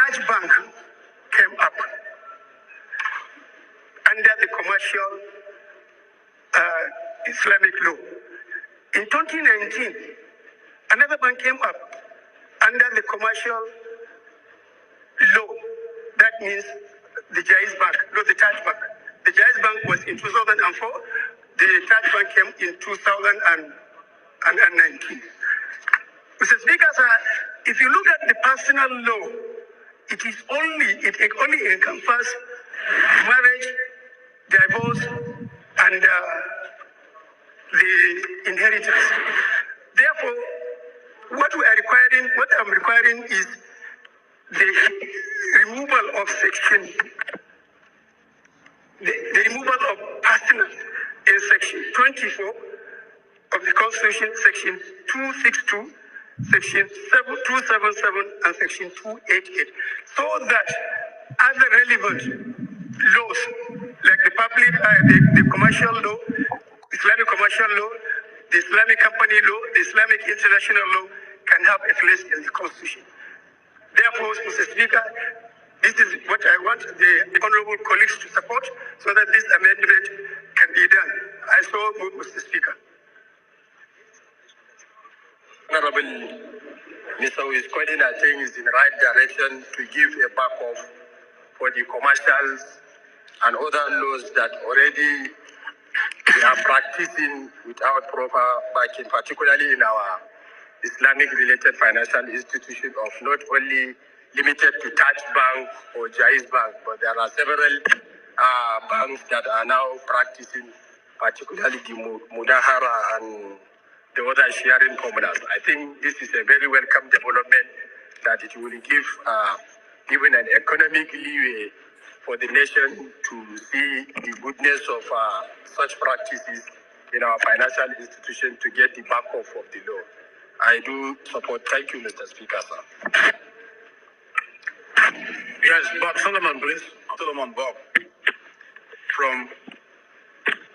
Taj Bank came up under the commercial Islamic law. In 2019, another bank came up under the commercial law. That means the Jaiz Bank, not the Taj Bank. The Jaiz Bank was in 2004. The Taj Bank came in 2019. Mr. Speaker, sir, if you look at the personal law, it only encompasses marriage, divorce, and the inheritance. Therefore, what I'm requiring is the removal of the removal of personal in section 24 of the Constitution, section 262, section 277, and section 288, so that other relevant laws, like the the commercial law, Islamic commercial law, the Islamic company law, the Islamic international law, can have a place in the Constitution. Therefore, Mr. Speaker, this is what I want the honorable colleagues to support so that this amendment can be done. I so move, Mr. Speaker. Honorable Mr. Wiscodin, I think is in the right direction to give a backup for the commercials and other laws that already we are practicing without proper backing, particularly in our Islamic-related financial institution of not only limited to Taj Bank or Jaiz Bank, but there are several banks that are now practicing, particularly the Mudahara and the other sharing formulas. I think this is a very welcome development that it will give even an economic leeway for the nation to see the goodness of such practices in our financial institution to get the backup of the law. I do support. Thank you, Mr. Speaker, sir. Yes, Bob Solomon, please. Solomon Bob, from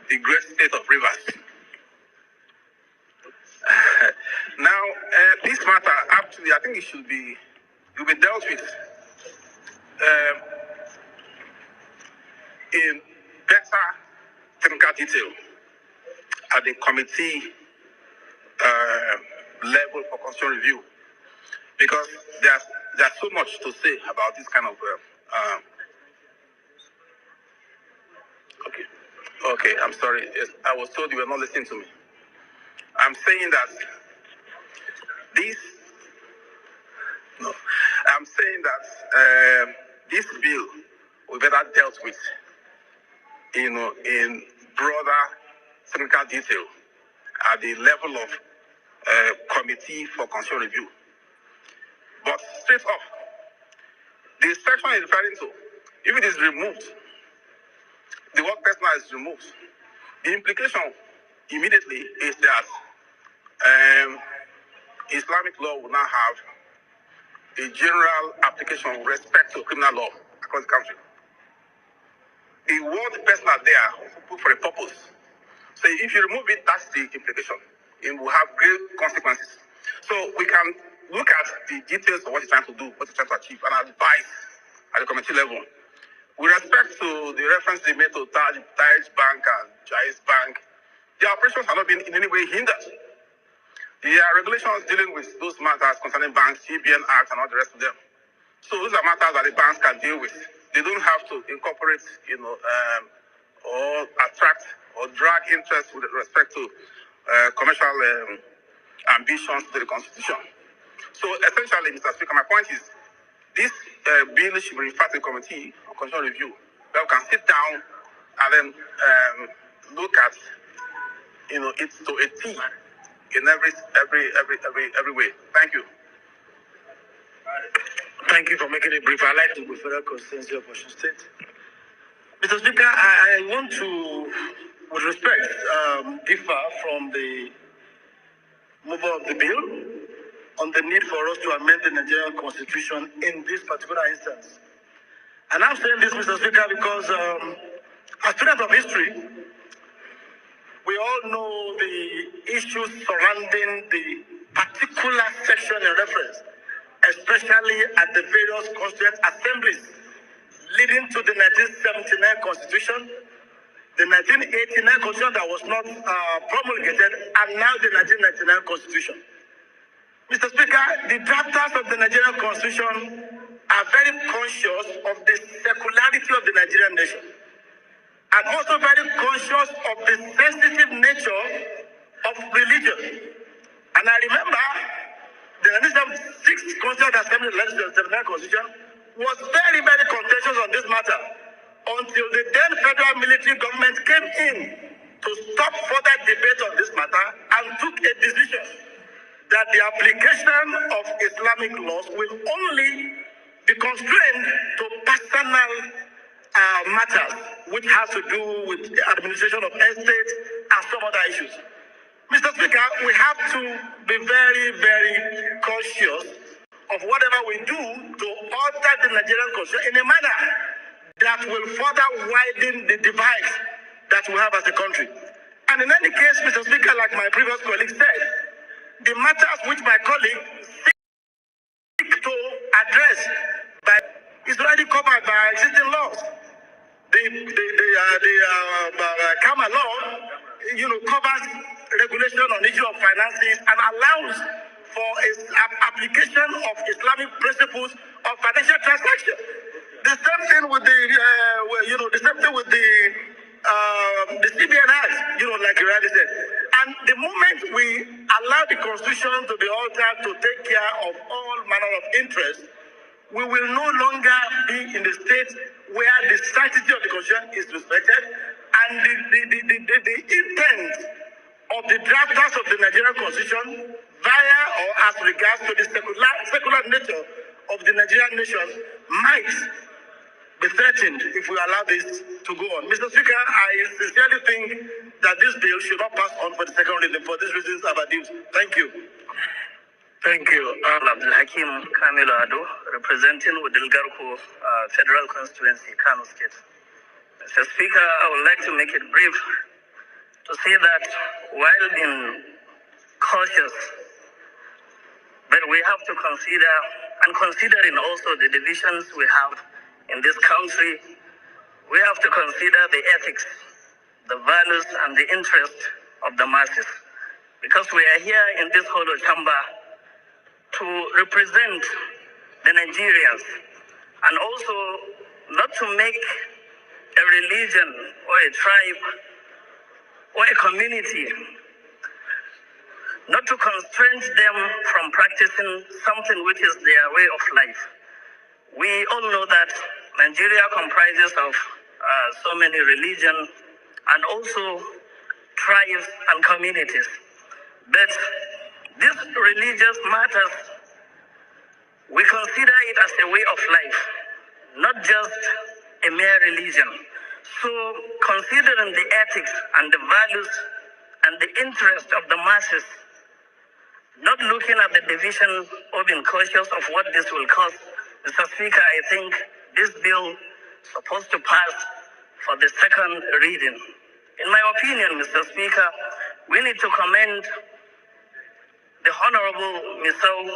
the great state of Rivers. Now, this matter, actually, I think it will be dealt with in better technical detail at the committee level for constitutional review, because there's so much to say about this kind of okay, I'm sorry. Yes, I was told you were not listening to me. I'm saying that this bill will be better dealt with, in broader technical detail at the level of committee for constitutional review. But straight up, the section is referring to, if it is removed, the word personal is removed, the implication immediately is that Islamic law will now have a general application with respect to criminal law across the country. The word personal there put for a purpose. So if you remove it, that's the implication. It will have great consequences. So we can look at the details of what you're trying to do, what you're trying to achieve, and advise at the committee level. With respect to the reference they made to Taj Bank and Jaiz Bank, their operations have not been in any way hindered. There are regulations dealing with those matters concerning banks, CBN Act, and all the rest of them. So those are matters that the banks can deal with. They don't have to incorporate, or attract or drag interest with respect to commercial ambitions to the Constitution. So essentially, Mr. Speaker, my point is, this bill should be referred to the committee on constitutional review, where we can sit down and then look at, it to a T in every way. Thank you. Thank you for making it brief. I'd like to go further constituency of Osun State. Mr. Speaker, I want to, with respect, differ from the mover of the bill on the need for us to amend the Nigerian Constitution in this particular instance. And I'm saying this, Mr. Speaker, because as students of history, we all know the issues surrounding the particular section in reference especially at the various constituent assemblies, leading to the 1979 Constitution, the 1989 Constitution that was not promulgated, and now the 1999 Constitution. Mr. Speaker, the drafters of the Nigerian Constitution are very conscious of the secularity of the Nigerian nation, and also very conscious of the sensitive nature of religion. And I remember the 1976 Constitutional Assembly Legislative Constitution was very, very contentious on this matter until the then federal military government came in to stop further debate on this matter and took a decision that the application of Islamic laws will only be constrained to personal matters, which has to do with the administration of estate and some other issues. Mr. Speaker, we have to be very, very cautious of whatever we do to alter the Nigerian Constitution in a manner that will further widen the divide that we have as a country. And in any case, Mr. Speaker, like my previous colleague said, the matters which my colleague seek to address is already covered by existing laws. The Kama law, covers regulation on issue of finances and allows for application of Islamic principles of financial transaction. The same thing with the CBN Act, like you already said. And the moment we allow the Constitution to be altered to take care of all manner of interests, we will no longer be in the state where the sanctity of the Constitution is respected, and the intent of the drafters of the Nigerian Constitution via or as regards to the secular nature of the Nigerian nation might be threatened if we allow this to go on. Mr. Speaker, I sincerely think that this bill should not pass on for the second reading. For these reasons I've adduced. Thank you. Thank you. Abdul Hakim Kamilo Ado, representing Udilgarko Federal Constituency, Kano State. Mr. Speaker, I would like to make it brief to say that while being cautious, but we have to consider, and considering also the divisions we have in this country, we have to consider the ethics, the values, and the interest of the masses. Because we are here in this hollow chamber to represent the Nigerians, and also not to make a religion or a tribe or a community, not to constrain them from practicing something which is their way of life. We all know that Nigeria comprises of so many religions and also tribes and communities. But these religious matters, we consider it as a way of life, not just a mere religion. So considering the ethics and the values and the interest of the masses, not looking at the division or being cautious of what this will cost, Mr. Speaker, I think this bill is supposed to pass for the second reading. In my opinion, Mr. Speaker, we need to commend the Honorable Misau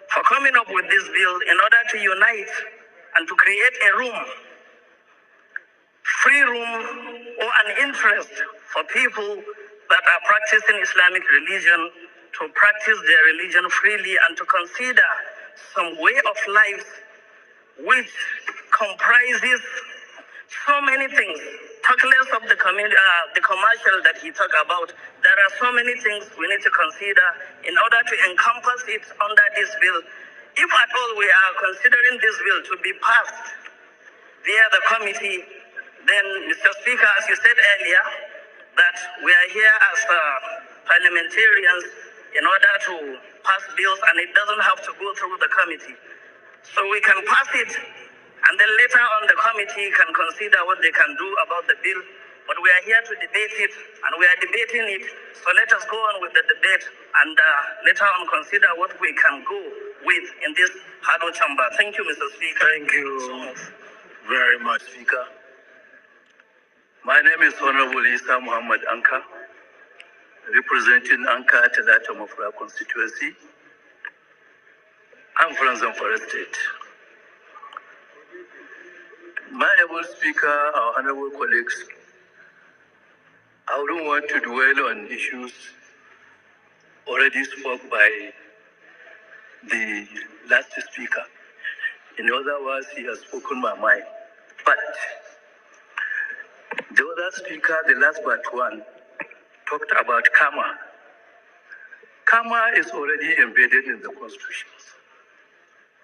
for coming up with this bill in order to unite and to create a free room or an interest for people that are practicing Islamic religion to practice their religion freely and to consider some way of life which comprises so many things. Talk less of the commercial that he talked about. There are so many things we need to consider in order to encompass it under this bill. If at all we are considering this bill to be passed via the committee, then, Mr. Speaker, as you said earlier, that we are here as parliamentarians in order to pass bills, and it doesn't have to go through the committee. So we can pass it, and then later on the committee can consider what they can do about the bill. But we are here to debate it, and we are debating it. So let us go on with the debate, and later on consider what we can go with in this hollow chamber. Thank you, Mr. Speaker. Thank you very much, Speaker. My name is Honorable Isa Muhammad Anka, representing Anka Talata Mafra constituency. I'm from Zamfara State. My able speaker, our honorable colleagues, I wouldn't want to dwell on issues already spoke by the last speaker. In other words, he has spoken my mind. But the other speaker, the last but one, talked about karma. Karma is already embedded in the Constitution.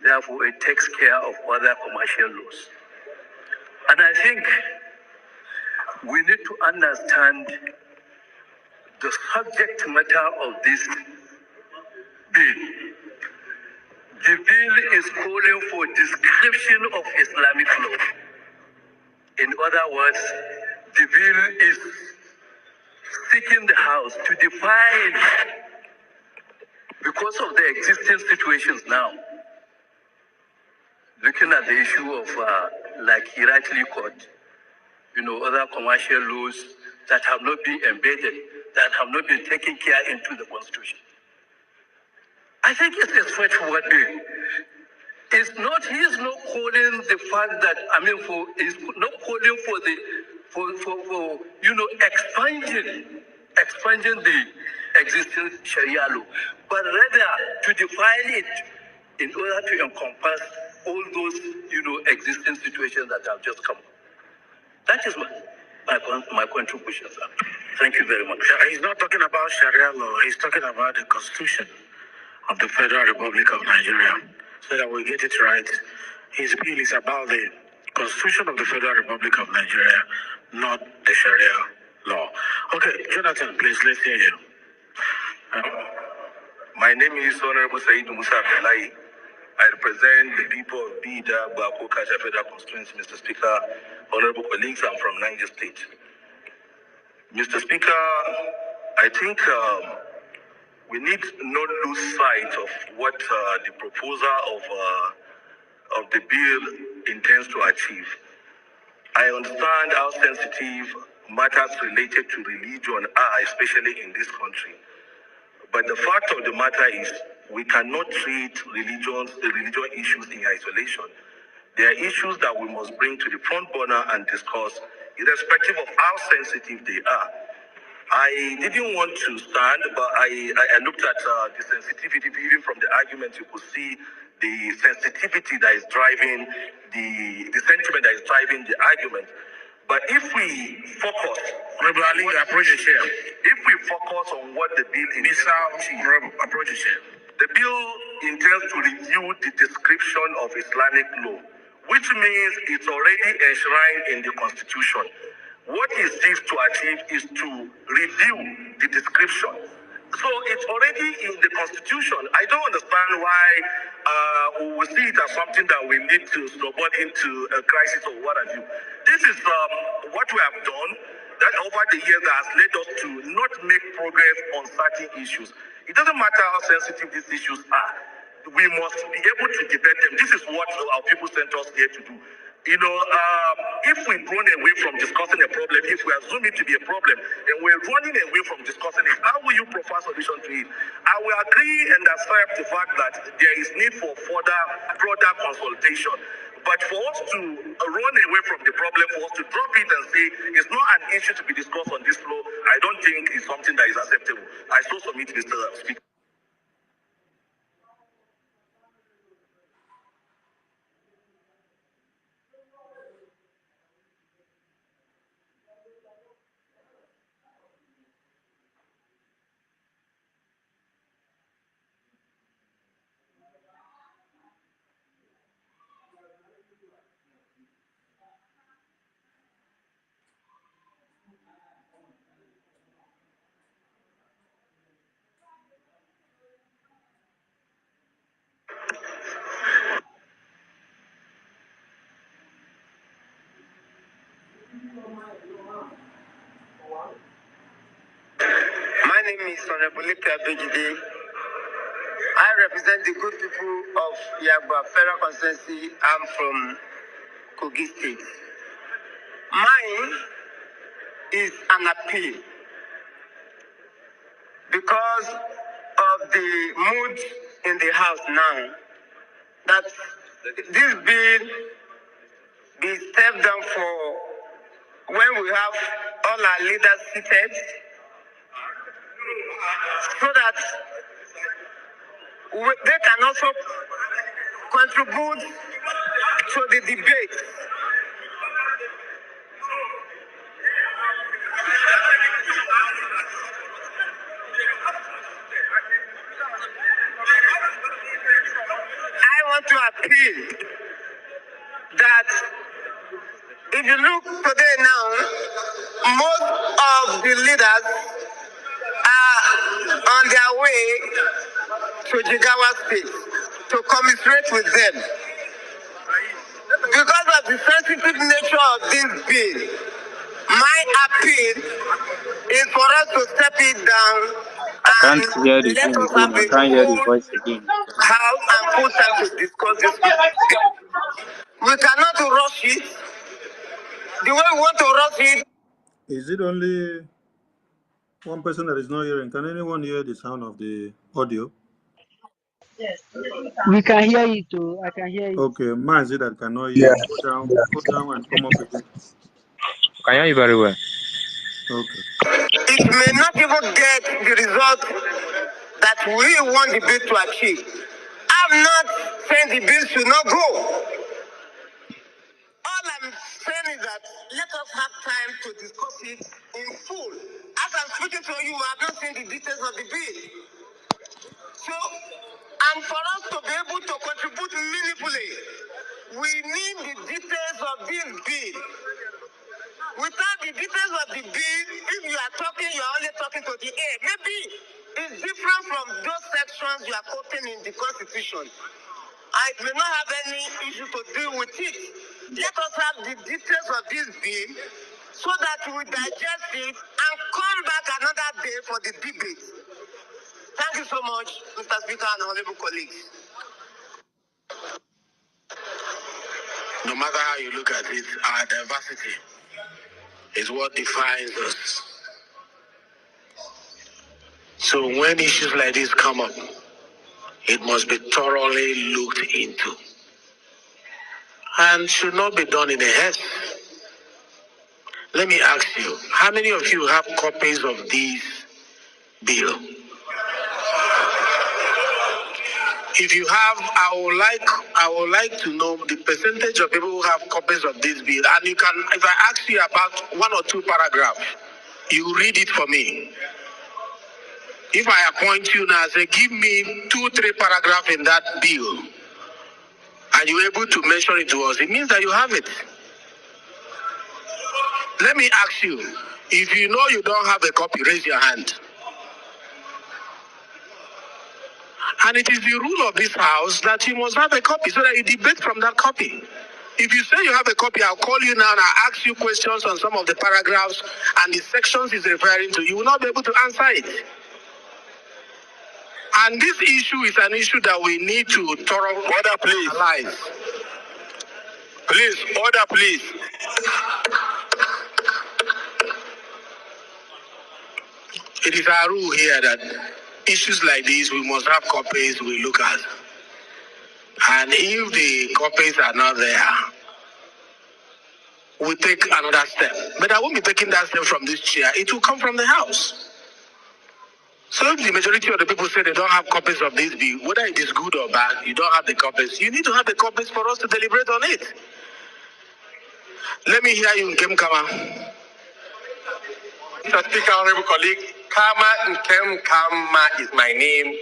Therefore, it takes care of other commercial laws. And I think we need to understand the subject matter of this bill. The bill is calling for description of Islamic law. In other words, the bill is seeking the House to define, because of the existing situations now, looking at the issue of, like he rightly called, other commercial laws that have not been embedded, that have not been taken care into the Constitution. I think it's a straightforward bill. He is not calling the fact that, he's not calling for expanding the existing Sharia law, but rather to define it in order to encompass all those, existing situations that have just come. That is my contribution, sir. Thank you very much. He's not talking about Sharia law. He's talking about the Constitution of the Federal Republic of Nigeria. So that we get it right, his bill is about the Constitution of the Federal Republic of Nigeria, not the Sharia law. Okay, Jonathan, please, let's hear you. My name is Honorable Said Musa Abdullahi. I represent the people of Bida, Bako, Kasha Federal Constituency, Mr. Speaker, honorable colleagues. I'm from Niger State. Mr. Speaker, I think we need not lose sight of what the proposer of the bill intends to achieve. I understand how sensitive matters related to religion are, especially in this country. But the fact of the matter is, we cannot treat religion issues in isolation. There are issues that we must bring to the front burner and discuss, irrespective of how sensitive they are. I didn't want to stand, but I looked at the sensitivity. Even from the argument, you could see the sensitivity that is driving the sentiment that is driving the argument. But if we focus, Honorable Ali, approach the chair. If we focus on what the bill intends to achieve, approach the chair. The bill intends to review the description of Islamic law, which means it's already enshrined in the Constitution. What it seeks to achieve is to review the description. So it's already in the Constitution. I don't understand why we will see it as something that we need to snowball into a crisis or what have you. This is what we have done that over the years has led us to not make progress on certain issues. It doesn't matter how sensitive these issues are. We must be able to debate them. This is what our people sent us here to do. If we run away from discussing a problem, if we assume it to be a problem, and we're running away from discussing it, how will you provide solution to it? I will agree and accept the fact that there is need for further, broader consultation. But for us to run away from the problem, for us to drop it and say it's not an issue to be discussed on this law, I don't think is something that is acceptable. I so submit, Mr. Speaker. My name is Honorable Brgie. I represent the good people of Yagba Federal Constituency. I'm from Kogi State. Mine is an appeal because of the mood in the house now. that this bill be stepped down for when we have all our leaders seated, so that they can also contribute to the debate. I want to appeal that if you look today now, most of the leaders are on their way to Jigawa State to commiserate with them. Because of the sensitive nature of this bill, my appeal is for us to step it down Can't hear and the let thing us again. have I a can't hear the full voice again. house and full time to discuss this bill. We cannot rush it. The way we want to rush it. Is it only one person that is not hearing? Can anyone hear the sound of the audio? We can hear you too. I can hear you. Okay, mine is it that cannot hear. Yeah. Go down and come up again. Can hear you very well. Okay. It may not even get the result that we want the bill to achieve. I'm not saying the bill should not go. All I'm saying is that let us have time to discuss it in full. As I'm speaking to you, I have not seen the details of the bill. So, and for us to be able to contribute meaningfully, we need the details of this bill. Without the details of the bill, if you are talking, you are only talking to the air. Maybe it's different from those sections you are quoting in the Constitution. I may not have any issue to deal with it. Let us have the details of this bill so that we digest it and come back another day for the debate. Thank you so much, Mr. Speaker and honorable colleagues. No matter how you look at it, our diversity is what defines us. So when issues like this come up, it must be thoroughly looked into and should not be done in a haste. Let me ask you, how many of you have copies of this bill? If you have, I would like to know the percentage of people who have copies of this bill. And you can, if I ask you about one or two paragraphs, you read it for me. If I appoint you now, say, give me 2-3 paragraphs in that bill, and you're able to mention it to us, it means that you have it. Let me ask you, if you know you don't have a copy, raise your hand. And it is the rule of this house that you must have a copy so that you debate from that copy. If you say you have a copy, I'll call you now and I'll ask you questions on some of the paragraphs and the sections it's referring to. You will not be able to answer it. And this issue is an issue that we need to thoroughly analyze. Please, order, please. It is our rule here that issues like these, we must have copies we look at. And if the copies are not there, we take another step. But I won't be taking that step from this chair. It will come from the house. So if the majority of the people say they don't have copies of this bill, whether it is good or bad, you don't have the copies. You need to have the copies for us to deliberate on it. Let me hear you, Nkem Kama. Mr. Speaker, honorable colleague, Kama Nkem Kama is my name.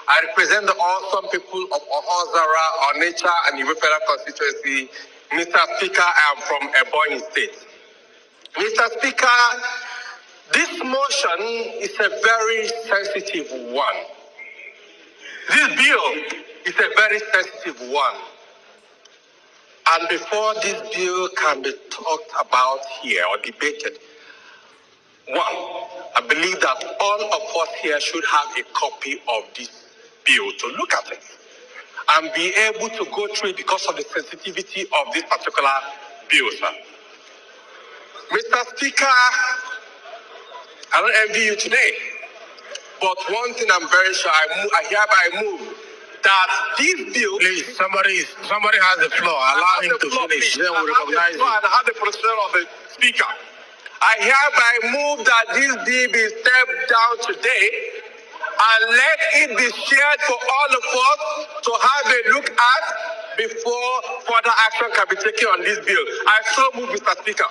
I represent the awesome people of Ohozara, Onitsha, and Iwe Federal Constituency. Mr. Speaker, I am from Ebonyi State. Mr. Speaker, this motion is a very sensitive one. This bill is a very sensitive one. And before this bill can be talked about here or debated, one, I believe that all of us here should have a copy of this bill to look at it and be able to go through it because of the sensitivity of this particular bill, sir. Mr. Speaker, I don't envy you today, but one thing I'm very sure, I hereby move that this bill... Please, somebody has the floor. Allow him to finish. Then we'll recognize him. I have the position of the speaker. I hereby move that this bill be stepped down today and let it be shared for all of us to have a look at before further action can be taken on this bill. I so move, Mr. Speaker.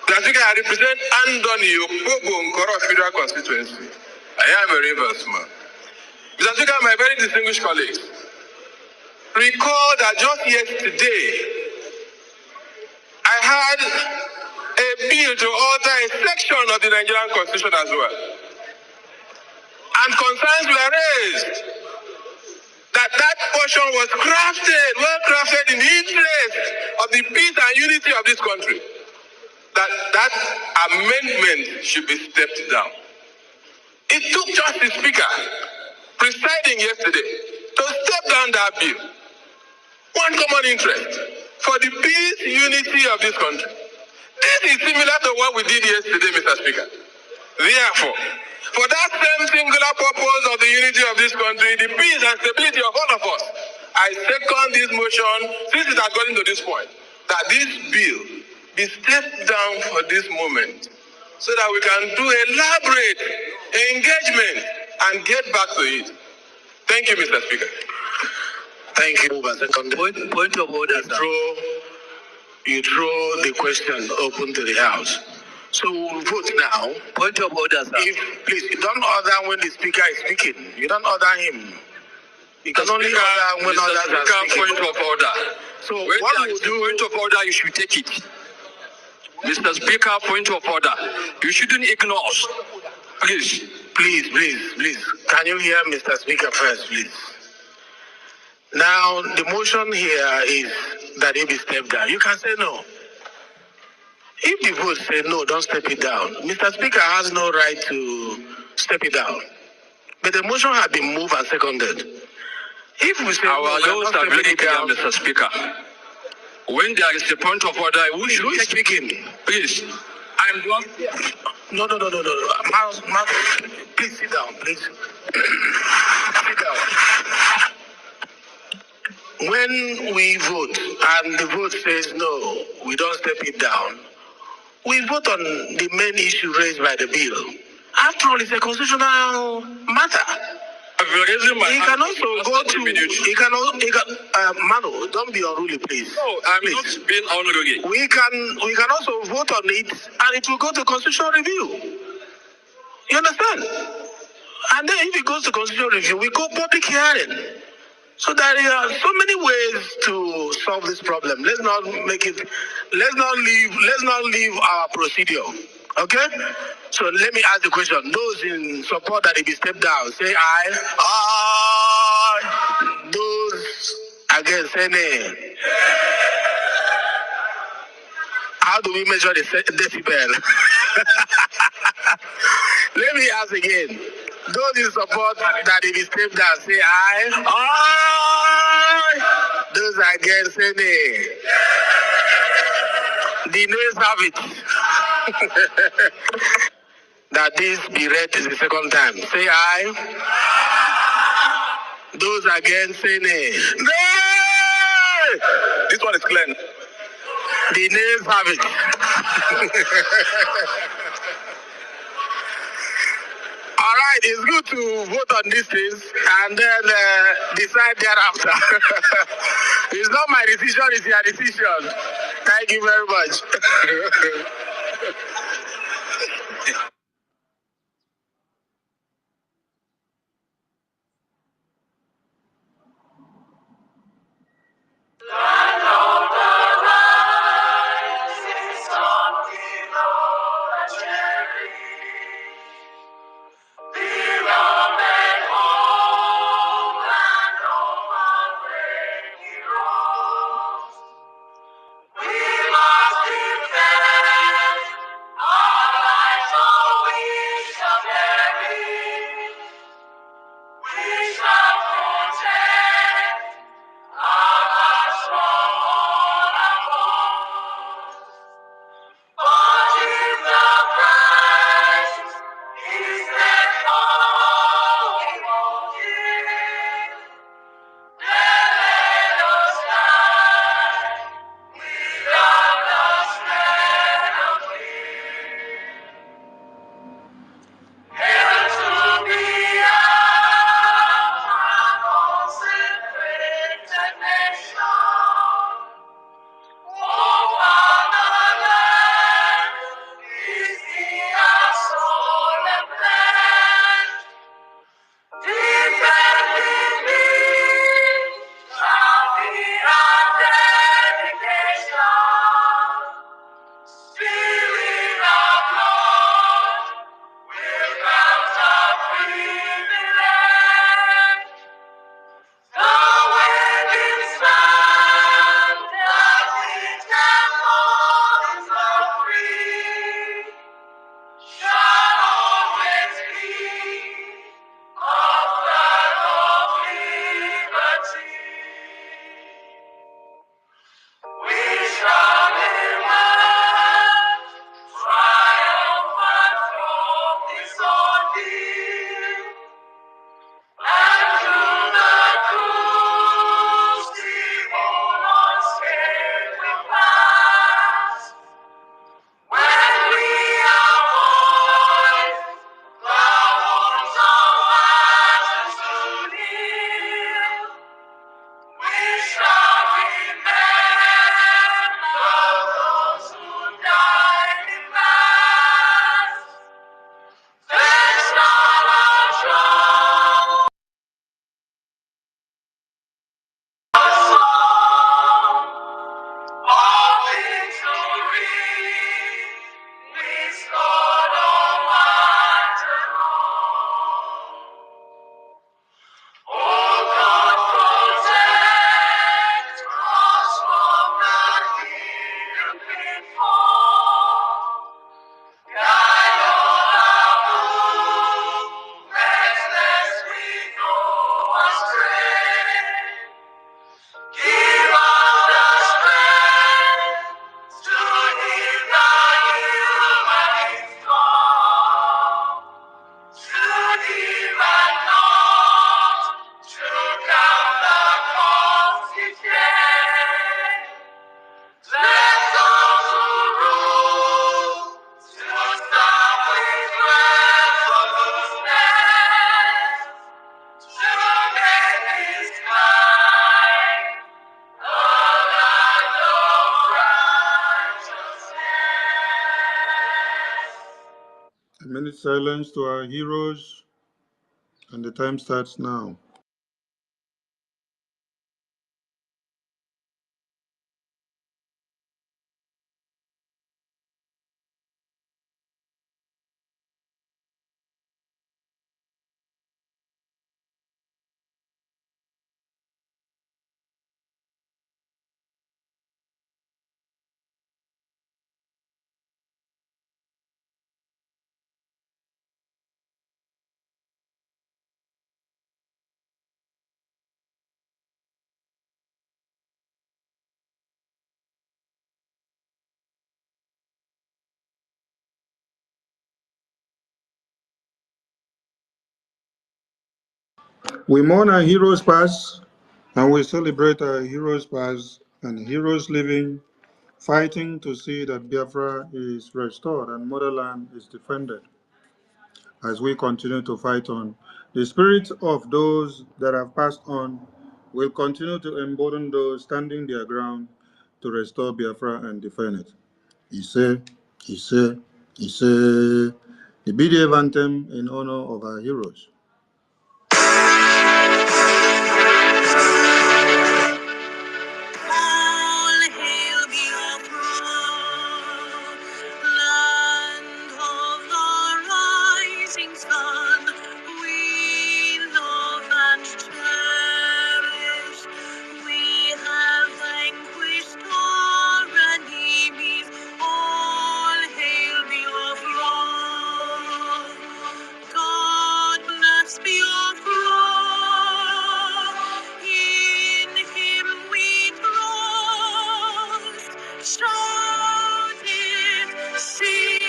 Mr. Speaker, I represent Andoni Opobo Nkoro Federal Constituency. I am a Rivers man. Mr. Speaker, my very distinguished colleagues, recall that just yesterday, I had a bill to alter a section of the Nigerian Constitution as well. And concerns were raised that portion was well crafted in the interest of the peace and unity of this country. That amendment should be stepped down. It took just the Speaker presiding yesterday to step down that bill. One common interest for the peace, unity of this country. This is similar to what we did yesterday, Mr. Speaker. Therefore, for that same singular purpose of the unity of this country, the peace and stability of all of us, I second this motion, since it has gotten to this point, that this bill be stepped down for this moment so that we can do elaborate engagement and get back to it. Thank you, Mr. Speaker. Thank you. Point of order, You throw the question open to the House. So we'll vote now. Point of order, sir. Please, you don't order when the Speaker is speaking. You don't order him. You can only order when others are speaking. Point of order. So when what we do... Point of order, you should take it. Mr. Speaker, point of order. You shouldn't ignore us. Please. Please. Can you hear Mr. Speaker first, please? Now, the motion here is that it be stepped down. You can say no. If the vote say no, don't step it down. Mr. Speaker has no right to step it down. But the motion has been moved and seconded. If we say our laws are very clear, down, Mr. Speaker. When there is a point of order, who is speaking? Please. I'm not. No. Mouse, please sit down, please. Sit down. When we vote and the vote says no, we don't step it down, we vote on the main issue raised by the bill. After all, it's a constitutional matter. He can also go to. Manu, don't be unruly, please. No, I'm not being unruly. We can also vote on it, and it will go to constitutional review. You understand? And then if it goes to constitutional review, we go public hearing. So there are so many ways to solve this problem. Let's not leave our procedure. Okay? So let me ask the question. Those in support that it be stepped down, say aye. Aye. Those against, say nay. How do we measure the decibel? Let me ask again. Those in support that it be stepped down, say aye. Aye. Those against, say nay. The nays have it. That this be read the second time. Say aye. Those against, say nay. Nay! This one is clear. The nays have it. All right, it's good to vote on these things and then decide thereafter. It's not my decision, it's your decision. Thank you very much. shall emerge, triumphant from this ordeal, and to the crucible unscathed will pass. When we are void, the wounds of ashes to heal, we shall remember those who died in past. Then shall our song of victory we scored Almighty. Oh God, protect us from the hidden pitfall. Guide all our movements, lest we go astray. Give us the strength to heed the humanist call, to live and not to count the cost each day. Let those who rule to stop with resoluteness, to make this kind a land of righteousness. A minute silence to our heroes, and the time starts now. We mourn our heroes past, and we celebrate our heroes past and heroes living, fighting to see that Biafra is restored and motherland is defended. As we continue to fight on, the spirit of those that have passed on will continue to embolden those standing their ground to restore Biafra and defend it. Ise, Ise, Ise, the BDF anthem in honor of our heroes. All hail Biafra, land of the rising sun. We love and cherish. We have vanquished our enemies. All hail Biafra. God bless Biafra. In Him we trust. Shout it, sing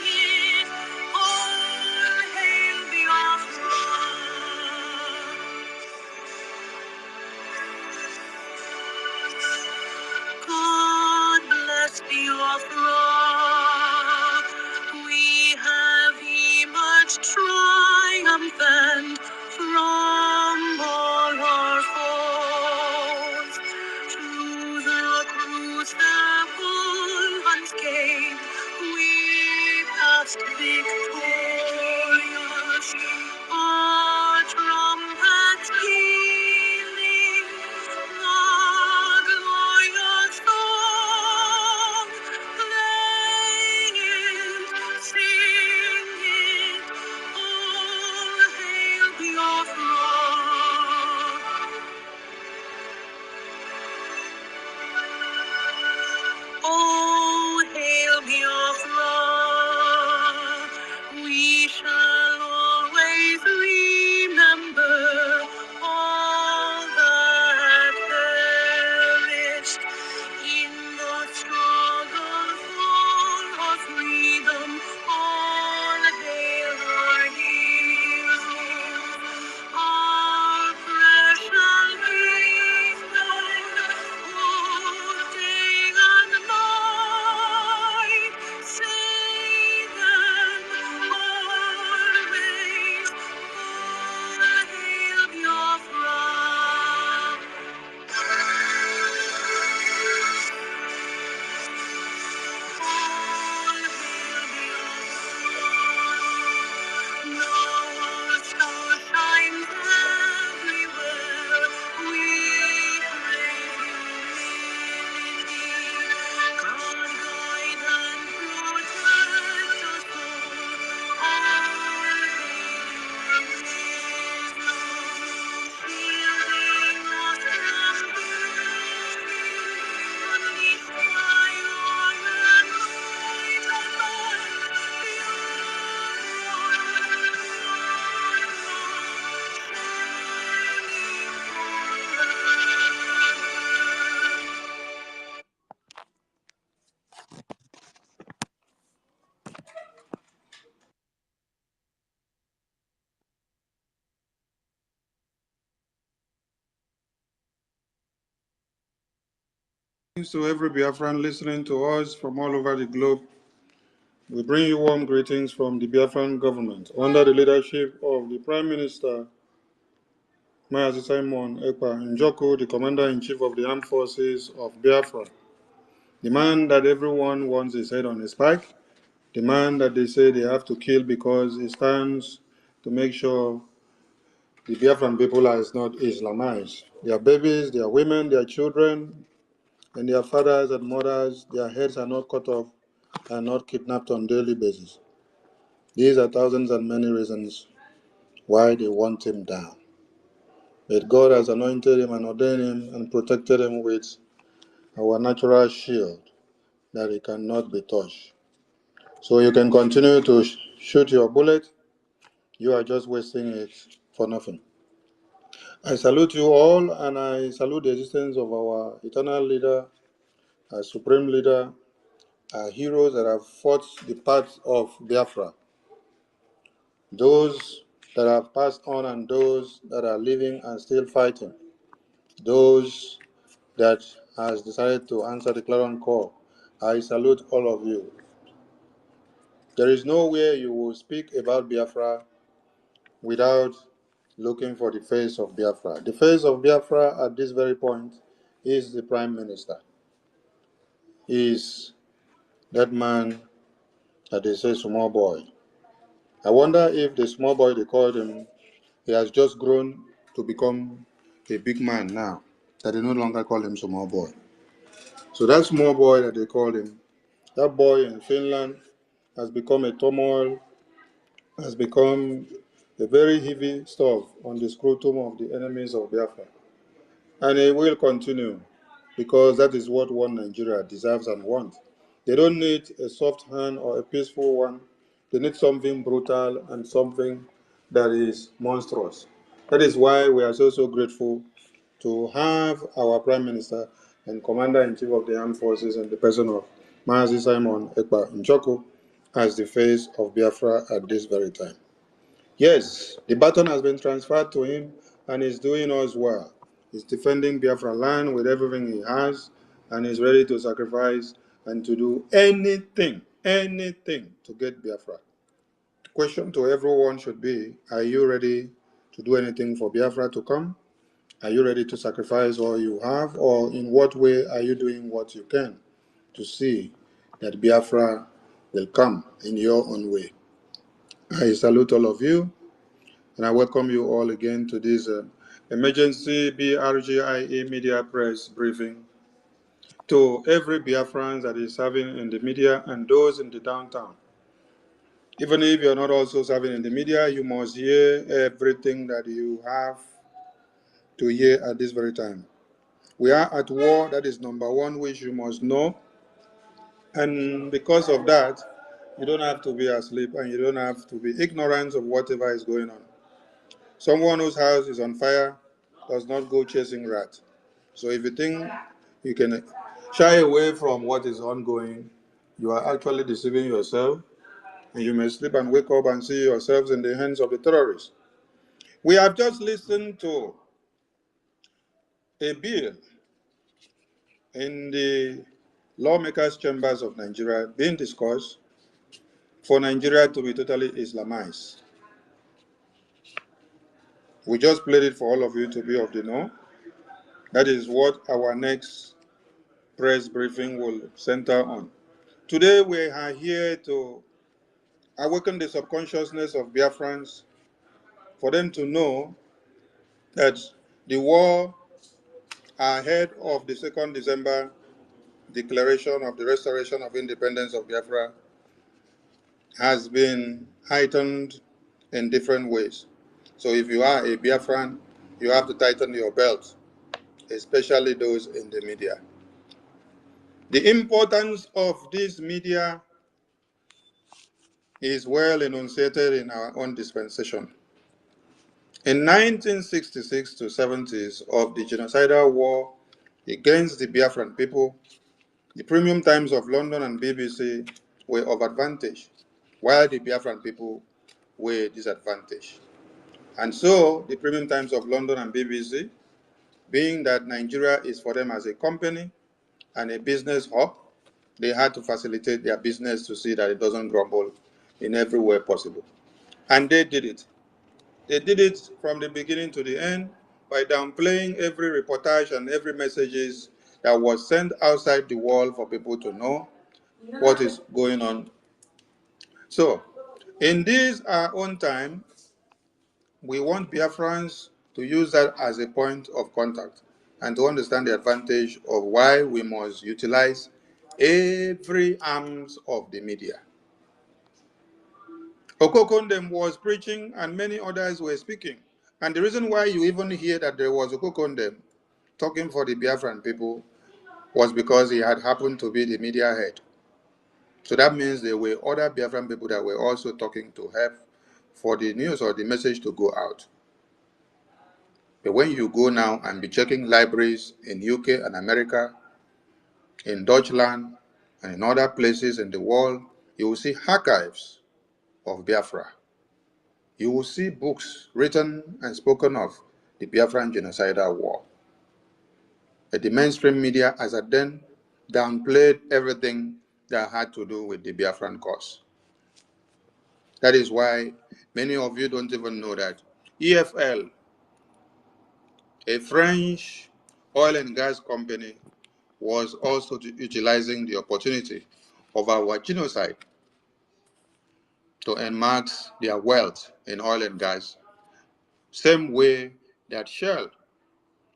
it. All hail Biafra. God bless Biafra. We have emerged triumphant from all our foes. To the crucible unscathed, we passed victorious. Our trumpets pealing, the glorious song, play it, sing it, all hail Biafra. Oh, hail Biafra, Thanks to every Biafran listening to us from all over the globe. We bring you warm greetings from the Biafran government under the leadership of the Prime Minister Mazi Simon Ekpa Njoko, the Commander-in-Chief of the Armed Forces of Biafra. The man that everyone wants his head on a spike, the man that they say they have to kill because he stands to make sure the Biafran people are not Islamized. Their babies, their women, their children, and their fathers and mothers, their heads are not cut off and not kidnapped on a daily basis. These are thousands and many reasons why they want him down. But God has anointed him and ordained him and protected him with our natural shield that he cannot be touched. So you can continue to shoot your bullet. You are just wasting it for nothing. I salute you all, and I salute the existence of our eternal leader, our supreme leader, our heroes that have fought the path of Biafra. Those that have passed on and those that are living and still fighting. Those that has decided to answer the clarion call. I salute all of you. There is nowhere you will speak about Biafra without looking for the face of Biafra. The face of Biafra at this very point is the Prime Minister. He is that man that they say small boy. I wonder if the small boy they called him, he has just grown to become a big man now, that they no longer call him small boy. So that small boy that they called him, that boy in Finland has become a turmoil, has become a very heavy stuff on the scrotum of the enemies of Biafra. And it will continue because that is what one Nigeria deserves and wants. They don't need a soft hand or a peaceful one. They need something brutal and something that is monstrous. That is why we are so grateful to have our Prime Minister and Commander-in-Chief of the Armed Forces in the person of Mazi Simon Ekpa Njoko as the face of Biafra at this very time. Yes, the baton has been transferred to him and he's doing us well. He's defending Biafra land with everything he has and he's ready to sacrifice and to do anything to get Biafra. The question to everyone should be, are you ready to do anything for Biafra to come? Are you ready to sacrifice all you have, or in what way are you doing what you can to see that Biafra will come in your own way? I salute all of you. And I welcome you all again to this emergency BRGIA media press briefing. To every Biafran that is serving in the media and those in the downtown. Even if you're not also serving in the media, you must hear everything that you have to hear at this very time. We are at war, that is number one, which you must know. And because of that, you don't have to be asleep and you don't have to be ignorant of whatever is going on. Someone whose house is on fire does not go chasing rats. So if you think you can shy away from what is ongoing, you are actually deceiving yourself, and you may sleep and wake up and see yourselves in the hands of the terrorists. We have just listened to a bill in the lawmakers' chambers of Nigeria being discussed for Nigeria to be totally Islamized. We just played it for all of you to be of the know. That is what our next press briefing will center on. Today we are here to awaken the subconsciousness of Biafrans for them to know that the war ahead of the 2nd December declaration of the restoration of independence of Biafra has been heightened in different ways. So if you are a Biafran, you have to tighten your belt, especially those in the media. The importance of this media is well enunciated in our own dispensation. In 1966 to 70s of the genocidal war against the Biafran people, the premium times of London and BBC were of advantage, while the Biafran people were disadvantaged. And so the premium times of London and BBC, being that Nigeria is for them as a company, and a business hub, they had to facilitate their business to see that it doesn't crumble in every way possible. And they did it. They did it from the beginning to the end by downplaying every reportage and every messages that was sent outside the wall for people to know what is going on. So, in this our own time, we want Biafrans to use that as a point of contact and to understand the advantage of why we must utilize every arms of the media. Okokondem was preaching and many others were speaking. And the reason why you even hear that there was Okokondem talking for the Biafran people was because he had happened to be the media head. So that means there were other Biafran people that were also talking to help for the news or the message to go out. But when you go now and be checking libraries in UK and America, in Deutschland, and in other places in the world, you will see archives of Biafra. You will see books written and spoken of the Biafran genocidal war. But the mainstream media, as at then, downplayed everything that had to do with the Biafran cause. That is why many of you don't even know that EFL, a French oil and gas company, was also utilizing the opportunity of our genocide to enhance their wealth in oil and gas, same way that Shell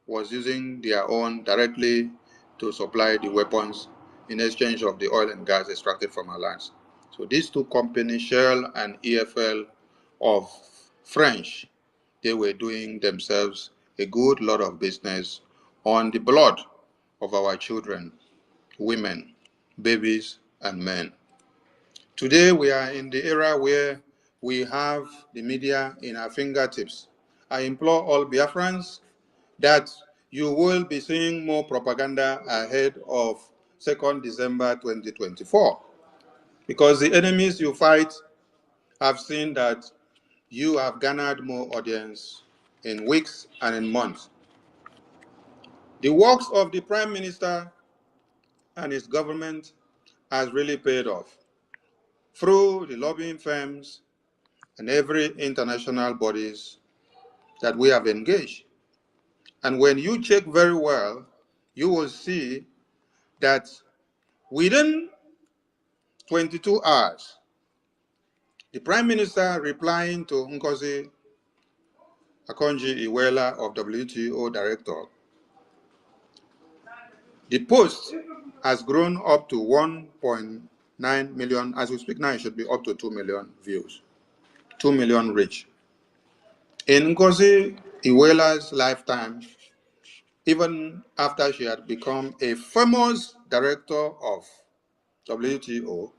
was using their own directly to supply the weapons in exchange of the oil and gas extracted from our lands. So these two companies, Shell and EFL of French, they were doing themselves a good lot of business on the blood of our children, women, babies, and men. Today, we are in the era where we have the media in our fingertips. I implore all Biafrans that you will be seeing more propaganda ahead of 2nd December 2024, because the enemies you fight have seen that you have garnered more audience in weeks and in months. The works of the Prime Minister and his government has really paid off through the lobbying firms and every international bodies that we have engaged. And when you check very well, you will see that within 22 hours, the Prime Minister replying to Ngozi Akonji-Iweala of WTO Director, the post has grown up to 1.9 million. As we speak now, it should be up to 2 million views, 2 million reach. In Ngozi Iweala's lifetime, even after she had become a famous director of WTO,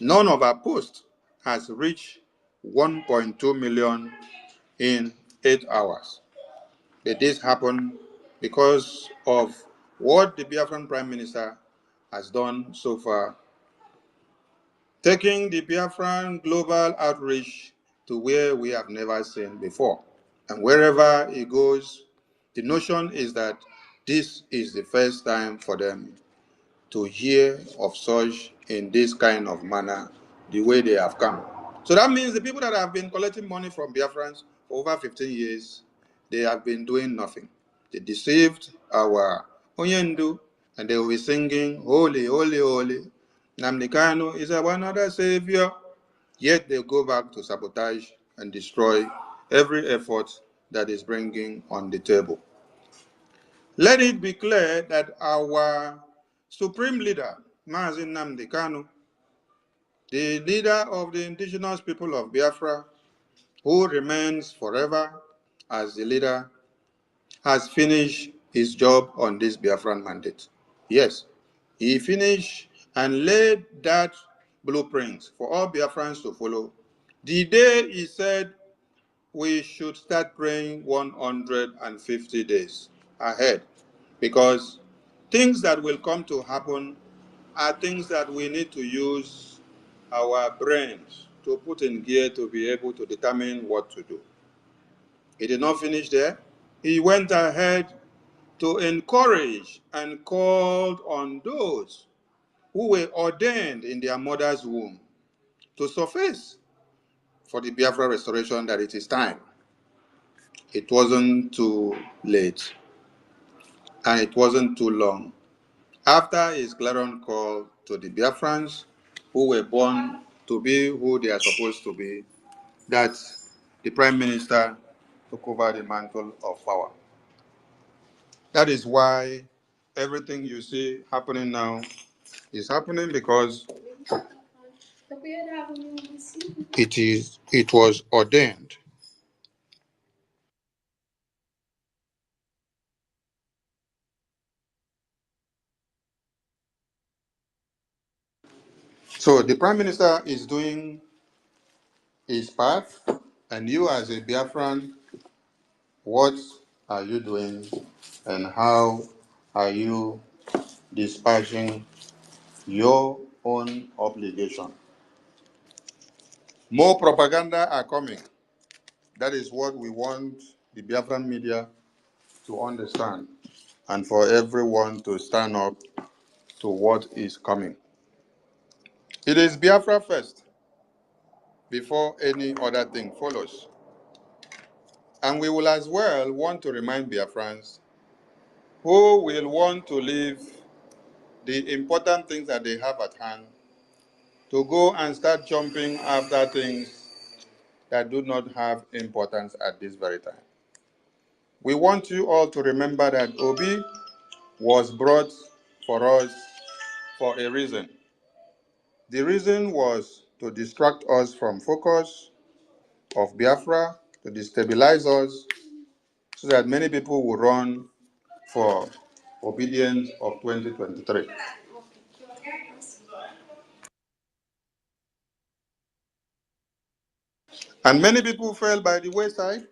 none of her posts has reached 1.2 million in 8 hours. But this happened because of what the Biafran Prime Minister has done so far, taking the Biafran global outreach to where we have never seen before. And wherever he goes, the notion is that this is the first time for them to hear of such in this kind of manner, the way they have come. So that means the people that have been collecting money from Biafrans for over 15 years, they have been doing nothing. They deceived our Onyendu, and they will be singing, Holy, Holy, Holy. Nnamdi Kanu is our another savior. Yet they go back to sabotage and destroy every effort that is bringing on the table. Let it be clear that our supreme leader, Mazi Nnamdi Kanu, the leader of the indigenous people of Biafra, who remains forever as the leader, has finished his job on this Biafran mandate. Yes, he finished and laid that blueprint for all Biafrans to follow. The day he said we should start praying 150 days ahead, because things that will come to happen are things that we need to use our brains to put in gear to be able to determine what to do. He did not finish there. He went ahead to encourage and called on those who were ordained in their mother's womb to suffice for the Biafra restoration that it is time. It wasn't too late and it wasn't too long. After his clarion call to the Biafrans who were born to be who they are supposed to be, that the Prime Minister took over the mantle of power. That is why everything you see happening now is happening because it was ordained. So the Prime Minister is doing his part, and you as a Biafran, what are you doing and how are you dispatching your own obligation? More propaganda are coming. That is what we want the Biafran media to understand and for everyone to stand up to what is coming. It is Biafra first before any other thing follows. And we will as well want to remind Biafrans who will want to leave the important things that they have at hand to go and start jumping after things that do not have importance at this very time. We want you all to remember that Obi was brought for us for a reason. The reason was to distract us from focus of Biafra, to destabilize us, so that many people will run for obedience of 2023. And many people fell by the wayside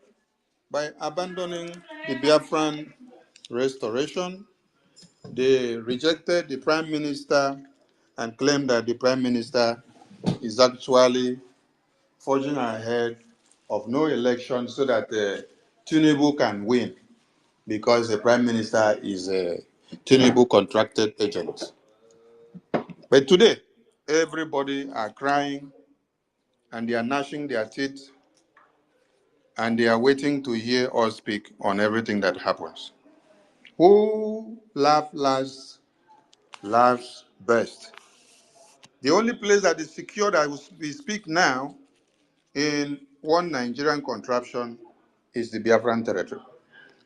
by abandoning the Biafran restoration. They rejected the Prime Minister and claimed that the Prime Minister is actually forging ahead of no election so that Tinubu can win because the Prime Minister is a Tinubu contracted agent. But today, everybody are crying and they are gnashing their teeth and they are waiting to hear us speak on everything that happens. Who laughs last, laughs best. The only place that is secure that we speak now in one Nigerian contraption is the Biafran territory.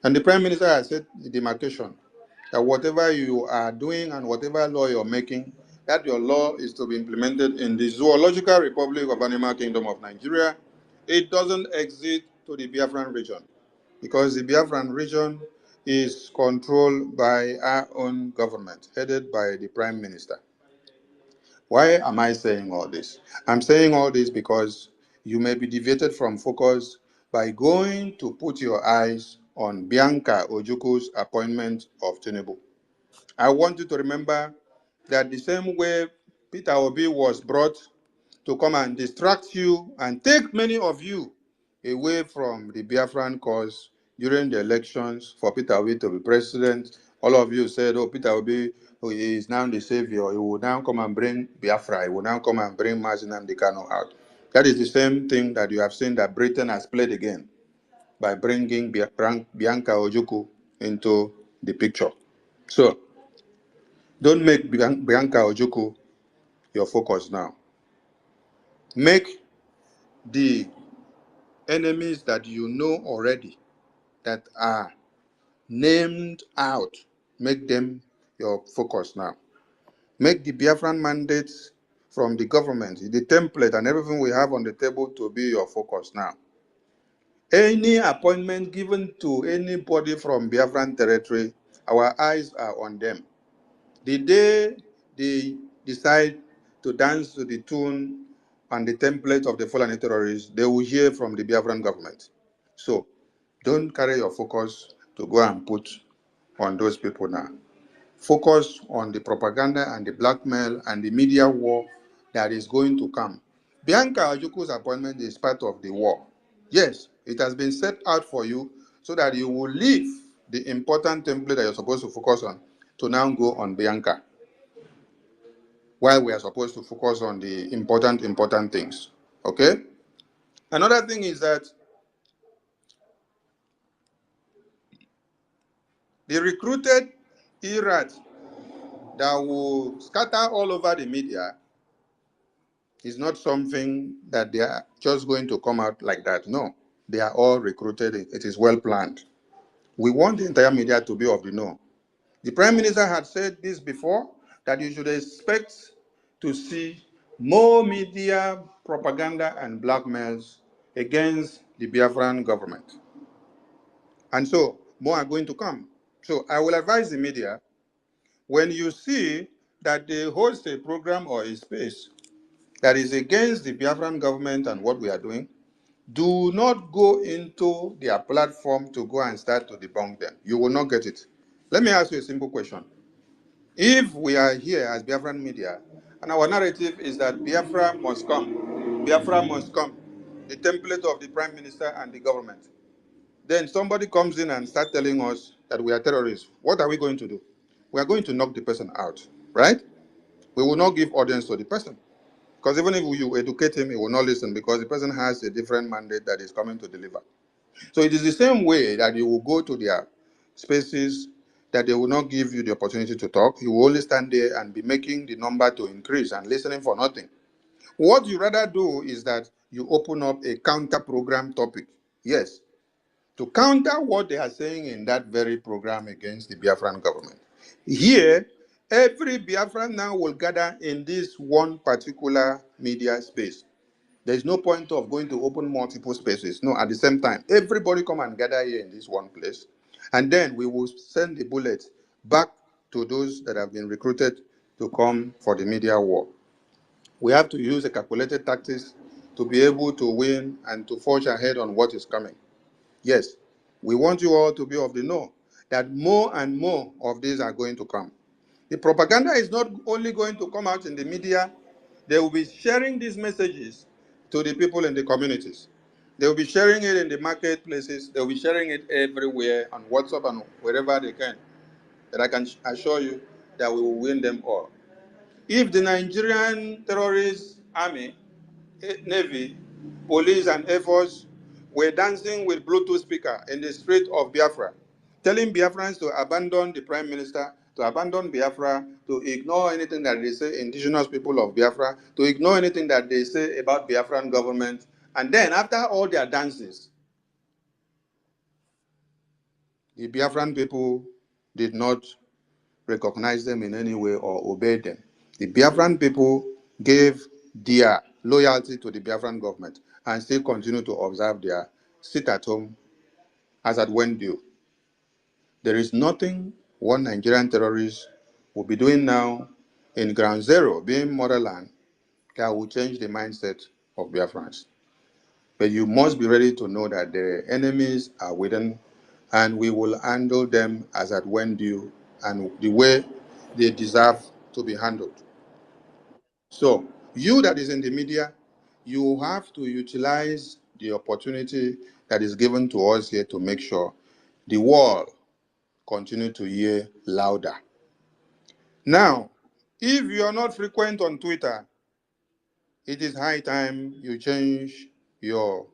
And the Prime Minister has said the demarcation that whatever you are doing and whatever law you're making, that your law is to be implemented in the Zoological Republic of Animal Kingdom of Nigeria. It doesn't exist to the Biafran region because the Biafran region is controlled by our own government, headed by the Prime Minister. Why am I saying all this? I'm saying all this because you may be deviated from focus by going to put your eyes on Bianca Ojuku's appointment of Tinubu. I want you to remember that the same way Peter Obi was brought to come and distract you and take many of you away from the Biafran cause during the elections for Peter Obi to be president. All of you said, oh, Peter Obi is now the savior. He will now come and bring Biafra. He will now come and bring Mazi Nnamdi Kanu out. That is the same thing that you have seen that Britain has played again by bringing Bianca Ojukwu into the picture. So, don't make Bianca Ojukwu your focus now. Make the enemies that you know already that are named out, make them your focus now. Make the Biafran mandates from the government, the template and everything we have on the table to be your focus now. Any appointment given to anybody from Biafran territory, our eyes are on them. The day they decide to dance to the tune and the template of the Fulani terrorists, they will hear from the Biafran government. So don't carry your focus to go and put on those people now. Focus on the propaganda and the blackmail and the media war that is going to come. Bianca Ojuku's appointment is part of the war. Yes, it has been set out for you so that you will live the important template that you're supposed to focus on to now go on Bianca, while we are supposed to focus on the important things. Okay? Another thing is that the recruited ERAT that will scatter all over the media is not something that they are just going to come out like that. No, they are all recruited. It is well planned. We want the entire media to be of the know. The Prime Minister had said this before, that you should expect to see more media propaganda and blackmails against the Biafran government. And so, more are going to come. So, I will advise the media, when you see that they host a program or a space that is against the Biafran government and what we are doing, do not go into their platform to go and start to debunk them. You will not get it. Let me ask you a simple question. If we are here as Biafran media, and our narrative is that Biafra must come, Biafra must come, the template of the Prime Minister and the government, then somebody comes in and starts telling us that we are terrorists, what are we going to do? We are going to knock the person out, right? We will not give audience to the person. Because even if you educate him, he will not listen because the person has a different mandate that is coming to deliver. So it is the same way that you will go to their spaces that they will not give you the opportunity to talk. You will only stand there and be making the number to increase and listening for nothing. What you rather do is that you open up a counter program topic. Yes, to counter what they are saying in that very program against the Biafran government. Here, every Biafran now will gather in this one particular media space. There is no point of going to open multiple spaces. No, at the same time, everybody come and gather here in this one place. And then we will send the bullet back to those that have been recruited to come for the media war. We have to use a calculated tactics to be able to win and to forge ahead on what is coming. Yes, we want you all to be of the know that more and more of these are going to come. The propaganda is not only going to come out in the media, they will be sharing these messages to the people in the communities. They will be sharing it in the marketplaces. They will be sharing it everywhere on WhatsApp and wherever they can. But I can assure you that we will win them all. If the Nigerian terrorist army, Navy, police, and Air Force were dancing with Bluetooth speaker in the street of Biafra, telling Biafrans to abandon the Prime Minister, to abandon Biafra, to ignore anything that they say, indigenous people of Biafra, to ignore anything that they say about Biafran government. And then after all their dances, the Biafran people did not recognize them in any way or obey them. The Biafran people gave their loyalty to the Biafran government and still continue to observe their sit at home as at when due. There is nothing one Nigerian terrorist will be doing now in ground zero, being motherland, that will change the mindset of Biafrans. But you must be ready to know that the enemies are within, and we will handle them as at when due and the way they deserve to be handled. So, you that is in the media, you have to utilize the opportunity that is given to us here to make sure the world continue to hear louder. Now, if you are not frequent on Twitter, it is high time you change your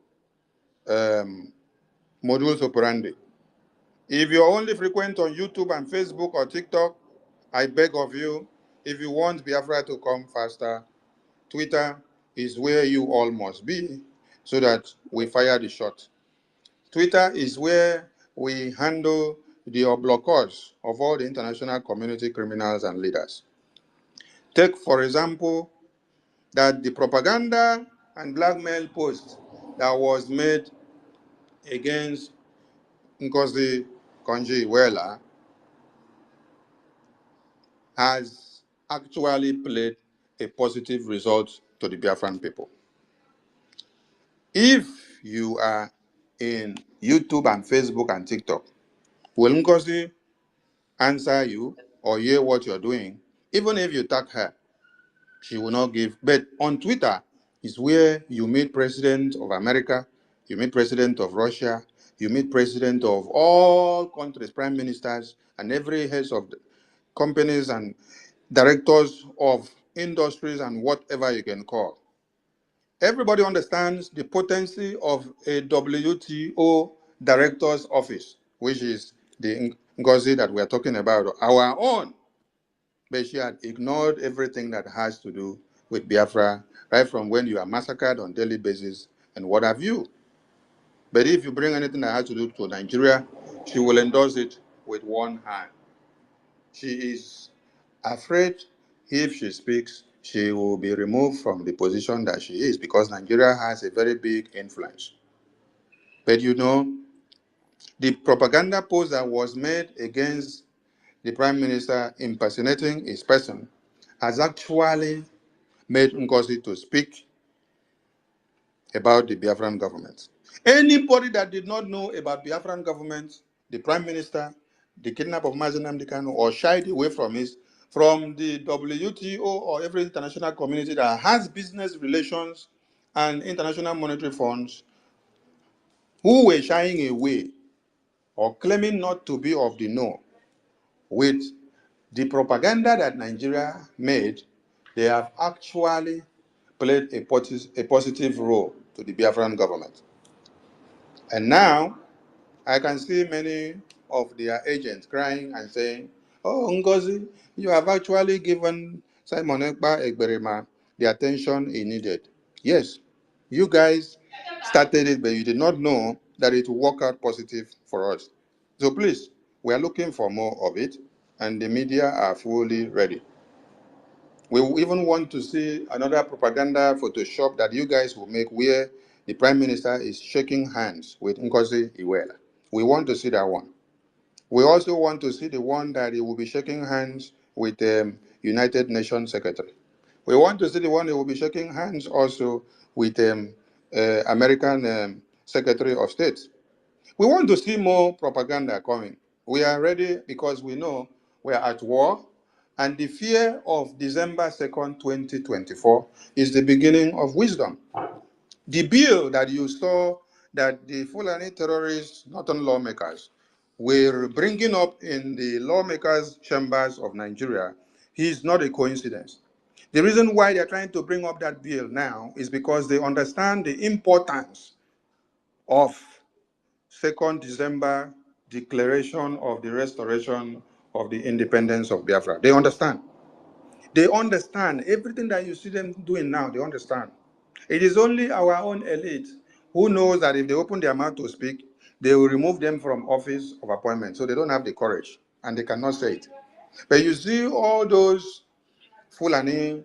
modus operandi. If you're only frequent on YouTube and Facebook or TikTok, I beg of you, if you want Biafra to come faster, Twitter is where you all must be so that we fire the shot. Twitter is where we handle the obloquers of all the international community criminals and leaders. Take, for example, that the propaganda and blackmail post that was made against Nkosi Konji-Iweala has actually played a positive result to the Biafran people. If you are in YouTube and Facebook and TikTok, will Nkosi answer you or hear what you're doing? Even if you tag her, she will not give. But on Twitter is where you meet President of America, you meet President of Russia, You meet president of all countries, prime ministers, and every heads of the companies and directors of industries and whatever you can call. Everybody understands the potency of a WTO director's office, which is the Ngozi that we are talking about, our own. But she had ignored everything that has to do with Biafra, right from when you are massacred on a daily basis and what have you. But if you bring anything that has to do to Nigeria, she will endorse it with one hand. She is afraid if she speaks, she will be removed from the position that she is because Nigeria has a very big influence. But you know, the propaganda post that was made against the Prime Minister impersonating his person has actually made Ngozi to speak about the Biafran government. Anybody that did not know about Biafran government, the Prime Minister, the kidnap of Mazi Nnamdi Kanu, or shied away from it, from the WTO or every international community that has business relations and international monetary funds, who were shying away or claiming not to be of the know with the propaganda that Nigeria made, they have actually played a positive role to the Biafran government. And now, I can see many of their agents crying and saying, "Oh, Ngozi, you have actually given Simon Ekpa Egberima the attention he needed." Yes, you guys started it, but you did not know that it will work out positive for us. So please, we are looking for more of it, and the media are fully ready. We even want to see another propaganda Photoshop that you guys will make where the Prime Minister is shaking hands with Ngozi Iweala. We want to see that one. We also want to see the one that he will be shaking hands with the United Nations Secretary. We want to see the one he will be shaking hands also with American Secretary of State. We want to see more propaganda coming. We are ready because we know we are at war, and the fear of December 2nd, 2024 is the beginning of wisdom. The bill that you saw that the Fulani terrorists, northern lawmakers, were bringing up in the lawmakers' chambers of Nigeria is not a coincidence. The reason why they're trying to bring up that bill now is because they understand the importance of 2nd December declaration of the restoration of the independence of Biafra. They understand. They understand everything that you see them doing now, they understand. It is only our own elite who knows that if they open their mouth to speak, they will remove them from office of appointment. So they don't have the courage and they cannot say it. But you see all those Fulani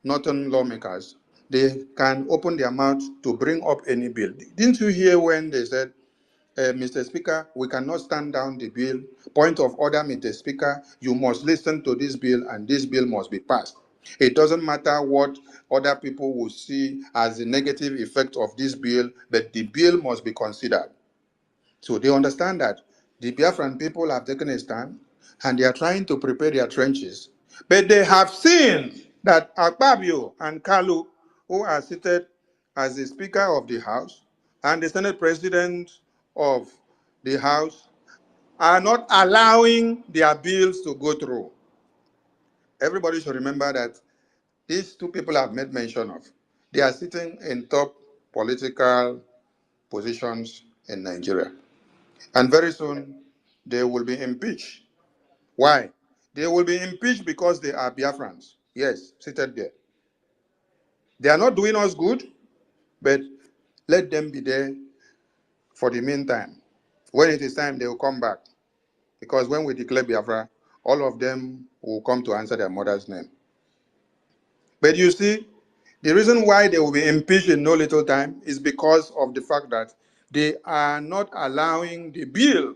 northern lawmakers, they can open their mouth to bring up any bill. Didn't you hear when they said, Mr. Speaker, we cannot stand down the bill. Point of order, Mr. Speaker, you must listen to this bill and this bill must be passed. It doesn't matter what other people will see as the negative effect of this bill, but the bill must be considered. So they understand that the Biafran people have taken a stand and they are trying to prepare their trenches. But they have seen that Akpabio and Kalu, who are seated as the Speaker of the House and the Senate President of the House, are not allowing their bills to go through. Everybody should remember that these two people I've made mention of, they are sitting in top political positions in Nigeria. And very soon, they will be impeached. Why? They will be impeached because they are Biafrans. Yes, seated there. They are not doing us good, but let them be there for the meantime. When it is time, they will come back. Because when we declare Biafra, all of them will come to answer their mother's name. But you see, the reason why they will be impeached in no little time is because of the fact that they are not allowing the bill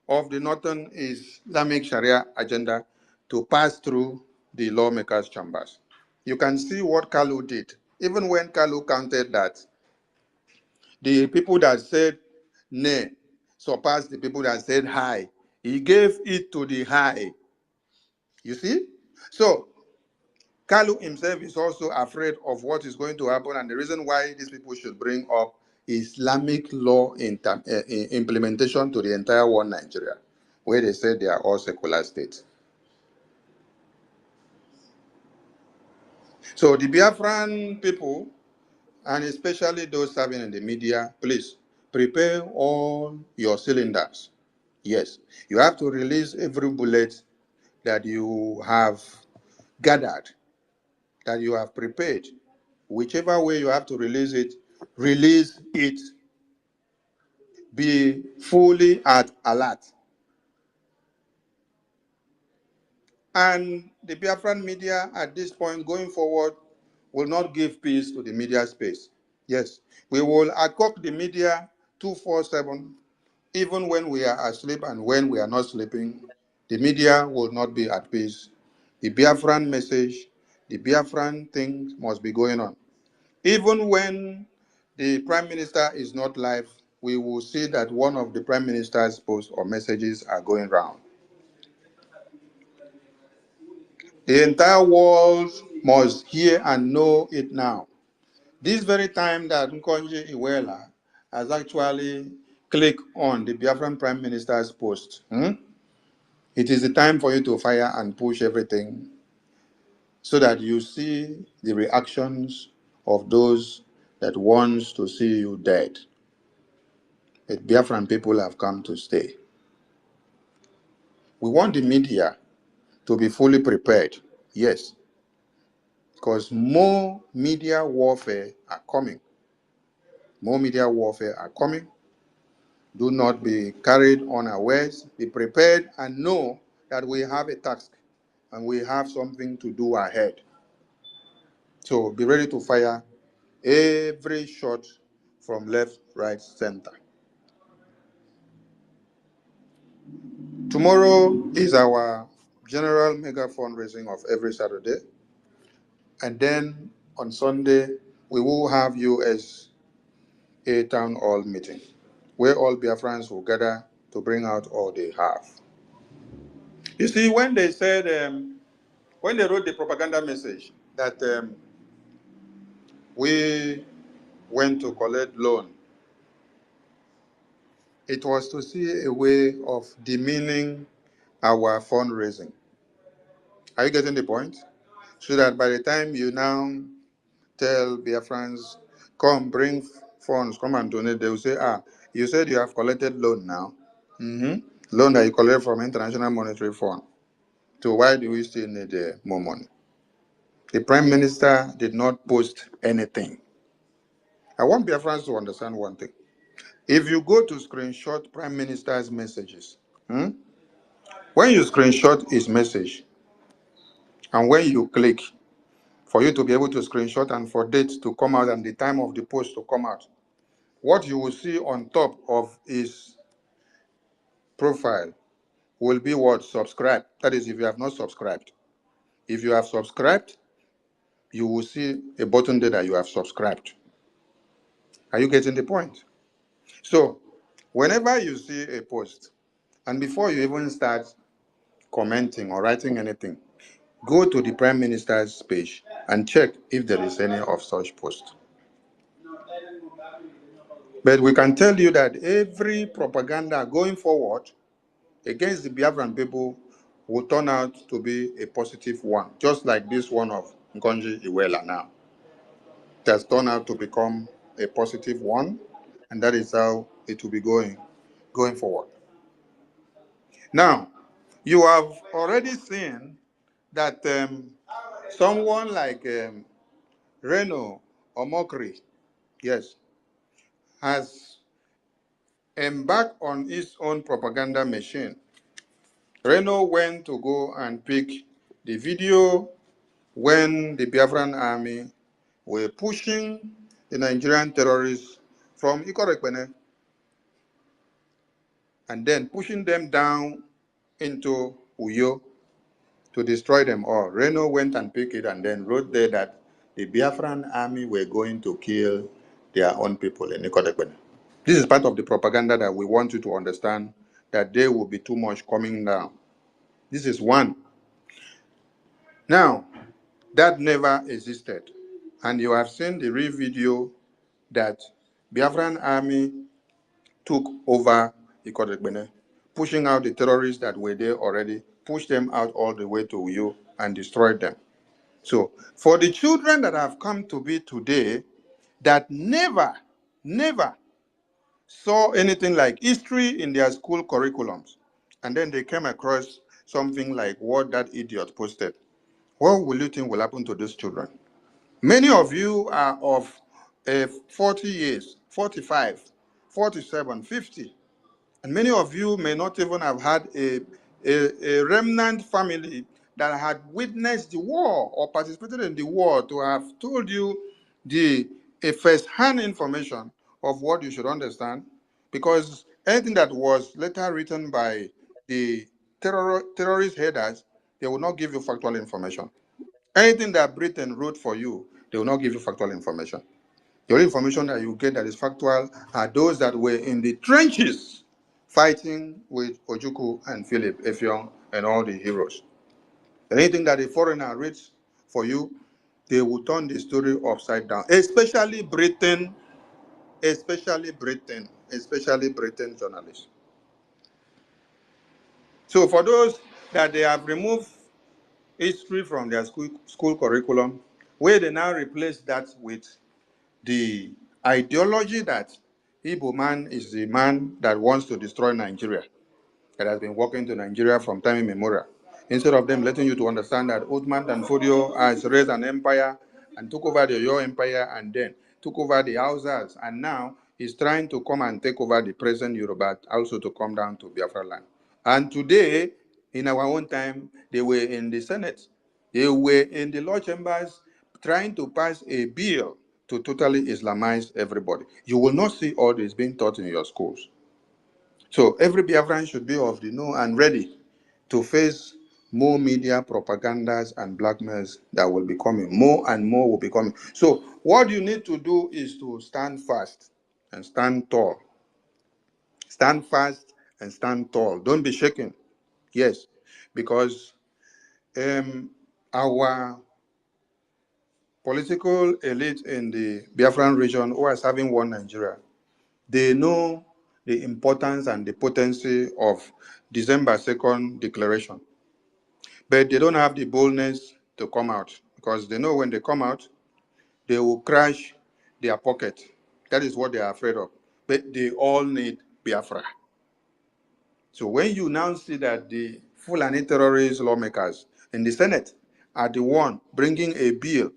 of the Northern Islamic Sharia agenda to pass through the lawmakers' chambers. You can see what Kalu did. Even when Kalu counted that the people that said nay surpassed the people that said hi, he gave it to the high. You see? So Kalu himself is also afraid of what is going to happen, and the reason why these people should bring up Islamic law implementation to the entire one Nigeria, where they said they are all secular states. So the Biafran people, and especially those serving in the media, please prepare all your cylinders. Yes, you have to release every bullet that you have gathered, that you have prepared. Whichever way you have to release it, release it. Be fully at alert. And the Biafran media at this point going forward will not give peace to the media space. Yes, we will attack the media 247, even when we are asleep and when we are not sleeping. The media will not be at peace. The Biafran message, the Biafran thing must be going on. Even when the Prime Minister is not live, we will see that one of the Prime Minister's posts or messages are going round. The entire world must hear and know it now. This very time that Nkonji Iweala has actually clicked on the Biafran Prime Minister's post, it is the time for you to fire and push everything so that you see the reactions of those that wants to see you dead. The Biafran people have come to stay. We want the media to be fully prepared, yes, because more media warfare are coming. More media warfare are coming. Do not be carried unawares. Be prepared and know that we have a task and we have something to do ahead. So be ready to fire every shot from left, right, center. Tomorrow is our general mega fundraising of every Saturday. And then on Sunday, we will have US a town hall meeting where all Biafrans will gather to bring out all they have. You see, when they said, when they wrote the propaganda message that we went to collect loan, it was to see a way of demeaning our fundraising. Are you getting the point? So that by the time you now tell Biafrans, come bring funds, come and donate, they will say, you said you have collected loan now. Loan that you collect from International Monetary Fund. So why do we still need more money? The Prime Minister did not post anything. I want Biafrans to understand one thing. If you go to screenshot Prime Minister's messages, when you screenshot his message, and when you click, for you to be able to screenshot and for date to come out and the time of the post to come out, what you will see on top of his profile will be what? Subscribe. That is if you have not subscribed. If you have subscribed, you will see a button there that you have subscribed. Are you getting the point? So, whenever you see a post, and before you even start commenting or writing anything, go to the Prime Minister's page and check if there is any of such posts. But we can tell you that every propaganda going forward against the Biafran people will turn out to be a positive one, just like this one of Nkonji Iweala now. It has turned out to become a positive one, and that is how it will be going forward. Now, you have already seen that someone like Reno Omokri, yes, has embarked on his own propaganda machine. Reno went to go and pick the video when the Biafran army were pushing the Nigerian terrorists from Ikorekpene and then pushing them down into Uyo to destroy them all. Reno went and picked it and then wrote there that the Biafran army were going to kill their own people in Ikorekpene. This is part of the propaganda that we want you to understand, that there will be too much coming down. This is one. Now, that never existed. And you have seen the real video that Biafran army took over Ikotegbene, pushing out the terrorists that were there already, pushed them out all the way to Uyo and destroyed them. So for the children that have come to be today that never saw anything like history in their school curriculums, and then they came across something like what that idiot posted, what will you think will happen to these children? Many of you are of 40 years, 45, 47, 50. And many of you may not even have had a remnant family that had witnessed the war or participated in the war to have told you the first-hand information of what you should understand, because anything that was later written by the terrorist headers, they will not give you factual information. Anything that Britain wrote for you, they will not give you factual information. The only information that you get that is factual are those that were in the trenches fighting with Ojukwu and Philip Effiong and all the heroes. Anything that a foreigner reads for you, they will turn the story upside down, especially Britain journalists. So for those that they have removed history from their school curriculum, where they now replace that with the ideology that Igbo man is the man that wants to destroy Nigeria, that has been walking to Nigeria from time immemorial. Instead of them letting you to understand that Uthman Danfodio has raised an empire and took over the Oyo Empire and then took over the Hausas, and now he's trying to come and take over the present Yoruba, also to come down to Biafra land. And today, in our own time, they were in the Senate. They were in the law chambers trying to pass a bill to totally Islamize everybody. You will not see all this being taught in your schools. So every Biafran should be of the know and ready to face more media propagandas and blackmails that will be coming. More and more will be coming. So what you need to do is to stand fast and stand tall. Stand fast and stand tall. Don't be shaken. Yes, because our political elite in the Biafran region who are serving one Nigeria, they know the importance and the potency of December 2nd declaration. But they don't have the boldness to come out, because they know when they come out, they will crash their pocket. That is what they are afraid of. But they all need Biafra. So when you now see that the Fulani terrorist lawmakers in the Senate are the one bringing a bill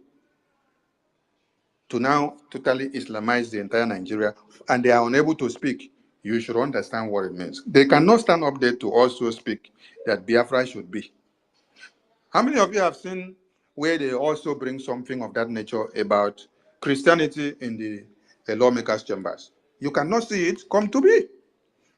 to now totally Islamize the entire Nigeria, and they are unable to speak, you should understand what it means. They cannot stand up there to also speak that Biafra should be. How many of you have seen where they also bring something of that nature about Christianity in the lawmakers' chambers? You cannot see it come to be.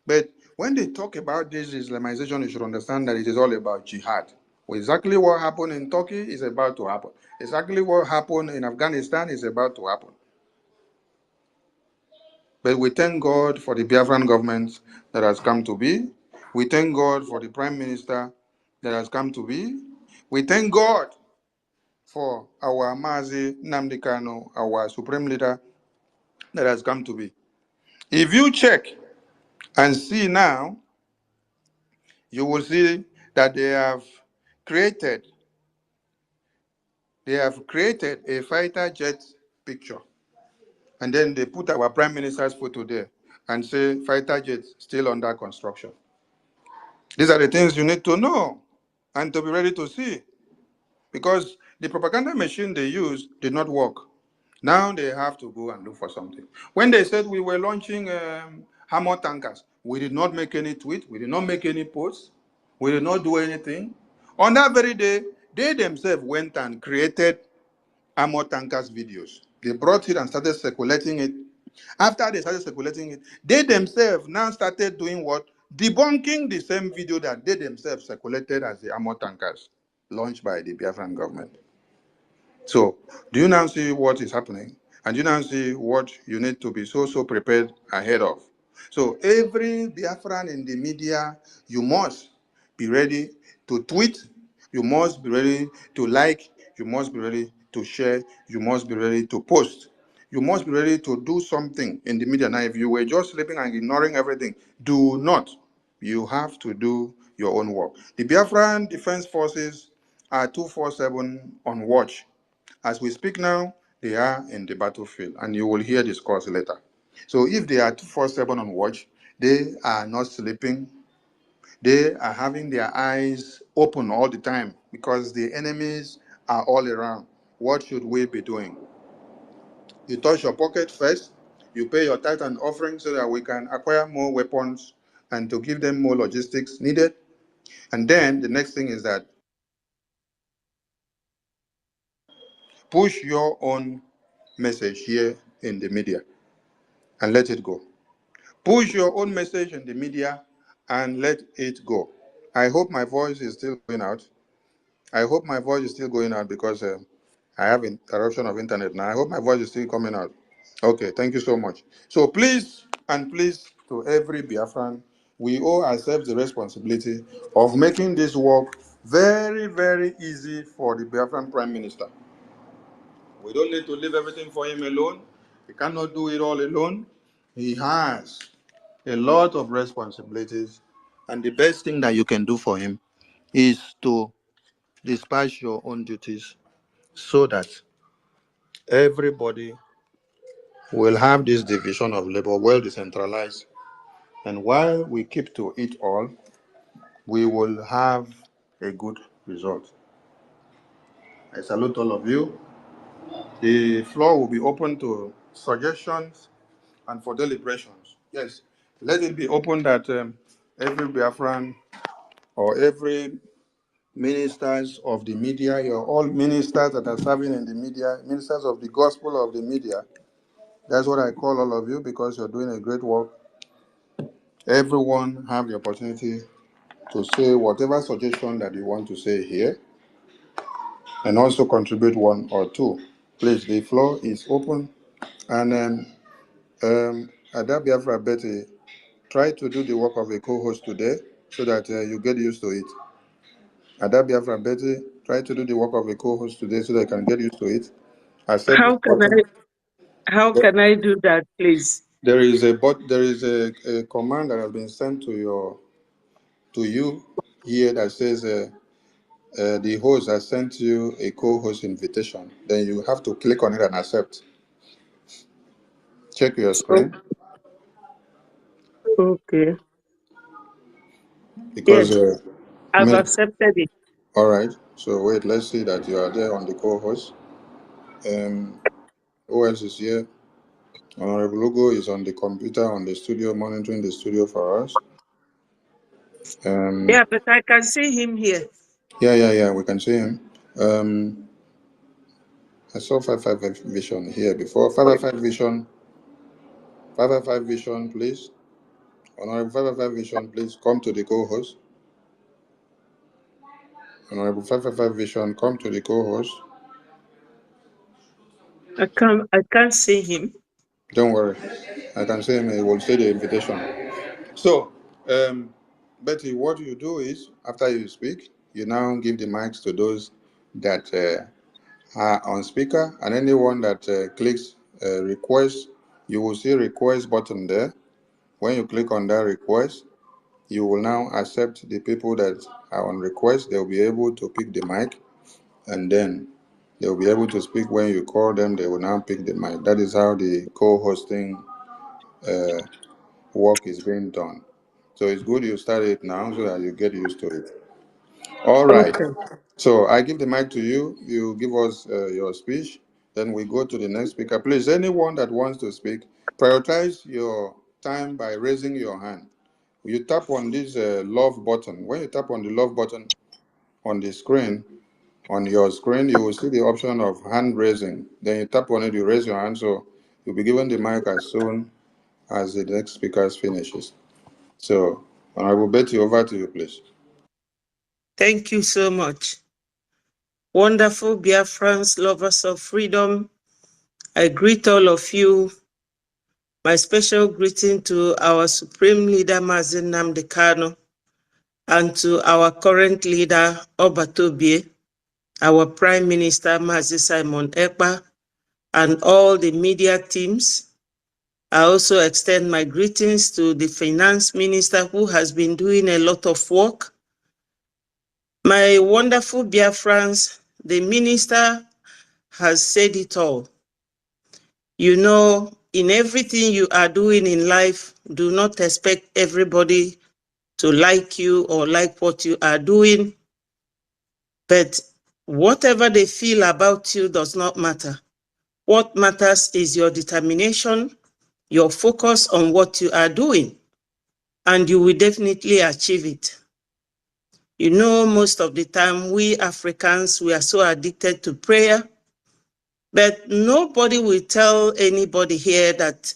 But when they talk about this Islamization, you should understand that it is all about jihad. Exactly what happened in Turkey is about to happen. Exactly what happened in Afghanistan is about to happen. But we thank God for the Biafran government that has come to be. We thank God for the Prime Minister that has come to be. We thank God for our Mazi Nnamdi Kanu, our Supreme Leader that has come to be. If you check and see now, you will see that they have created a fighter jet picture. And then they put our Prime Minister's photo there and say fighter jets still under construction. These are the things you need to know and to be ready to see, because the propaganda machine they used did not work. Now they have to go and look for something. When they said we were launching hammer tankers, we did not make any tweet, we did not make any posts, we did not do anything. On that very day, they themselves went and created armor tankers videos. They brought it and started circulating it. After they started circulating it, they themselves now started doing what? Debunking the same video that they themselves circulated as the armor tankers launched by the Biafran government. So, do you now see what is happening? And you now see what you need to be so prepared ahead of. So, every Biafran in the media, you must be ready to tweet, you must be ready to like, you must be ready to share, you must be ready to post. You must be ready to do something in the media. Now, if you were just sleeping and ignoring everything, do not. You have to do your own work. The Biafran Defense Forces are 247 on watch. As we speak now, they are in the battlefield, and you will hear this course later. So if they are 247 on watch, they are not sleeping. They are having their eyes open all the time because the enemies are all around. What should we be doing? You touch your pocket first, you pay your tithe and offering so that we can acquire more weapons and to give them more logistics needed. And then the next thing is that push your own message here in the media and let it go. Push your own message in the media and let it go. I hope my voice is still going out. I hope my voice is still going out because I have interruption of internet now. I hope my voice is still coming out. Okay, thank you so much. So please, and please, to every Biafran, we all accept the responsibility of making this work very, very easy for the Biafran Prime Minister. We don't need to leave everything for him alone. He cannot do it all alone. He has a lot of responsibilities. And the best thing that you can do for him is to dispatch your own duties so that everybody will have this division of labor well decentralized. And while we keep to it all, we will have a good result. I salute all of you. The floor will be open to suggestions and for deliberations. Yes, let it be open that every Biafran or every ministers of the media, you're all ministers that are serving in the media, ministers of the gospel of the media. That's what I call all of you because you're doing a great work. Everyone have the opportunity to say whatever suggestion that you want to say here and also contribute one or two. Please, the floor is open. And Ada Biafra Betty, try to do the work of a co-host today so that you get used to it. Ada Biafra Betty, try to do the work of a co-host today so that you can get used to it. Accept this button. How can I do that, please? There is a command that has been sent to you here that says the host has sent you a co-host invitation. Then you have to click on it and accept. Check your screen. Okay. Because Yes, I've accepted it. all right. So wait, let's see that you are there on the co-host. Who else is here? Honorable Lugo is on the computer on the studio, monitoring the studio for us. Yeah, but I can see him here. Yeah, we can see him. I saw 555 Vision here before. 555 Vision. 555 Vision, please. Honorable 555 Vision, please come to the co-host. Honorable 555 Vision, come to the co-host. I can't see him. Don't worry. I can see him. He will see the invitation. So, Betty, what you do is, after you speak, you now give the mics to those that are on speaker, and anyone that clicks request, you will see request button there. When you click on that request, you will now accept the people that are on request. They'll be able to pick the mic, and then they'll be able to speak. When you call them, they will now pick the mic. That is how the co-hosting work is being done. So it's good you start it now so that you get used to it. All right. Okay. So I give the mic to you. You give us your speech. Then we go to the next speaker. Please, anyone that wants to speak, prioritize your time by raising your hand. You tap on this love button. When you tap on the love button on the screen, on your screen, you will see the option of hand raising. Then you tap on it, you raise your hand. So you'll be given the mic as soon as the next speaker finishes. So I will bet you over to you, please. Thank you so much. Wonderful Biafrans, lovers of freedom. I greet all of you. My special greeting to our Supreme Leader, Mazi Nnamdi Kanu, and to our current leader, Obatobie, our Prime Minister, Mazi Simon Ekpa, and all the media teams. I also extend my greetings to the finance minister who has been doing a lot of work. My wonderful Biafrans, the minister has said it all. You know, in everything you are doing in life, do not expect everybody to like you or like what you are doing. But whatever they feel about you does not matter. What matters is your determination, your focus on what you are doing, and you will definitely achieve it. You know, most of the time, we Africans, we are so addicted to prayer, but nobody will tell anybody here that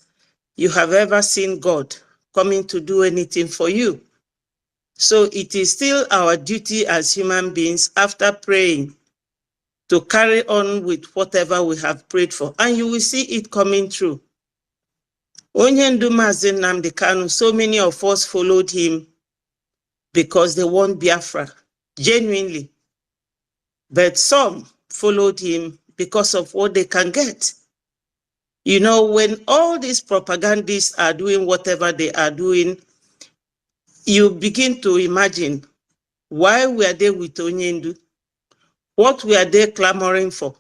you have ever seen God coming to do anything for you. So it is still our duty as human beings, after praying, to carry on with whatever we have prayed for, and you will see it coming true. Onyendu Mazi Nnamdi Kanu, so many of us followed him because they want Biafra, genuinely. But some followed him because of what they can get. You know, when all these propagandists are doing whatever they are doing, you begin to imagine, why were they with Onyendu? What were they clamoring for?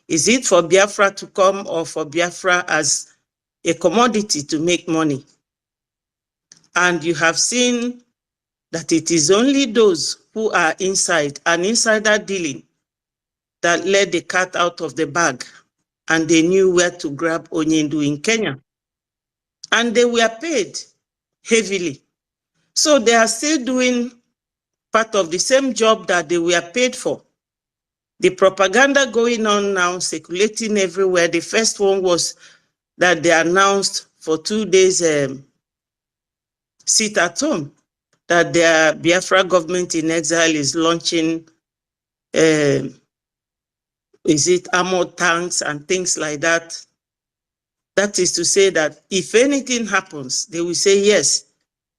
Is it for Biafra to come or for Biafra as a commodity to make money? And you have seen that it is only those who are inside, an insider dealing, that let the cat out of the bag, and they knew where to grab Onyendu in Kenya. And they were paid heavily. So they are still doing part of the same job that they were paid for. The propaganda going on now, circulating everywhere. The first one was that they announced for 2 days sit at home, that their Biafra government in exile is launching, is it armored tanks and things like that. That is to say that if anything happens, they will say, yes,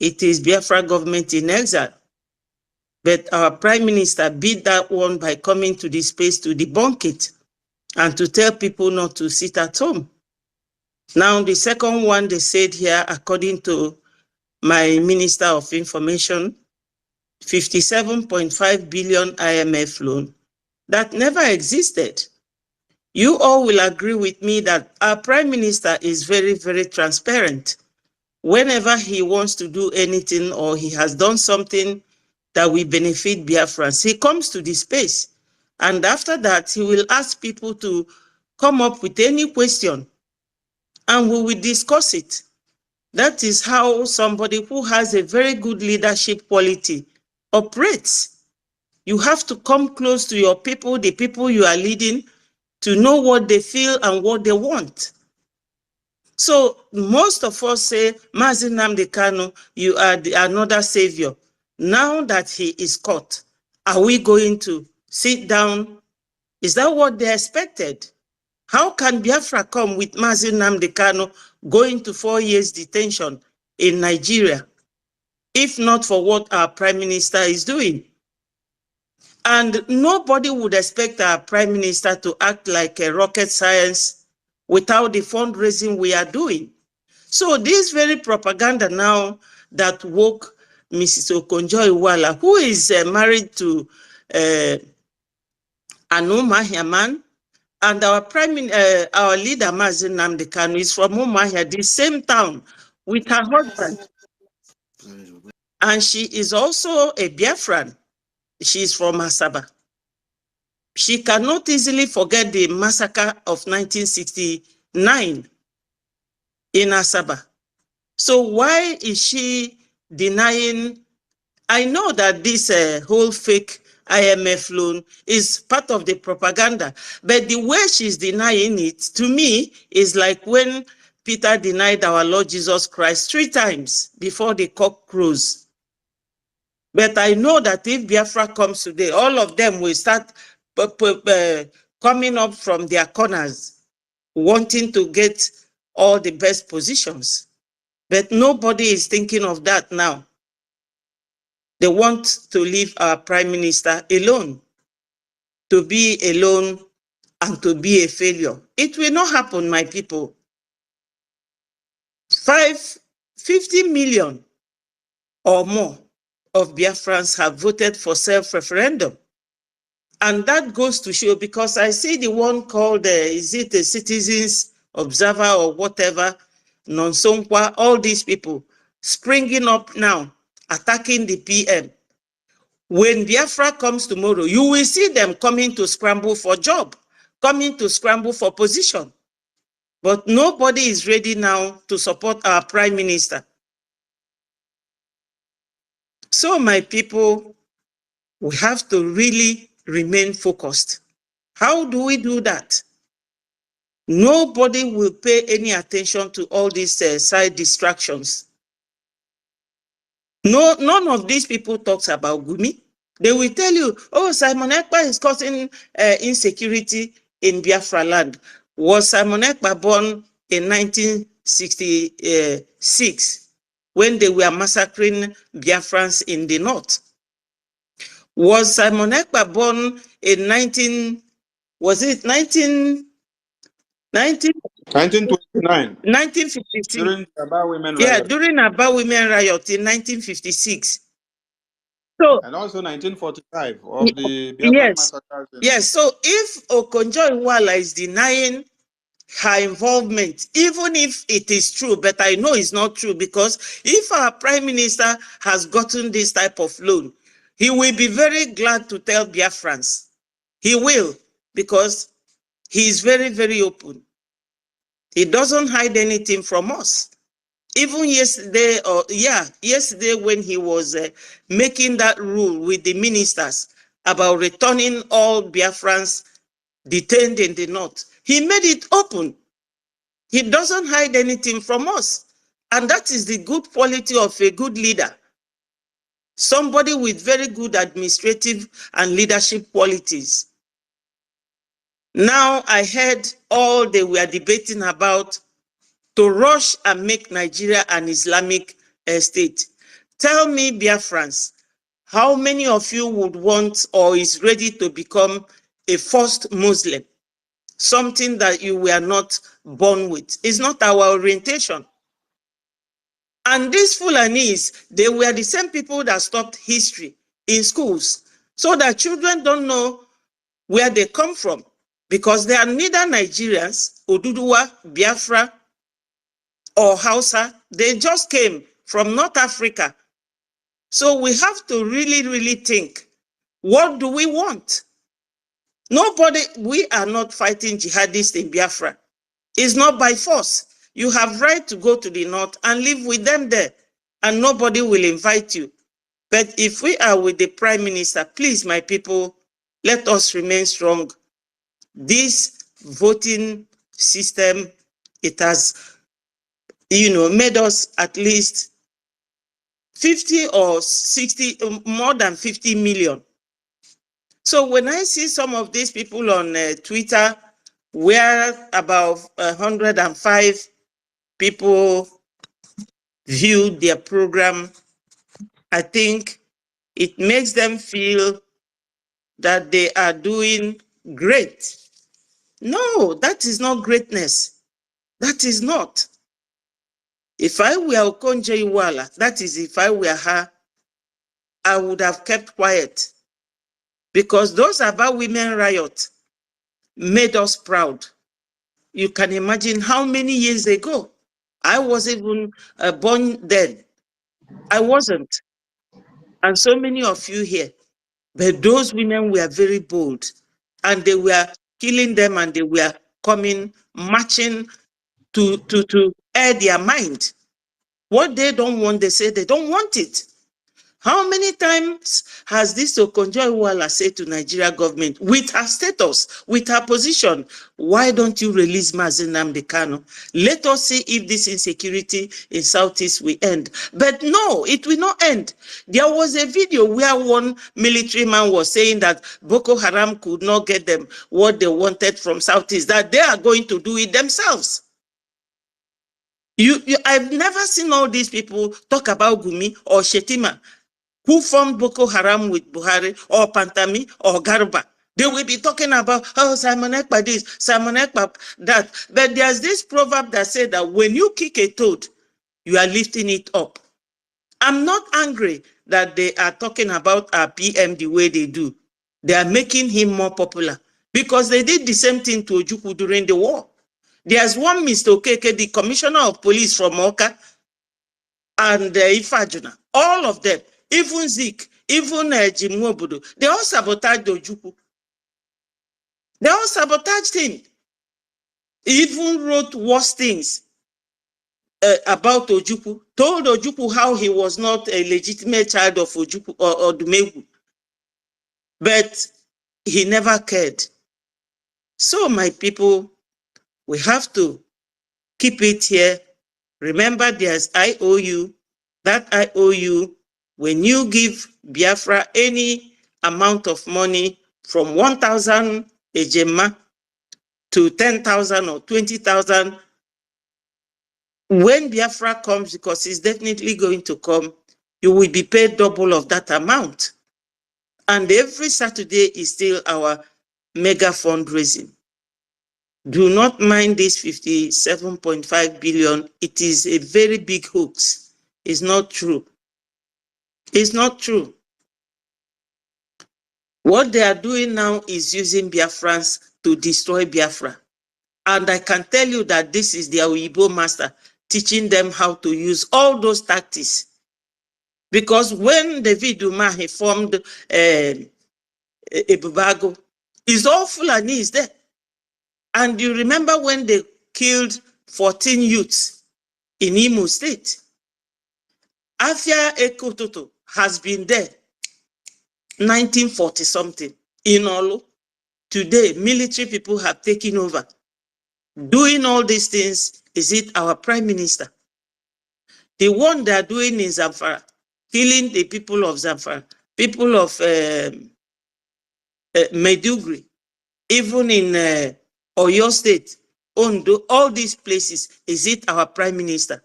it is Biafra government in exile. But our prime minister beat that one by coming to this space to debunk it and to tell people not to sit at home. Now, the second one they said here, according to my Minister of Information, 57.5 billion IMF loan that never existed. You all will agree with me that our Prime Minister is very, very transparent. Whenever he wants to do anything or he has done something that will benefit Biafrans, he comes to the space. And after that, he will ask people to come up with any question and we will discuss it. That is how somebody who has a very good leadership quality operates. You have to come close to your people, the people you are leading, to know what they feel and what they want. So most of us say, Mazi Nnamdi Kanu, you are another savior. Now that he is caught, are we going to sit down? Is that what they expected? How can Biafra come with Mazi Nnamdi Kanu going to 4 years detention in Nigeria, if not for what our prime minister is doing? And nobody would expect our prime minister to act like a rocket science without the fundraising we are doing. So this very propaganda now that woke Mrs. Okonjo-Iweala, who is married to an Umuahia man, and our our leader, Mazi Nnamdi Kanu, is from Umuahia, the same town, with her husband. And she is also a Biafran. She is from Asaba. She cannot easily forget the massacre of 1969 in Asaba. So why is she denying? I know that this whole fake IMF loan is part of the propaganda, but the way she's denying it, to me, is like when Peter denied our Lord Jesus Christ 3 times before the cock crows. But I know that if Biafra comes today, all of them will start coming up from their corners, wanting to get all the best positions. But nobody is thinking of that now. They want to leave our prime minister alone, to be alone and to be a failure. It will not happen, my people. 50 million or more of Biafrans have voted for self-referendum. And that goes to show, because I see the one called, is it a Citizens Observer or whatever, Nonsonkwa, all these people springing up now, attacking the PM. When Biafra comes tomorrow, you will see them coming to scramble for job, coming to scramble for position. But nobody is ready now to support our Prime Minister. So, my people, we have to really remain focused. How do we do that? Nobody will pay any attention to all these side distractions. No, none of these people talks about Gumi. They will tell you, oh, Simon Ekpa is causing insecurity in Biafra land. Was Simon Ekpa born in 1966 when they were massacring Biafrans in the north? Was Simon Ekpa born in 1929. 1956? During the Aba Women Yeah, Riot. during Aba Women Riot in 1956. So, and also 1945 of the Biafran yes, massacres. yes. So if Okonjo-Iweala is denying her involvement, even if it is true, but I know it's not true, because if our Prime Minister has gotten this type of loan, he will be very glad to tell Biafrans. He will, because he is very, very open. He doesn't hide anything from us. Even yesterday, yesterday when he was making that rule with the ministers about returning all Biafrans detained in the north, he made it open. He doesn't hide anything from us. And that is the good quality of a good leader. Somebody with very good administrative and leadership qualities. Now I heard all they were debating about to rush and make Nigeria an Islamic state. Tell me, Biafrans, how many of you would want or is ready to become a first Muslim? Something that you were not born with. It's not our orientation. And these Fulanis, they were the same people that stopped history in schools, so that children don't know where they come from, because they are neither Nigerians, Oduduwa, Biafra, or Hausa. They just came from North Africa. So we have to really, really think, what do we want? Nobody, we are not fighting jihadists in Biafra. It's not by force. You have right to go to the north and live with them there, and nobody will invite you. But if we are with the Prime Minister, please, my people, let us remain strong. This voting system, it has, made us at least 50 or 60, more than 50 million. So when I see some of these people on Twitter, where about 105 people viewed their program, I think it makes them feel that they are doing great. No, that is not greatness. That is not. If I were Okonjo-Iweala, that is, if I were her, I would have kept quiet. Because those Aba Women Riot made us proud. You can imagine how many years ago. I was even born then. I wasn't. And so many of you here. But those women were very bold. And they were killing them, and they were coming, marching to air their mind. What they don't want, they say they don't want it. How many times has this Okonjo-Iweala said to Nigeria government, with her status, with her position, why don't you release Mazi Nnamdi Kanu? Let us see if this insecurity in Southeast will end. But no, it will not end. There was a video where one military man was saying that Boko Haram could not get them what they wanted from Southeast, that they are going to do it themselves. I've never seen all these people talk about Gumi or Shetima, who formed Boko Haram with Buhari, or Pantami, or Garba. They will be talking about, oh, Simon Ekpa this, Simon Ekpa that. But there's this proverb that said that when you kick a toad, you are lifting it up. I'm not angry that they are talking about our PM the way they do. They are making him more popular because they did the same thing to Ojukwu during the war. There's one Mr. Okeke, the commissioner of police from Oka, and Ifajuna, all of them, even Zik, even Jim Wobodo, they all sabotaged Ojukwu. They all sabotaged him. He even wrote worse things about Ojukwu, told Ojukwu how he was not a legitimate child of Ojukwu or Dumegu. But he never cared. So, my people, we have to keep it here. Remember, there's IOU. That IOU, when you give Biafra any amount of money from 1,000 ejema to 10,000 or 20,000, when Biafra comes, because it's definitely going to come, you will be paid double of that amount. And every Saturday is still our mega fundraising. Do not mind this 57.5 billion. It is a very big hoax. It's not true. It's not true. What they are doing now is using Biafrans to destroy Biafra. And I can tell you that this is their Weibo master teaching them how to use all those tactics. Because when David Umahi formed Ebubago, it's all Fulani there. And you remember when they killed 14 youths in Imo State? Afia Ekototo has been there 1940 something in Olu. Today, military people have taken over. Doing all these things, is it our prime minister? The one they are doing in Zamfara, killing the people of Zamfara, people of Maiduguri, even in Oyo State, Ondo, all these places, is it our prime minister?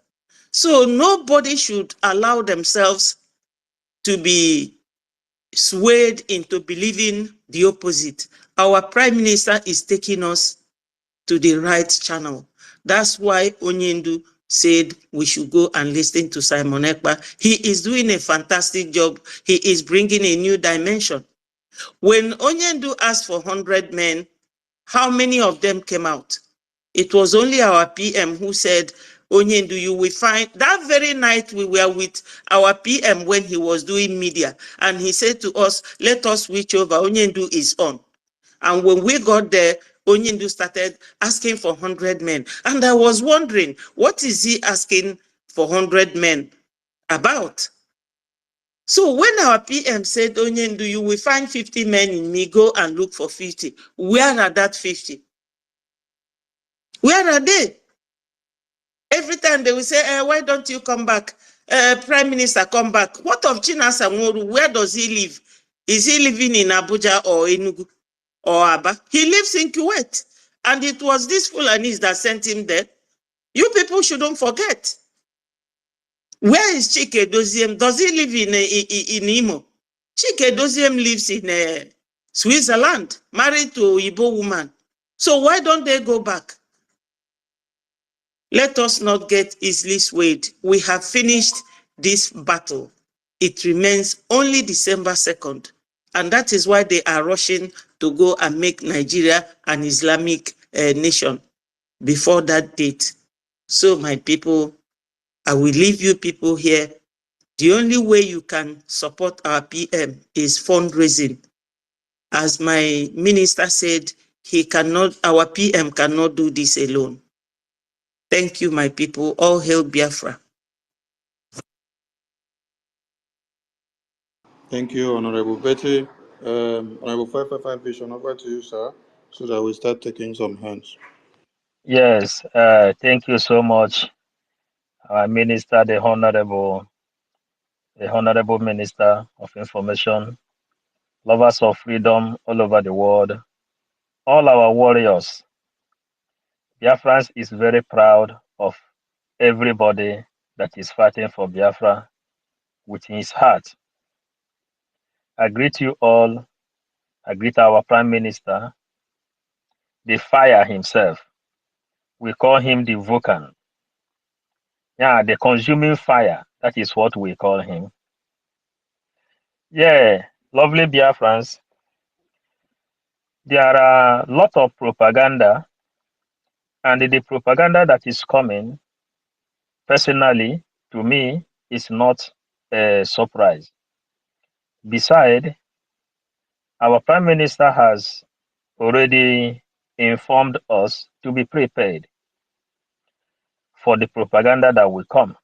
So nobody should allow themselves to be swayed into believing the opposite. Our prime minister is taking us to the right channel. That's why Onyendu said we should go and listen to Simon Ekpa. He is doing a fantastic job. He is bringing a new dimension. When Onyendu asked for 100 men, how many of them came out? It was only our PM who said, Onyendu, you will find. That very night we were with our PM when he was doing media, and he said to us, let us switch over, Onyendu is on. And when we got there, Onyendu started asking for 100 men. And I was wondering, what is he asking for 100 men about? So when our PM said, Onyendu, you will find 50 men in me, go and look for 50. Where are that 50? Where are they? Every time they will say, why don't you come back? Prime Minister, come back. What of Chinasa Nworu? Where does he live? Is he living in Abuja or Enugu or Aba? He lives in Kuwait. And it was this Fulanis that sent him there. You people shouldn't forget. Where is Chike Doziem? Does he live in Imo? Chike Doziem lives in Switzerland, married to an Igbo woman. So why don't they go back? Let us not get easily swayed. We have finished this battle. It remains only December 2nd. And that is why they are rushing to go and make Nigeria an Islamic nation before that date. So my people, I will leave you people here. The only way you can support our PM is fundraising. As my minister said, our PM cannot do this alone. Thank you, my people. All hail Biafra. Thank you, Honorable Betty. Honorable 555 Vision, over to you, sir, so that we start taking some hands. Yes, thank you so much, our Minister, the Honorable Minister of Information, lovers of freedom all over the world, all our warriors. Biafrans is very proud of everybody that is fighting for Biafra with his heart. I greet you all I greet our Prime Minister, the fire himself. We call him the Vulcan. Yeah, the consuming fire. That is what we call him. Yeah, lovely Biafrans. There are a lot of propaganda, and the propaganda that is coming, personally, to me, is not a surprise. Besides, our Prime Minister has already informed us to be prepared for the propaganda that will come.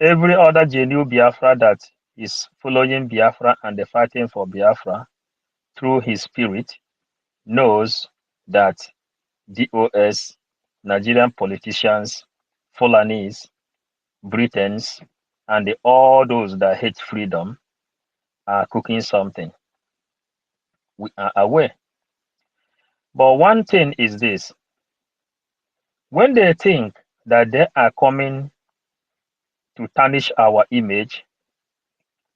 Every other genuine Biafra that is following Biafra and fighting for Biafra through his spirit knows that DOS, Nigerian politicians, Fulanese, Britons, and all those that hate freedom are cooking something. We are aware. But one thing is this: when they think that they are coming to tarnish our image,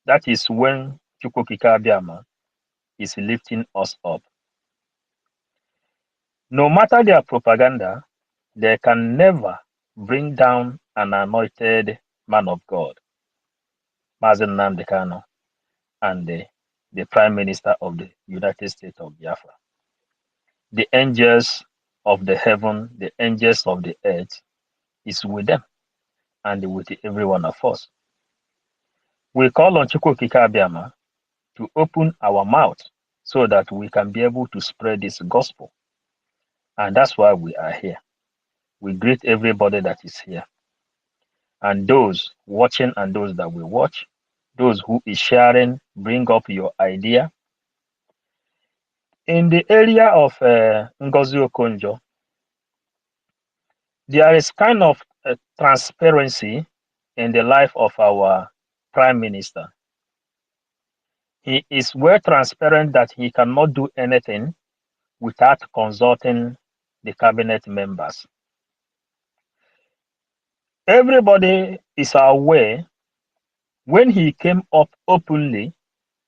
that is when Chukwukika Abiyama is lifting us up. No matter their propaganda, they can never bring down an anointed man of God, Mazen Nnamdi Kanu, and the Prime Minister of the United States of Biafra. The angels of the heaven, the angels of the earth is with them and with every one of us. We call on Chukwukika Abiyama to open our mouth so that we can be able to spread this gospel. And that's why we are here. We greet everybody that is here. And those watching and those that will watch, those who is sharing, bring up your idea. In the area of Ngozi Okonjo, there is kind of transparency in the life of our Prime Minister. He is well transparent that he cannot do anything without consulting the cabinet members. Everybody is aware when he came up openly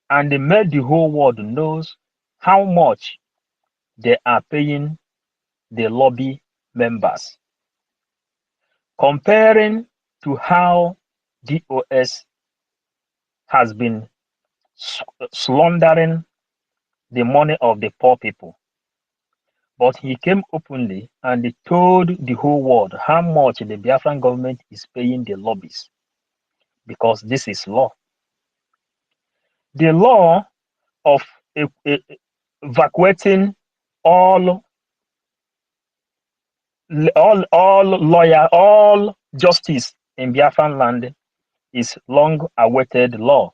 and made the whole world knows how much they are paying the lobby members, comparing to how DOS has been slandering the money of the poor people. But he came openly and he told the whole world how much the Biafran government is paying the lobbies, because this is law. The law of evacuating all justice in Biafran land is long awaited law.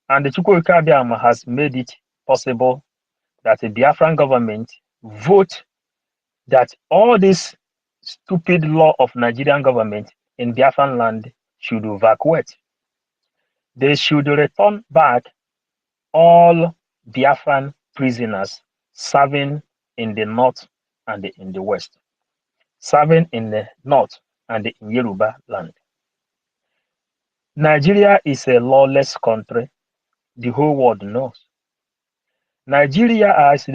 And the Chukwuka Abiyama has made it possible that the Biafran government vote that all this stupid law of Nigerian government in Biafran land should evacuate. They should return back all Biafran prisoners serving in the north and in the west, serving in the north and in Yoruba land. Nigeria is a lawless country. The whole world knows. Nigeria is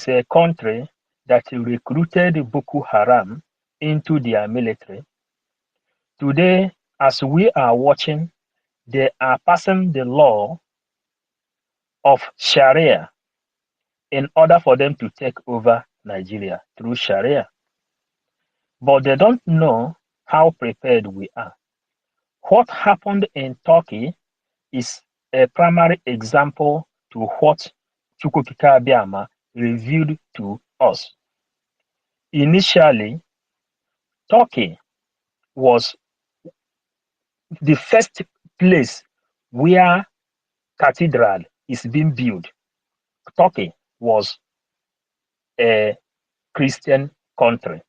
a country that recruited Boko Haram into their military. Today, as we are watching, they are passing the law of Sharia in order for them to take over Nigeria through Sharia. But they don't know how prepared we are. What happened in Turkey is a primary example to what Chukwukika Abiyama revealed to us. Initially, Turkey was the first place where cathedral is being built. Turkey was a Christian country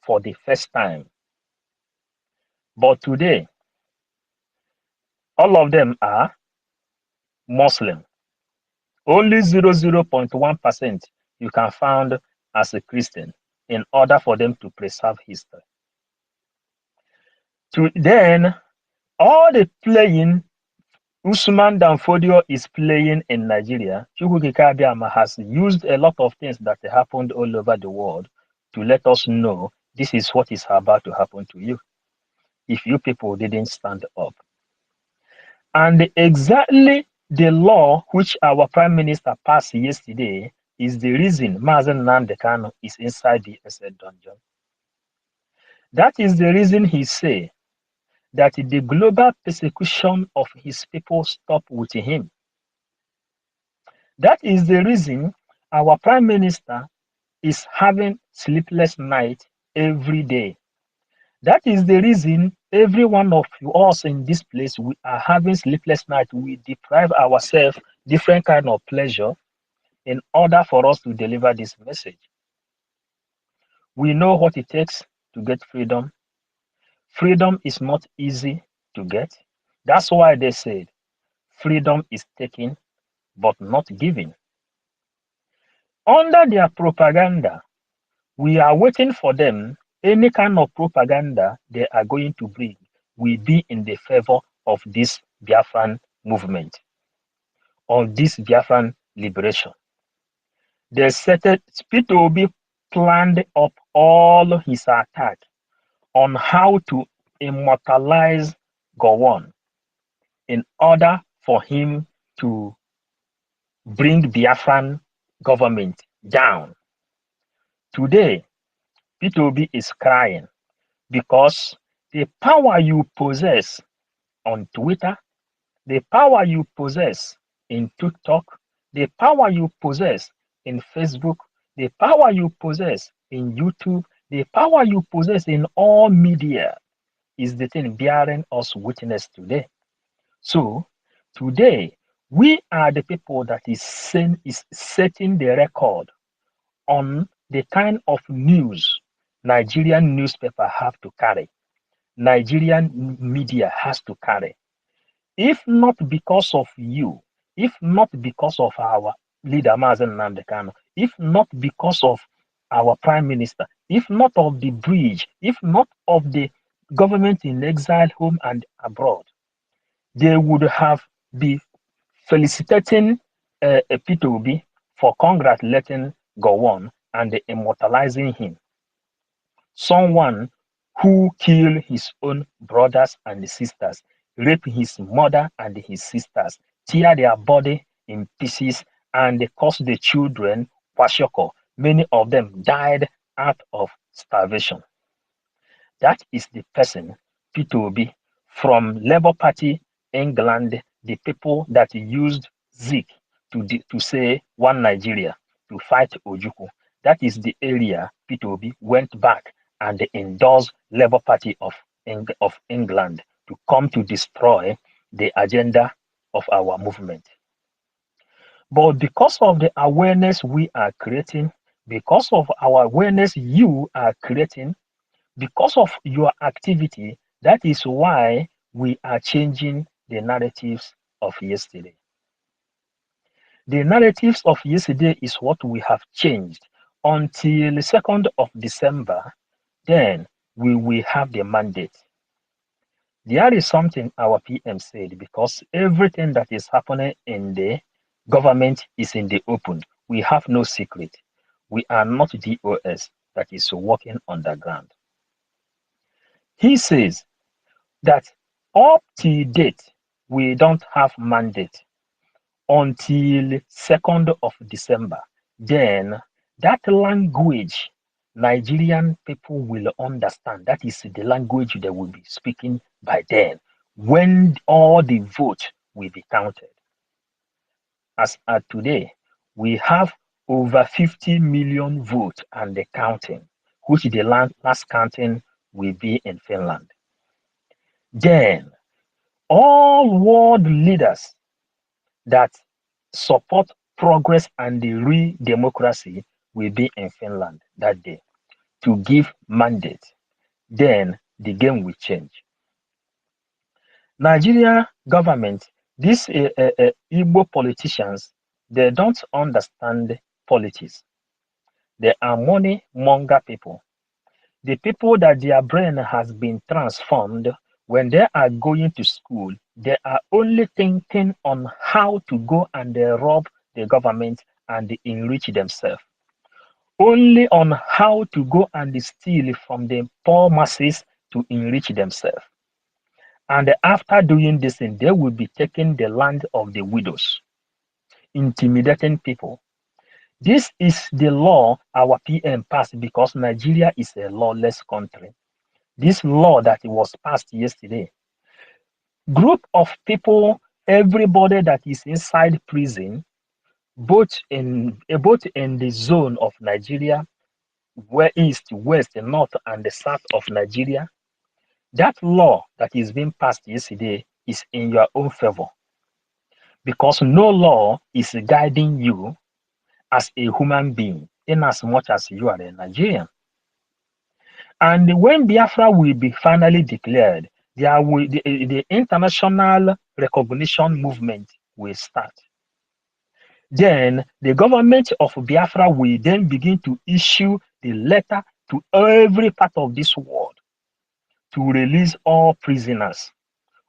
for the first time. But today, all of them are Muslim. Only 0.1% you can find as a Christian in order for them to preserve history. Then, all the playing Usman Danfodio is playing in Nigeria. Chukwuka Abiyama has used a lot of things that happened all over the world to let us know this is what is about to happen to you if you people didn't stand up. And exactly the law which our Prime Minister passed yesterday is the reason Mazen Nnamdi Kanu is inside the SA dungeon. That is the reason he say that the global persecution of his people stop with him. That is the reason our Prime Minister is having sleepless night every day. That is the reason every one of us in this place, we are having sleepless night. We deprive ourselves different kind of pleasure in order for us to deliver this message. We know what it takes to get freedom. Freedom is not easy to get. That's why they said freedom is taken but not given. Under their propaganda, we are waiting for them. Any kind of propaganda they are going to bring will be in the favor of this Biafran movement, of this Biafran liberation. They said Peter Obi planned up all his attack on how to immortalize Gowon in order for him to bring Biafran government down. Today, Peter Obi is crying because the power you possess on Twitter, the power you possess in TikTok, the power you possess in Facebook, the power you possess in YouTube, the power you possess in all media is the thing bearing us witness today. So today, we are the people that is setting the record on the kind of news Nigerian newspaper have to carry, Nigerian media has to carry. If not because of you, if not because of our leader Mazen Nnamdi Kanu, if not because of our prime minister, if not of the bridge, if not of the government in exile home and abroad, they would have been felicitating Peter Obi for congratulating Gowon and immortalizing him. Someone who killed his own brothers and sisters, raped his mother and his sisters, tear their body in pieces, and caused the children kwashiorkor. Many of them died out of starvation. That is the person, Peter Obi, from Labour Party England, the people that used Zik to say one Nigeria, to fight Ojukwu. That is the area Peter Obi went back and endorsed Labour Party of England to come to destroy the agenda of our movement. But because of the awareness we are creating, because of our awareness you are creating, because of your activity, that is why we are changing the narratives of yesterday. The narratives of yesterday is what we have changed until the 2nd of December. Then we will have the mandate. There is something our PM said, because everything that is happening in the government is in the open. We have no secret. We are not DOS that is working underground. He says that up to date, we don't have mandate until 2nd of December. Then that language Nigerian people will understand. That is the language they will be speaking by then, when all the vote will be counted. As at today, we have over 50 million votes and the counting, which the last counting will be in Finland. Then all world leaders that support progress and the real democracy will be in Finland that day to give mandate. Then the game will change. Nigeria government, these Igbo politicians, they don't understand politics. They are money monger people. The people that their brain has been transformed, when they are going to school, they are only thinking on how to go and rob the government and enrich themselves. Only on how to go and steal from the poor masses to enrich themselves. And after doing this, they will be taking the land of the widows, intimidating people. This is the law our PM passed because Nigeria is a lawless country. This law that was passed yesterday, group of people, everybody that is inside prison, both in the zone of Nigeria, where east, west, north, and the south of Nigeria, that law that is being passed yesterday is in your own favor because no law is guiding you as a human being in as much as you are a Nigerian. And when Biafra will be finally declared, the international recognition movement will start. Then the government of Biafra will then begin to issue the letter to every part of this world to release all prisoners,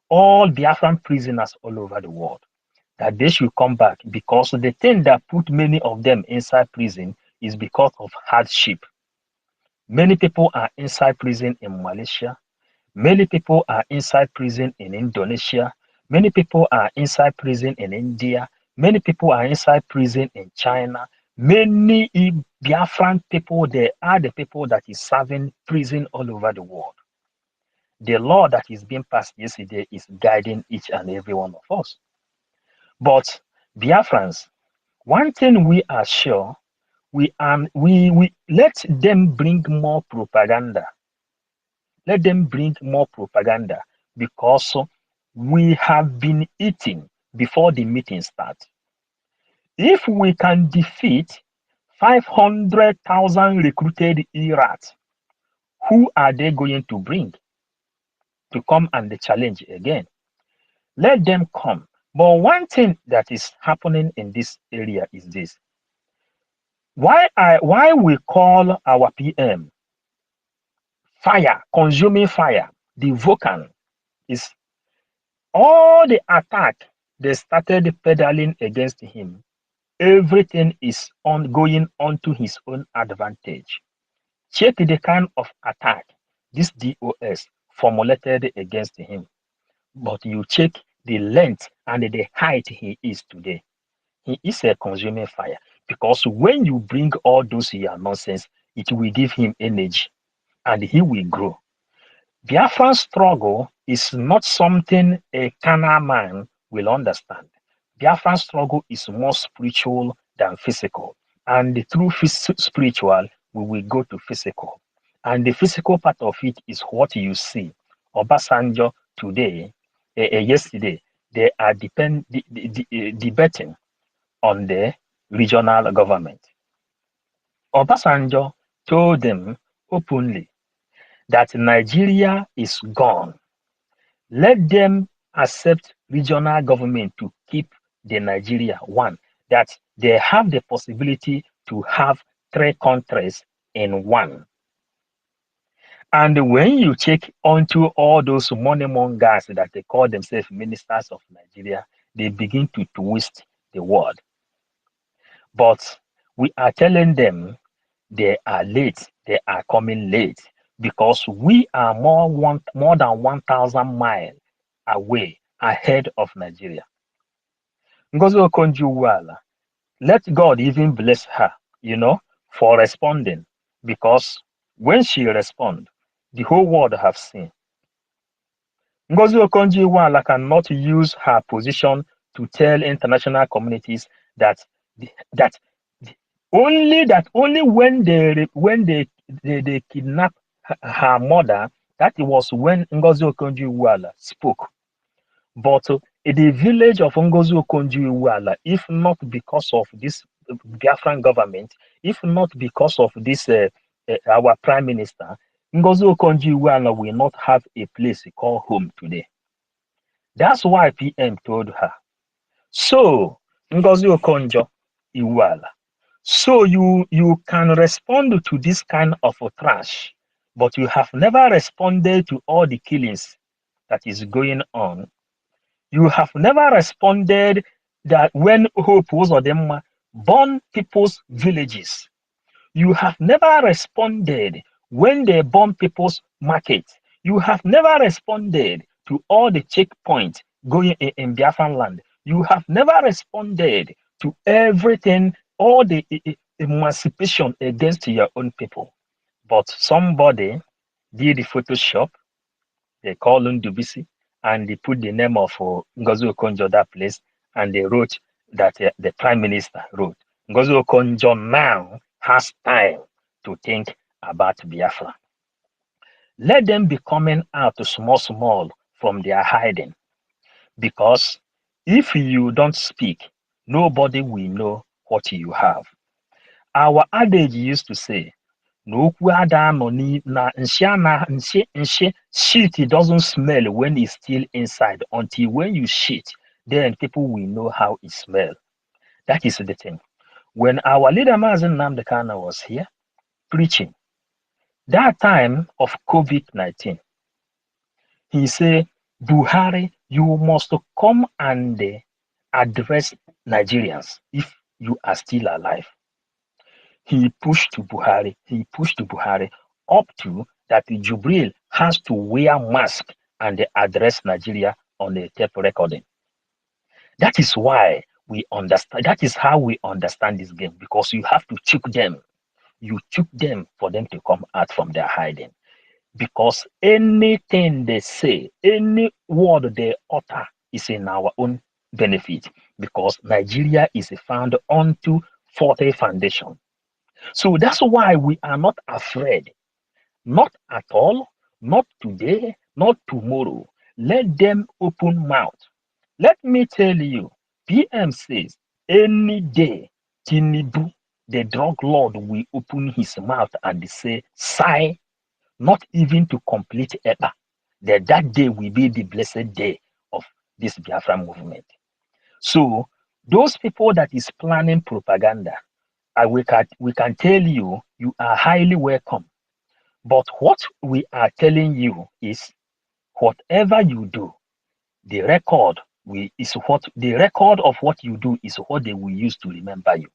all Biafran prisoners all over the world, that they should come back because the thing that put many of them inside prison is because of hardship. Many people are inside prison in Malaysia. Many people are inside prison in Indonesia. Many people are inside prison in India. Many people are inside prison in China. Many Biafran people, they are the people that is serving prison all over the world. The law that is being passed yesterday is guiding each and every one of us. But Biafrans, one thing we are sure, we let them bring more propaganda. Let them bring more propaganda because we have been eating before the meeting starts. If we can defeat 500,000 recruited Irats, who are they going to bring to come and challenge again? Let them come. But one thing that is happening in this area is this. Why we call our PM fire, consuming fire, the Vulcan, is all the attack they started pedaling against him. Everything is going onto his own advantage. Check the kind of attack this DOS formulated against him. But you check the length and the height he is today. He is a consuming fire because when you bring all those your nonsense, it will give him energy and he will grow. Biafran struggle is not something a carnal man will understand. Biafran struggle is more spiritual than physical. And through spiritual, we will go to physical. And the physical part of it is what you see. Obasanjo today, yesterday, they are debating on the regional government. Obasanjo told them openly that Nigeria is gone. Let them accept regional government to keep the Nigeria one, that they have the possibility to have 3 countries in one. And when you check onto all those money mongers that they call themselves ministers of Nigeria, they begin to twist the word. But we are telling them they are late, they are coming late, because we are more than 1,000 miles away ahead of Nigeria. Ngozi Okonjo-Iweala, let God even bless her, for responding, because when she responds, the whole world have seen. Ngozi Okonjo-Iweala cannot use her position to tell international communities that only when they kidnap her mother, that was when Ngozi Okonjo-Iweala spoke. But the village of Ngozi Okonjo-Iweala, if not because of this Biafran government, if not because of this our prime minister, Ngozi Okonjo-Iweala will not have a place called home today. That's why PM told her. So, Ngozi Okonjo-Iweala, so you can respond to this kind of trash, but you have never responded to all the killings that is going on. You have never responded that when Hope Uzodinma burned people's villages. You have never responded when they bomb people's markets. You have never responded to all the checkpoints going in Biafran land. You have never responded to everything, all the emancipation against your own people. But somebody did the Photoshop, they call Ndubisi, and they put the name of Ngozi Okonjo that place, and they wrote that the Prime Minister wrote. Ngozi Okonjo now has time to think about Biafra. Let them be coming out small from their hiding, because if you don't speak, nobody will know what you have. Our adage used to say, n'okwu ada nọ na nshi shit doesn't smell when it's still inside. Until when you shit, then people will know how it smells. That is the thing. When our leader Mazen Nnamdi Kanu was here preaching, that time of COVID-19, he said, Buhari, you must come and address Nigerians if you are still alive. He pushed Buhari up to that Jubril has to wear mask and address Nigeria on the tape recording. That is why we understand, that is how we understand this game, because you have to choke them. You choke them for them to come out from their hiding. Because anything they say, any word they utter is in our own benefit, because Nigeria is found onto 40 foundation. So that's why we are not afraid. Not at all, not today, not tomorrow. Let them open mouth. Let me tell you, PM says any day Tinubu, the drug lord, will open his mouth and say, sigh, not even to complete EPA. That day will be the blessed day of this Biafra movement. So those people that is planning propaganda, we can tell you, you are highly welcome. But what we are telling you is, whatever you do, the record of what you do is what they will use to remember you.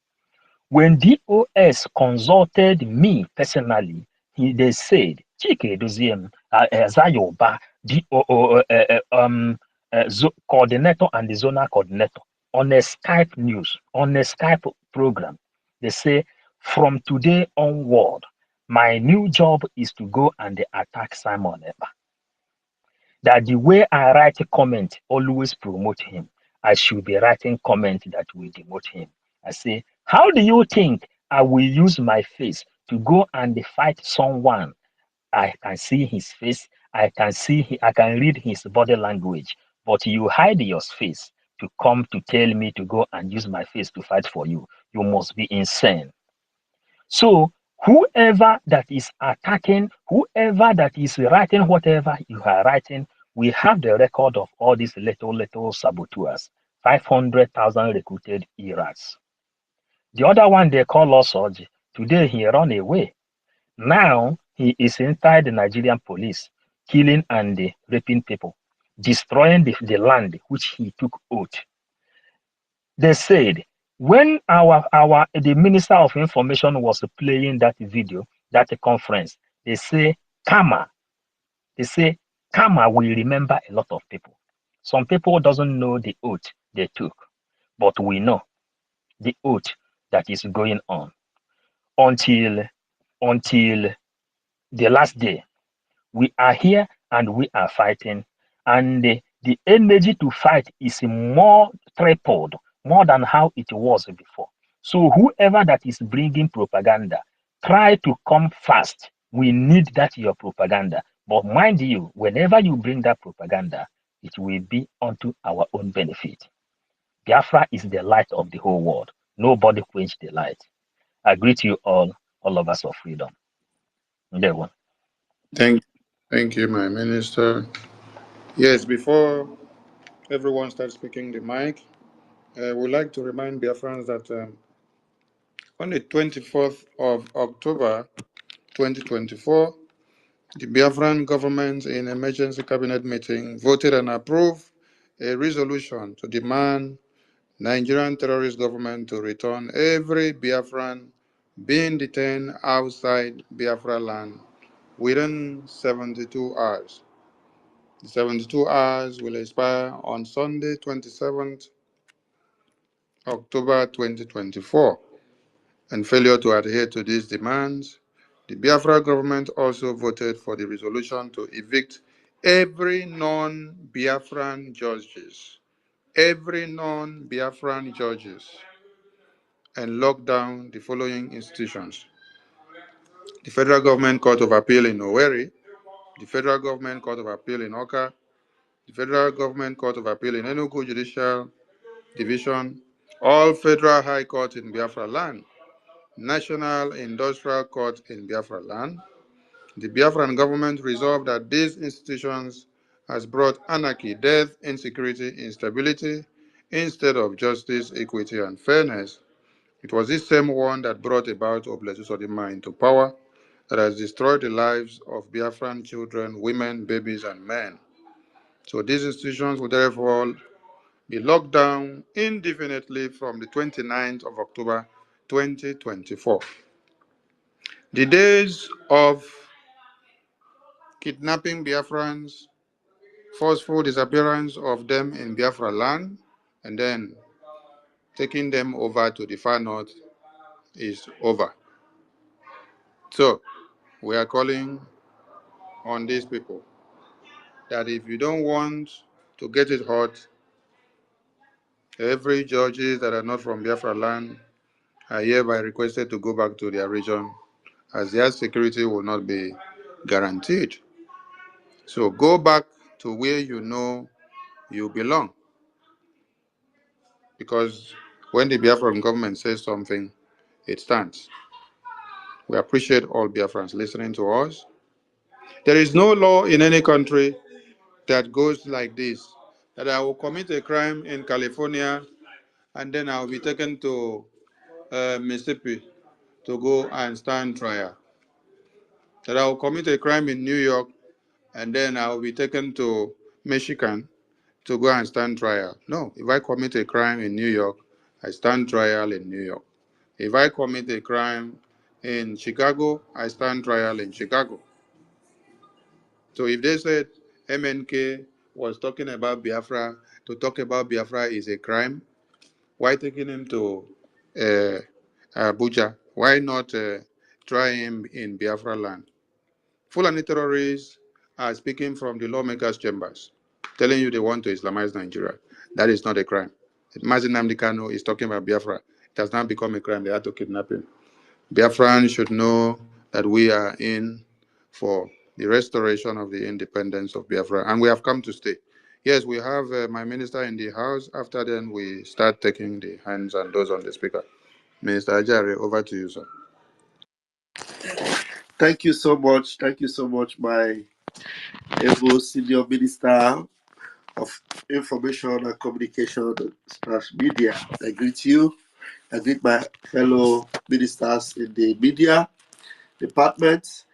When DOS consulted me personally, they said, Chike Doziem, Zayoba, coordinator and the zonal coordinator, on a Skype news, on a Skype program, they say, from today onward, my new job is to go and attack Simon Epa. That the way I write a comment always promote him. I should be writing comment that will demote him. I say, how do you think I will use my face to go and fight someone? I can see his face. I can read his body language. But you hide your face to come to tell me to go and use my face to fight for you. You must be insane. So whoever that is attacking, whoever that is writing whatever you are writing, we have the record of all these little saboteurs, 500,000 recruited Iraqs. The other one they call Osoji. Today he run away. Now he is inside the Nigerian police, killing and raping people, destroying the land which he took oath. They said when the Minister of Information was playing that video, that conference, they say Kama will remember a lot of people. Some people doesn't know the oath they took, but we know the oath that is going on until the last day. We are here and we are fighting, and the energy to fight is more tripled, more than how it was before. So whoever that is bringing propaganda, try to come fast. We need that your propaganda. But mind you, whenever you bring that propaganda, it will be unto our own benefit. Biafra is the light of the whole world. Nobody quench the light. I greet you all of us of freedom. There one. Thank you, my minister. Yes, before everyone starts speaking the mic, I would like to remind Biafrans that on the 24th of October 2024, the Biafran government in emergency cabinet meeting voted and approved a resolution to demand Nigerian terrorist government to return every Biafran being detained outside Biafra land within 72 hours. The 72 hours will expire on Sunday, 27th October 2024. And failure to adhere to these demands, the Biafra government also voted for the resolution to evict every non-Biafran judges, and lock down the following institutions: the Federal Government Court of Appeal in Owerri, the Federal Government Court of Appeal in Oka, the Federal Government Court of Appeal in Enugu Judicial Division, all Federal High Court in Biafra land, National Industrial Court in Biafra land. The Biafran government resolved that these institutions has brought anarchy, death, insecurity, instability, instead of justice, equity, and fairness. It was this same one that brought about Obletu Sodima into power, that has destroyed the lives of Biafran children, women, babies, and men. So these institutions will therefore be locked down indefinitely from the 29th of October 2024. The days of kidnapping Biafrans, forceful disappearance of them in Biafra land, and then taking them over to the far north is over. So we are calling on these people that if you don't want to get it hot, every judges that are not from Biafra land are hereby requested to go back to their region, as their security will not be guaranteed. So go back to where you know you belong, because when the Biafran government says something, it stands. We appreciate all Biafrans listening to us. There is no law in any country that goes like this, that I will commit a crime in California and then I will be taken to Mississippi to go and stand trial. That I will commit a crime in New York and then I will be taken to Michigan to go and stand trial. No, if I commit a crime in New York, I stand trial in New York. If I commit a crime in Chicago, I stand trial in Chicago. So if they said MNK was talking about Biafra, to talk about Biafra is a crime, why taking him to Abuja? Why not try him in Biafra land? Fulani terrorists are speaking from the lawmakers' chambers, telling you they want to Islamize Nigeria. That is not a crime. Mazin Nnamdi Kanu is talking about Biafra. It has now become a crime. They had to kidnap him. Biafrans should know that we are in for the restoration of the independence of Biafra, and we have come to stay. Yes, we have my minister in the house. After then, we start taking the hands and those on the speaker. Minister Ajare, over to you, sir. Thank you so much. Thank you so much, my able senior minister of information and communication / media. I greet you. I greet my fellow ministers in the media department.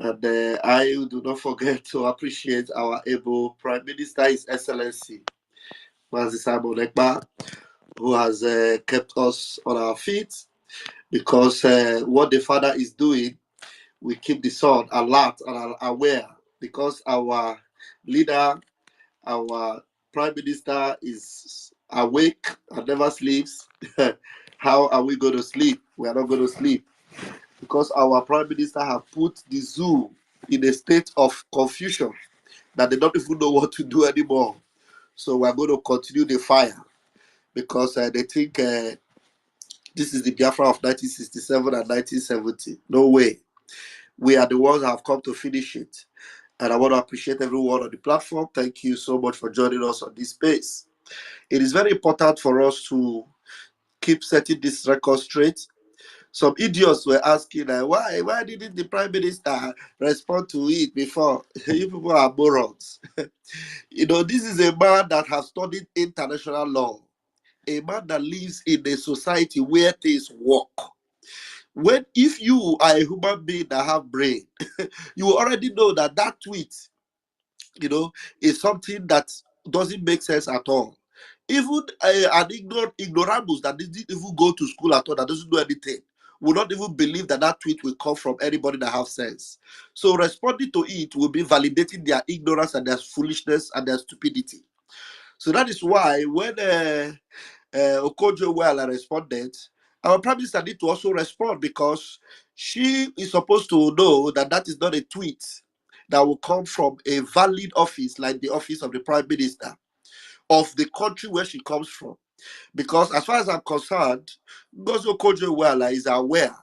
And I do not forget to appreciate our able Prime Minister, His Excellency, Mazi Simon Ekpa, who has kept us on our feet, because what the Father is doing, we keep the Son alert and aware, because our leader, our Prime Minister is awake and never sleeps. How are we going to sleep? We are not going to sleep, because our Prime Minister have put the zoo in a state of confusion that they don't even know what to do anymore. So we're going to continue the fire, because they think this is the Biafra of 1967 and 1970. No way. We are the ones that have come to finish it. And I want to appreciate everyone on the platform. Thank you so much for joining us on this space. It is very important for us to keep setting this record straight. Some idiots were asking, why didn't the Prime Minister respond to it before? You people are morons. This is a man that has studied international law, a man that lives in a society where things work. If you are a human being that have brain, you already know that tweet, is something that doesn't make sense at all. Even an ignoramus that didn't even go to school at all, that doesn't do anything, will not even believe that that tweet will come from anybody that has sense. So responding to it will be validating their ignorance and their foolishness and their stupidity. So that is why when Okojo Wela responded, our Prime Minister need to also respond, because she is supposed to know that that is not a tweet that will come from a valid office like the office of the Prime Minister of the country where she comes from. Because as far as I'm concerned, Ngozi Okonjo-Iweala is aware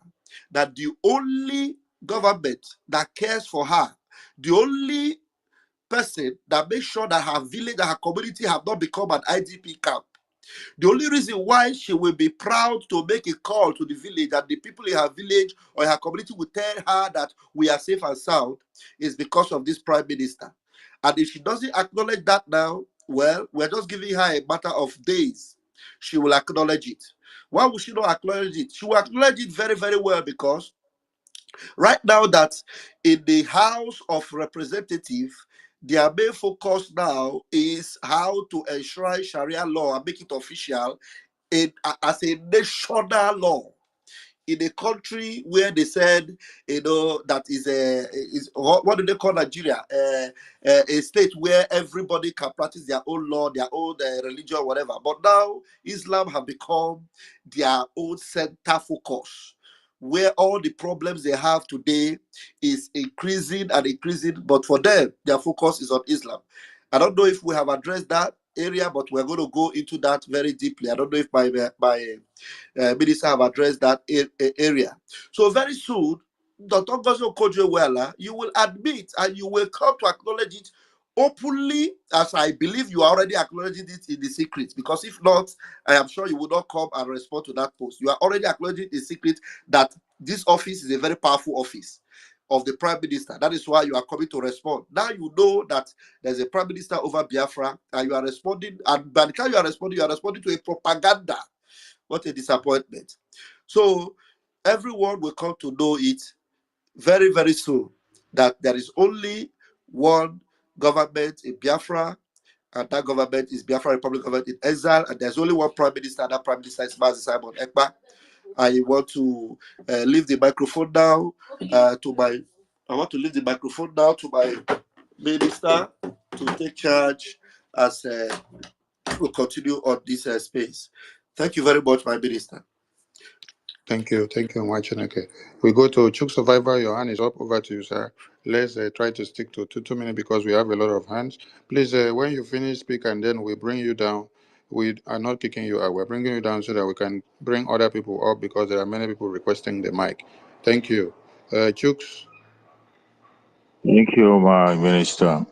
that the only government that cares for her, the only person that makes sure that her village and her community have not become an IDP camp, the only reason why she will be proud to make a call to the village and the people in her village or her community will tell her that we are safe and sound is because of this Prime Minister. And if she doesn't acknowledge that now, well, we're just giving her a matter of days. She will acknowledge it. Why would she not acknowledge it? She will acknowledge it very, very well, because right now that in the House of Representatives, their main focus now is how to enshrine Sharia law and make it official as a national law in a country where they said, that is what do they call Nigeria? A state where everybody can practice their own law, their own religion, whatever. But now Islam have become their own center focus, where all the problems they have today is increasing and increasing. But for them, their focus is on Islam. I don't know if we have addressed that area, but we're going to go into that very deeply. I don't know if my minister have addressed that area. So very soon, Dr. Ngozi Okonjo-Iweala, you will admit and you will come to acknowledge it openly, as I believe you are already acknowledging it in the secret. Because if not, I am sure you will not come and respond to that post. You are already acknowledging in secret that this office is a very powerful office of the Prime Minister. That is why you are coming to respond. Now you know that there's a Prime Minister over Biafra, and you are responding. And by the time you are responding to a propaganda. What a disappointment. So everyone will come to know it very, very soon, that there is only one government in Biafra, and that government is Biafra Republic government in exile, and there's only one Prime Minister, and that Prime Minister is Mazi Simon Ekpa. I want to leave the microphone now to my minister to take charge as we'll continue on this space. Thank you very much, my minister. Thank you, Mwachineke. We go to Chuk Survivor. Your hand is up. Over to you, sir. Let's try to stick to 2 minutes because we have a lot of hands. Please, when you finish, speak, and then we bring you down. We are not kicking you out. We're bringing you down so that we can bring other people up, because there are many people requesting the mic. Thank you. Chuks. Thank you, my minister.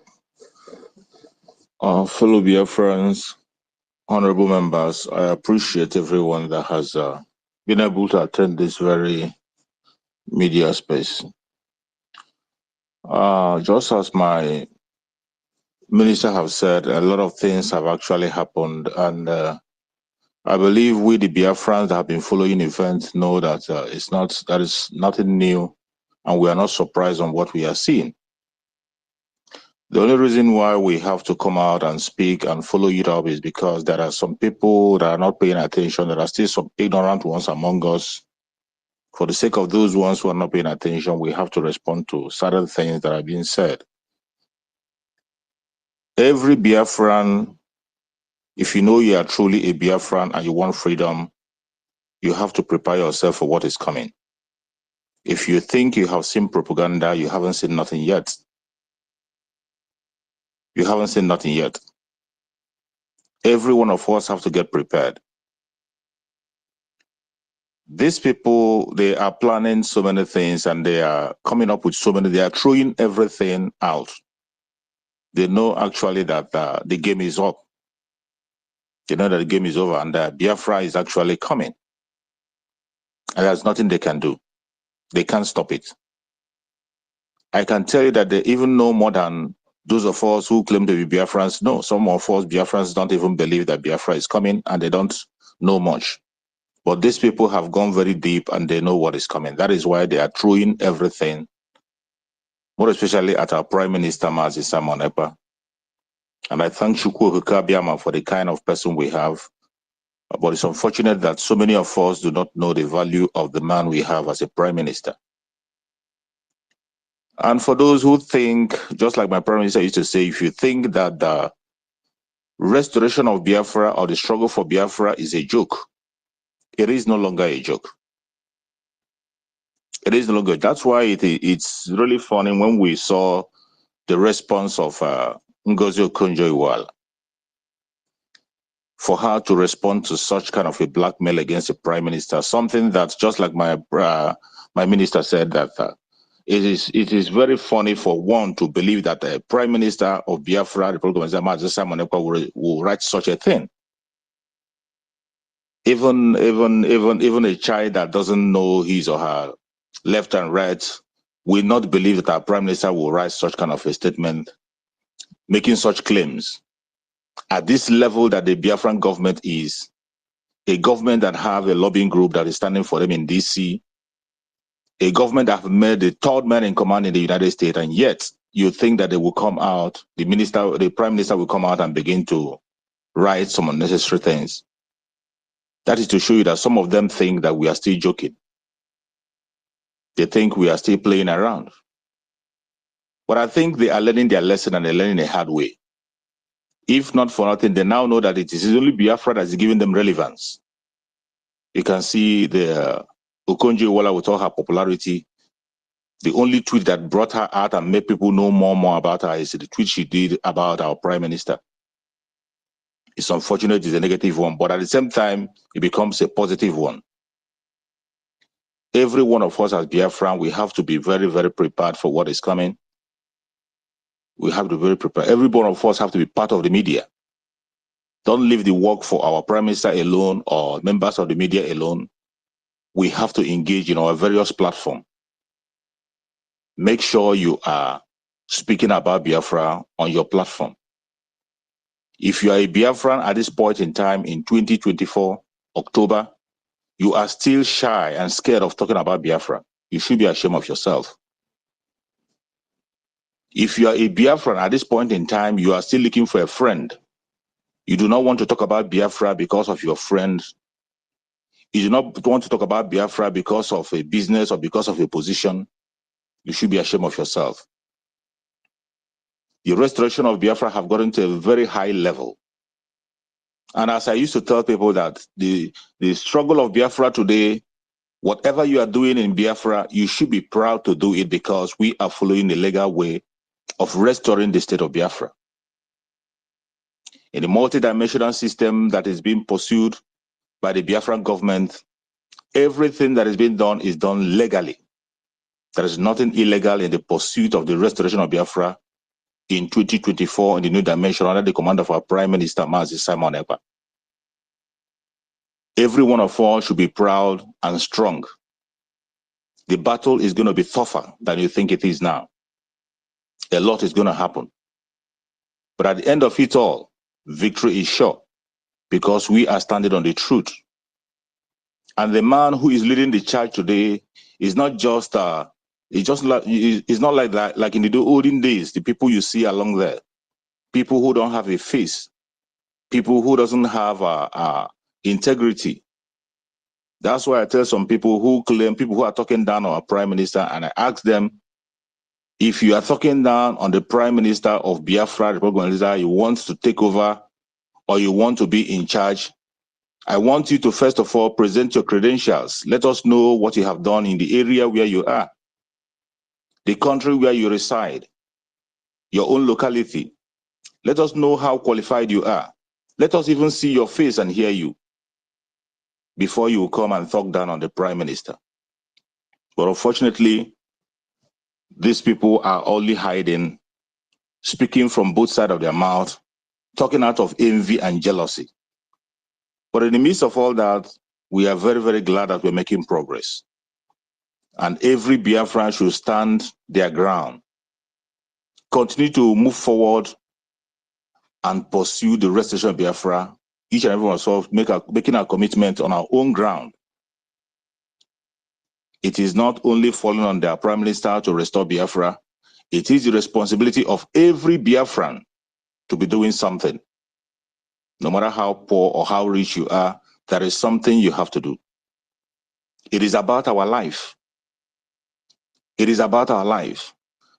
Fellow Biafrans, honorable members, I appreciate everyone that has been able to attend this very media space. Just as my minister have said, a lot of things have actually happened, and I believe we, the Biafrans that have been following events, know that that is nothing new, and we are not surprised on what we are seeing. The only reason why we have to come out and speak and follow it up is because there are some people that are not paying attention. There are still some ignorant ones among us. For the sake of those ones who are not paying attention, we have to respond to certain things that are being said. Every Biafran, if you know you are truly a Biafran and you want freedom, you have to prepare yourself for what is coming. If you think you have seen propaganda, you haven't seen nothing yet. You haven't seen nothing yet. Every one of us have to get prepared. These people, they are planning so many things and they are coming up with so many, they are throwing everything out. They know actually that the game is up. They know that the game is over and that Biafra is actually coming. And there's nothing they can do. They can't stop it. I can tell you that they even know more than those of us who claim to be Biafrans. No, some of us Biafrans don't even believe that Biafra is coming and they don't know much. But these people have gone very deep and they know what is coming. That is why they are throwing everything, more especially at our Prime Minister, Mazi Simon Ekpa. And I thank Chukwu Biama for the kind of person we have. But it's unfortunate that so many of us do not know the value of the man we have as a prime minister. And for those who think, just like my prime minister used to say, if you think that the restoration of Biafra or the struggle for Biafra is a joke, it is no longer a joke. It is no longer. That's why it's really funny when we saw the response of Ngozi Okonjo-Iweala for her to respond to such kind of a blackmail against the prime minister, something that, just like my minister said, that it is very funny for one to believe that the prime minister of Biafra, the Republic of Mazi Simon Ekpa, will write such a thing. Even a child that doesn't know his or her left and right will not believe that our prime minister will write such kind of a statement, making such claims at this level that the Biafran government is a government that have a lobbying group that is standing for them in DC, a government that have made the third man in command in the United States, and yet you think that they will come out, the prime minister will come out and begin to write some unnecessary things. That is to show you that some of them think that we are still joking. They think we are still playing around. But I think they are learning their lesson, and they're learning the hard way. If not for nothing, they now know that it is only Biafra that is giving them relevance. You can see the Okonjo-Iweala with all her popularity. The only tweet that brought her out and made people know more about her is the tweet she did about our prime minister. It's unfortunate, it's a negative one, but at the same time, it becomes a positive one. Every one of us as Biafran, we have to be very, very prepared for what is coming. We have to be very prepared. Every one of us have to be part of the media. Don't leave the work for our prime minister alone or members of the media alone. We have to engage in our various platforms. Make sure you are speaking about Biafra on your platform. If you are a Biafran at this point in time in 2024, October, you are still shy and scared of talking about Biafra, you should be ashamed of yourself. If you are a Biafran at this point in time, you are still looking for a friend. You do not want to talk about Biafra because of your friends. You do not want to talk about Biafra because of a business or because of a position. You should be ashamed of yourself. The restoration of Biafra have gotten to a very high level. And as I used to tell people that the struggle of Biafra today, whatever you are doing in Biafra, you should be proud to do it because we are following the legal way of restoring the state of Biafra. In the multidimensional system that is being pursued by the Biafran government, everything that is being done is done legally. There is nothing illegal in the pursuit of the restoration of Biafra in 2024 in the new dimension under the command of our Prime Minister, Mazi Simon Ekpa. Every one of us should be proud and strong. The battle is going to be tougher than you think it is now. A lot is going to happen. But at the end of it all, victory is sure because we are standing on the truth. And the man who is leading the charge today is not just it's not like that, like in the olden days, the people you see along there, people who don't have a face, people who doesn't have integrity. That's why I tell some people who claim, people who are talking down on our prime minister, and I ask them, if you are talking down on the prime minister of Biafra, Republic of Israel, you want to take over or you want to be in charge, I want you to first of all present your credentials. Let us know what you have done in the area where you are, the country where you reside, your own locality. Let us know how qualified you are. Let us even see your face and hear you before you come and talk down on the prime minister. But unfortunately, these people are only hiding, speaking from both sides of their mouth, talking out of envy and jealousy. But in the midst of all that, we are very, very glad that we're making progress. And every Biafran should stand their ground, continue to move forward and pursue the restoration of Biafra, each and every one of us making a commitment on our own ground. It is not only falling on their prime minister to restore Biafra, it is the responsibility of every Biafran to be doing something. No matter how poor or how rich you are, there is something you have to do. It is about our life. It is about our life.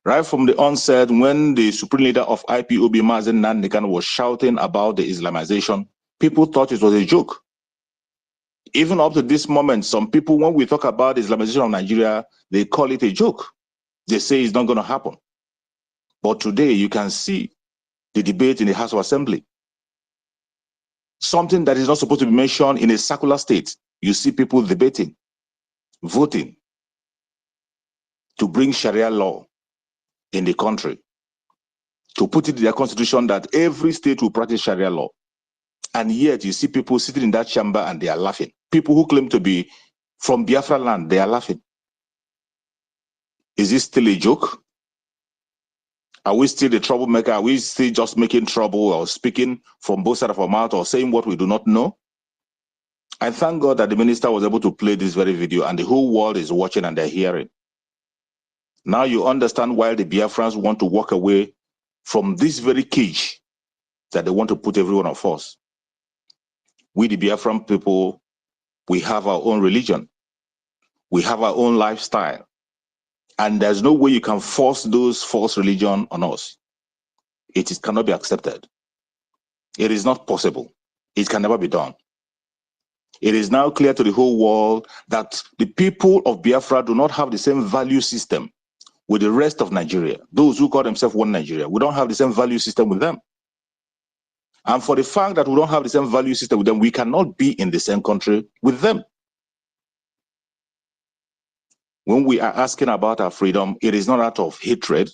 Right from the onset, when the supreme leader of IPOB, Mazen Nandekan, was shouting about the Islamization, people thought it was a joke. Even up to this moment, some people, when we talk about the Islamization of Nigeria, they call it a joke. They say it's not going to happen. But today, you can see the debate in the House of Assembly. Something that is not supposed to be mentioned in a secular state. You see people debating, voting to bring Sharia law in the country, to put it in their constitution that every state will practice Sharia law. And yet you see people sitting in that chamber and they are laughing. People who claim to be from Biafra land, they are laughing. Is this still a joke? Are we still the troublemaker? Are we still just making trouble or speaking from both sides of our mouth or saying what we do not know? I thank God that the minister was able to play this very video and the whole world is watching and they're hearing. Now you understand why the Biafrans want to walk away from this very cage that they want to put every one of us. We, the Biafran people, we have our own religion. We have our own lifestyle. And there's no way you can force those false religion on us. It cannot be accepted. It is not possible. It can never be done. It is now clear to the whole world that the people of Biafra do not have the same value system with the rest of Nigeria. Those who call themselves one Nigeria, we don't have the same value system with them. And for the fact that we don't have the same value system with them, we cannot be in the same country with them. When we are asking about our freedom, it is not out of hatred.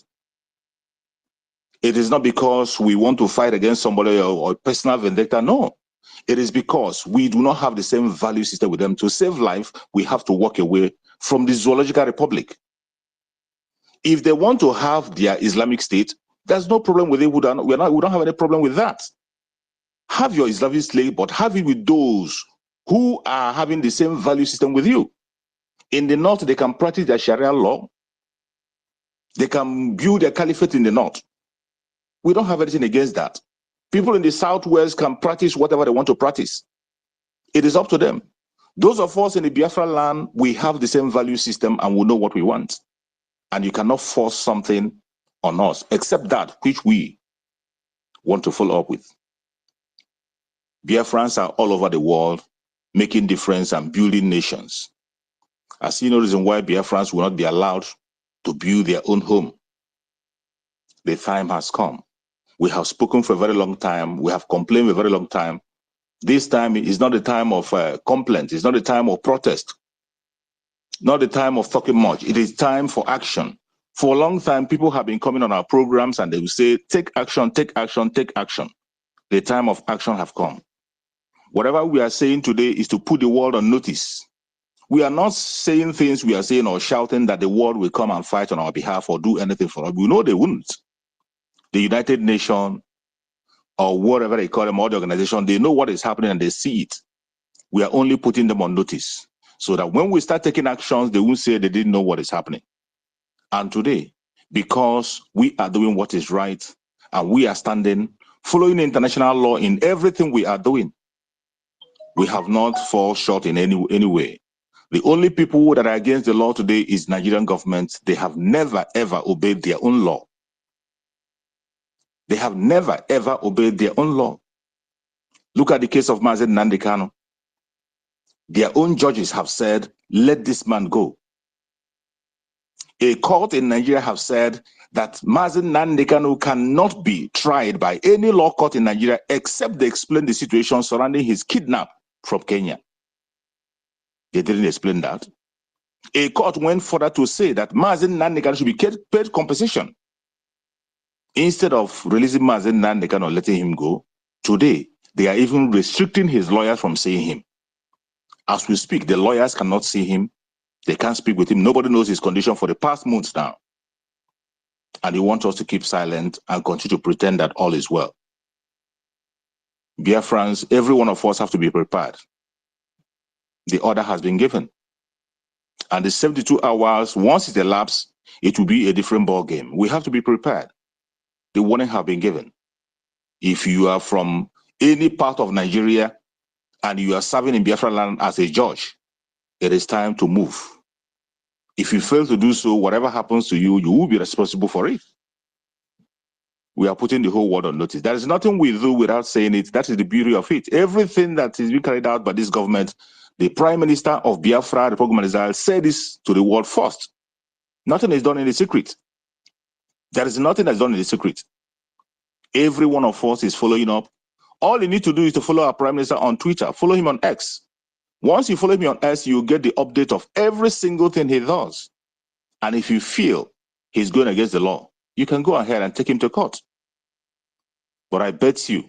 It is not because we want to fight against somebody or personal vendetta. No. It is because we do not have the same value system with them. To save life, we have to walk away from the Zoological Republic. If they want to have their Islamic State, there's no problem with it. We don't have any problem with that. Have your Islamic State, but have it with those who are having the same value system with you. In the north, they can practice their Sharia law. They can build their caliphate in the north. We don't have anything against that. People in the southwest can practice whatever they want to practice. It is up to them. Those of us in the Biafra land, we have the same value system and we know what we want. And you cannot force something on us, except that which we want to follow up with. Biafrans are all over the world, making difference and building nations. I see no reason why Biafrans will not be allowed to build their own home. The time has come. We have spoken for a very long time. We have complained for a very long time. This time is not the time of complaint. It's not the time of protest. Not the time of talking much. It is time for action. For a long time, people have been coming on our programs and they will say, take action, take action, take action. The time of action have come. Whatever we are saying today is to put the world on notice. We are not saying things we are saying or shouting that the world will come and fight on our behalf or do anything for us. We know they wouldn't. The United Nations or whatever they call them, all the organization, they know what is happening and they see it. We are only putting them on notice so that when we start taking actions, they won't say they didn't know what is happening. And today, because we are doing what is right and we are standing, following international law in everything we are doing, we have not fall short in any way. The only people that are against the law today is Nigerian government. They have never, ever obeyed their own law. They have never, ever obeyed their own law. Look at the case of Mazen Nandekano. Their own judges have said, let this man go. A court in Nigeria have said that Mazen Nandekano cannot be tried by any law court in Nigeria except they explain the situation surrounding his kidnap from Kenya. They didn't explain that. A court went further to say that Mazen Nandekano should be paid compensation. Instead of releasing Mazen Nandekano or letting him go, today they are even restricting his lawyers from seeing him. As we speak, the lawyers cannot see him. They can't speak with him. Nobody knows his condition for the past months now. And he wants us to keep silent and continue to pretend that all is well. Biafrans, every one of us have to be prepared. The order has been given. And the 72 hours, once it elapses, it will be a different ball game. We have to be prepared. The warning has been given. If you are from any part of Nigeria and you are serving in Biafra land as a judge, it is time to move. If you fail to do so, whatever happens to you, you will be responsible for it. We are putting the whole world on notice. There is nothing we do without saying it. That is the beauty of it. Everything that is being carried out by this government, the Prime Minister of Biafra, the program Israel, said this to the world first. Nothing is done in the secret. There is nothing that's done in the secret. Every one of us is following up. All you need to do is to follow our Prime Minister on Twitter. Follow him on X. Once you follow me on X, you get the update of every single thing he does. And if you feel he's going against the law, you can go ahead and take him to court. But I bet you,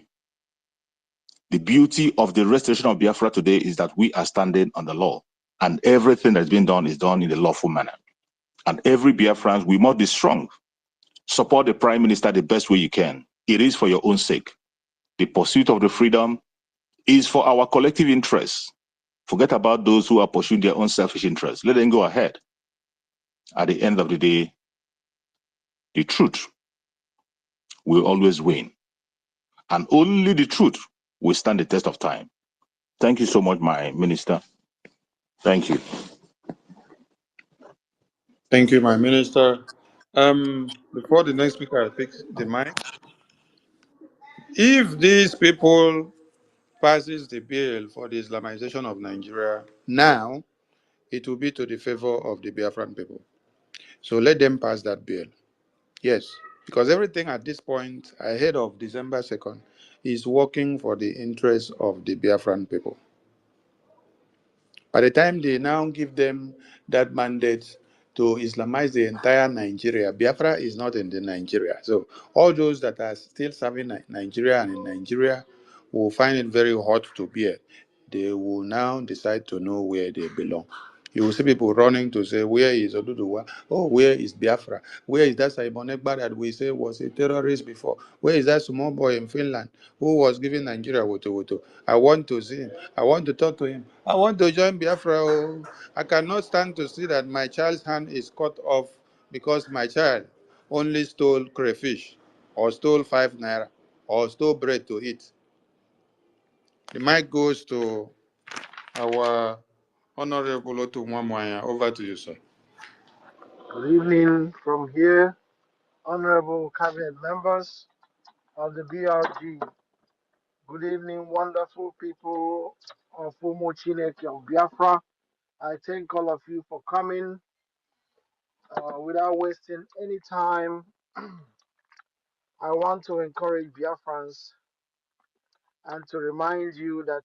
the beauty of the restoration of Biafra today is that we are standing on the law. And everything that's been done is done in a lawful manner. And every Biafran, we must be strong. Support the Prime Minister the best way you can. It is for your own sake. The pursuit of the freedom is for our collective interests. Forget about those who are pursuing their own selfish interests. Let them go ahead. At the end of the day, the truth will always win. And only the truth will stand the test of time. Thank you so much, my minister. Thank you. Thank you, my minister. Before the next speaker takes the mic, if these people passes the bill for the Islamization of Nigeria now, it will be to the favor of the Biafran people. So let them pass that bill. Yes, because everything at this point, ahead of December 2nd, is working for the interests of the Biafran people. By the time they now give them that mandate to Islamize the entire Nigeria, Biafra is not in the Nigeria. So all those that are still serving Nigeria and in Nigeria will find it very hot to bear. They will now decide to know where they belong. You will see people running to say, where is Oduduwa? Oh, where is Biafra? Where is that Simon Ekpa that we say was a terrorist before? Where is that small boy in Finland who was giving Nigeria woto woto? I want to see him. I want to talk to him. I want to join Biafra. Oh, I cannot stand to see that my child's hand is cut off because my child only stole crayfish or stole 5 naira or stole bread to eat. The mic goes to our Honorable Otu Mwamwanya. Over to you, sir. Good evening from here, honorable cabinet members of the BRG. Good evening, wonderful people of Umo Chineke of Biafra. I thank all of you for coming. Without wasting any time, I want to encourage Biafrans and to remind you that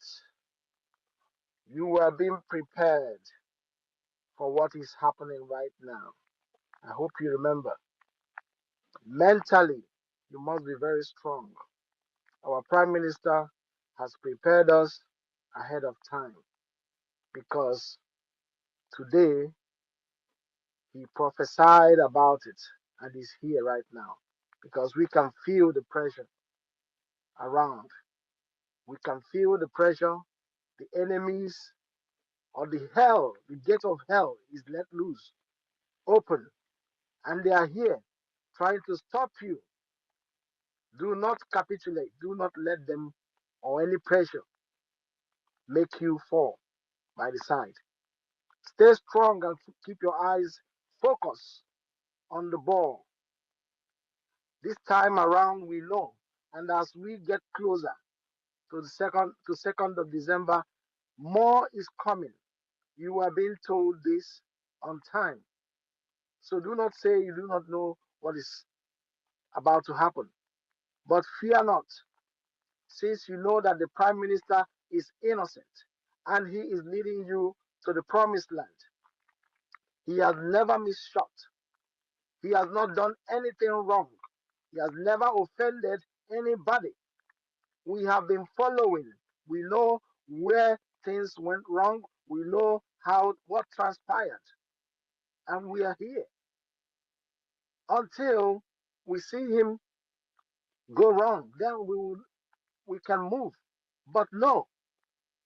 you are being prepared for what is happening right now. I hope you remember. Mentally, you must be very strong. Our Prime Minister has prepared us ahead of time because today he prophesied about it and is here right now because we can feel the pressure around. We can feel the pressure, the enemies, or the hell, the gate of hell is let loose, open, and they are here trying to stop you. Do not capitulate. Do not let them or any pressure make you fall by the side. Stay strong and keep your eyes focused on the ball. This time around, we know, and as we get closer to the second of December, more is coming. You are being told this on time, so do not say you do not know what is about to happen. But fear not, since you know that the Prime Minister is innocent and he is leading you to the promised land. He has never misshot. He has not done anything wrong. He has never offended anybody. We have been following. We know where things went wrong. We know what transpired. And we are here until we see him go wrong. Then we can move. But no,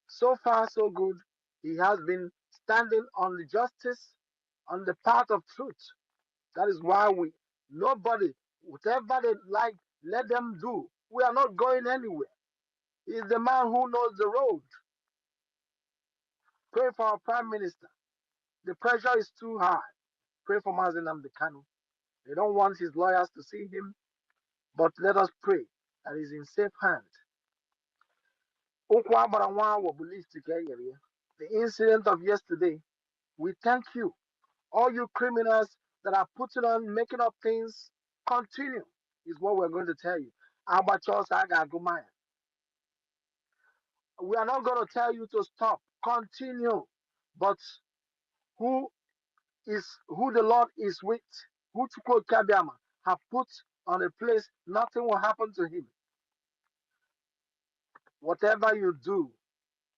so far so good. He has been standing on the justice, on the path of truth. That is why nobody, whatever they like, let them do. We are not going anywhere. He's the man who knows the road. Pray for our Prime Minister. The pressure is too high. Pray for Mazen Amdekanu. They don't want his lawyers to see him, but let us pray that he's in safe hands. The incident of yesterday, we thank you. All you criminals that are putting on, making up things, continue, is what we're going to tell you. We are not going to tell you to stop. Continue. But who the Lord is with, who Chukwu Kabiama have put on a place, nothing will happen to him. Whatever you do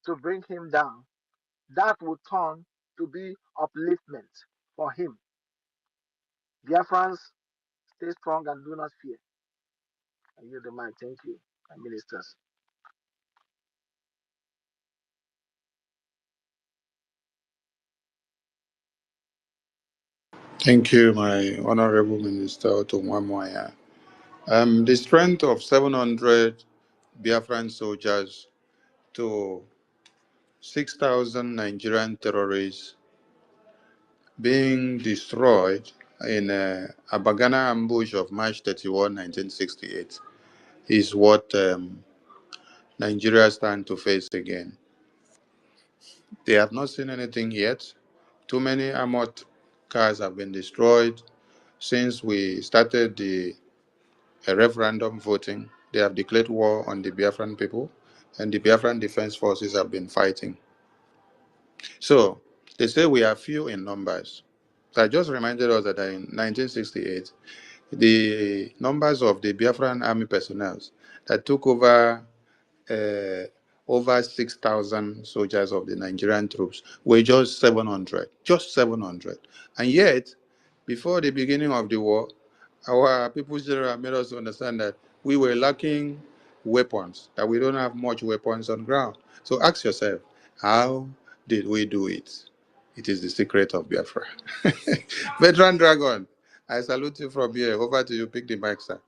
to bring him down, that will turn to be upliftment for him. Biafrans, stay strong and do not fear. I yield the mic. Thank you, and ministers. Thank you, my Honorable Minister Otumwamoya. The strength of 700 Biafran soldiers to 6,000 Nigerian terrorists being destroyed in a Bagana ambush of March 31, 1968 is what Nigeria stand to face again. They have not seen anything yet. Too many armored cars have been destroyed since we started the referendum voting. They have declared war on the Biafran people, and the Biafran Defense Forces have been fighting. So they say we are few in numbers. That just reminded us that in 1968, the numbers of the Biafran army personnel that took over 6,000 soldiers of the Nigerian troops were just 700. Just 700. And yet, before the beginning of the war, our People's General made us understand that we were lacking weapons, that we don't have much weapons on ground. So ask yourself, how did we do it? It is the secret of Biafra. Veteran Dragon, I salute you from here. Over to you. Pick the mic, sir.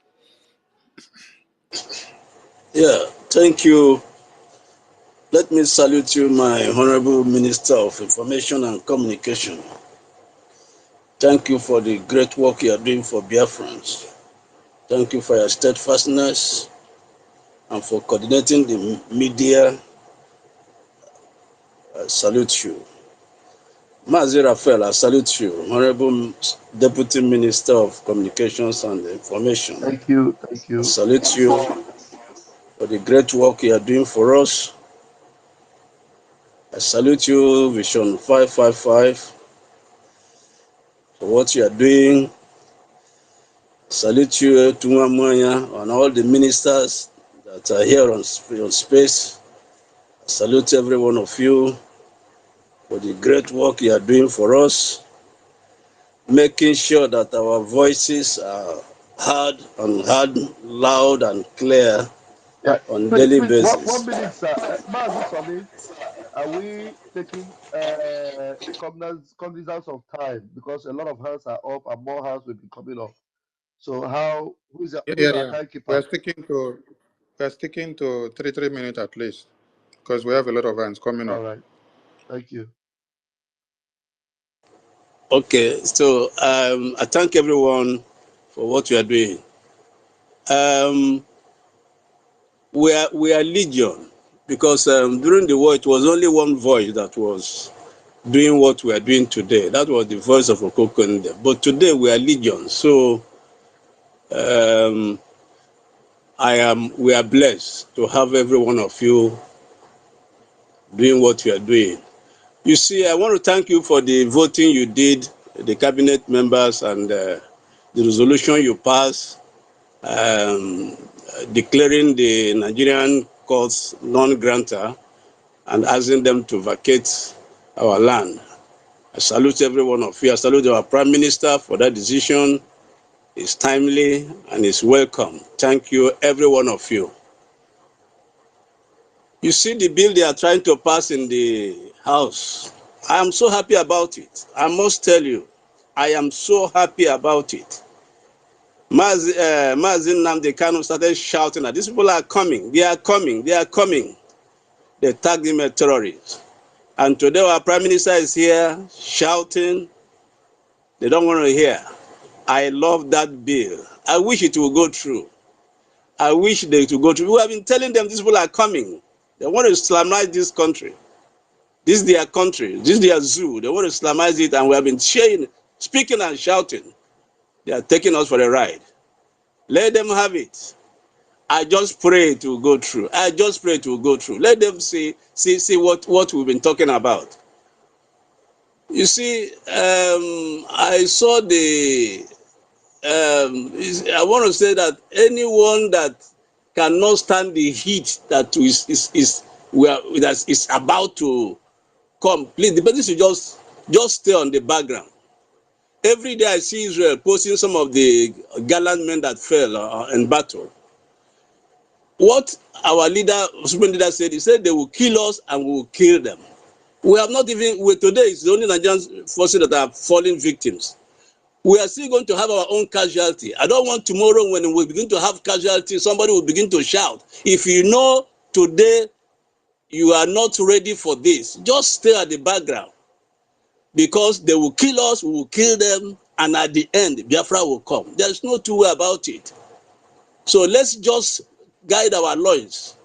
Yeah, thank you. Let me salute you, my Honorable Minister of Information and Communication. Thank you for the great work you are doing for Biafrans. Thank you for your steadfastness and for coordinating the media. I salute you. Mazi Raphael, I salute you, Honorable Deputy Minister of Communications and Information. Thank you. Thank I you. salute you for the great work you are doing for us. I salute you, Vision 555, for what you are doing. Salute you, Tumamanya, and all the ministers that are here on space. Salute every one of you for the great work you are doing for us, making sure that our voices are heard loud and clear Yeah, on daily please, one basis. minute, sir. Mazi Soni, are we taking cognizance of time, because a lot of hands are up and more hands will be coming up. So who's our Yeah. timekeeper? We're sticking to 3 minutes at least, because we have a lot of hands coming All up. right. Thank you. Okay, so I thank everyone for what you are doing. We are legion, because during the war it was only one voice that was doing what we are doing today. That was the voice of Okokonde. But today we are legion, so we are blessed to have every one of you doing what you are doing. You see, I want to thank you for the voting you did, the cabinet members, and the resolution you passed, declaring the Nigerian courts non-grantor and asking them to vacate our land. I salute every one of you. I salute our Prime Minister for that decision. It's timely and it's welcome. Thank you, every one of you. You see the bill they are trying to pass in the House. I am so happy about it. I must tell you, I am so happy about it. Mazin Namde Kanu started shouting that these people are coming, they are coming, they are coming. They tagged him a terrorist. And today our Prime Minister is here shouting. They don't want to hear. I love that bill. I wish it will go through. I wish they to go through. We have been telling them these people are coming. They want to Islamize this country. This is their country. This is their zoo. They want to Islamize it, and we have been speaking and shouting. They are taking us for a ride. Let them have it. I just pray it will go through. I just pray it will go through. Let them see what we've been talking about. You see, I saw the. I want to say that anyone that cannot stand the heat that is about to come, please, the person should just stay on the background. Every day I see Israel posting some of the gallant men that fell in battle. What our supreme leader said, he said they will kill us and we will kill them. We have not even, today it's the only Nigerian forces that are falling victims. We are still going to have our own casualty. I don't want tomorrow when we begin to have casualty, somebody will begin to shout. If you know today you are not ready for this, just stay at the background. Because they will kill us, we will kill them, and at the end, Biafra will come. There's no two way about it. So let's just guide our loins.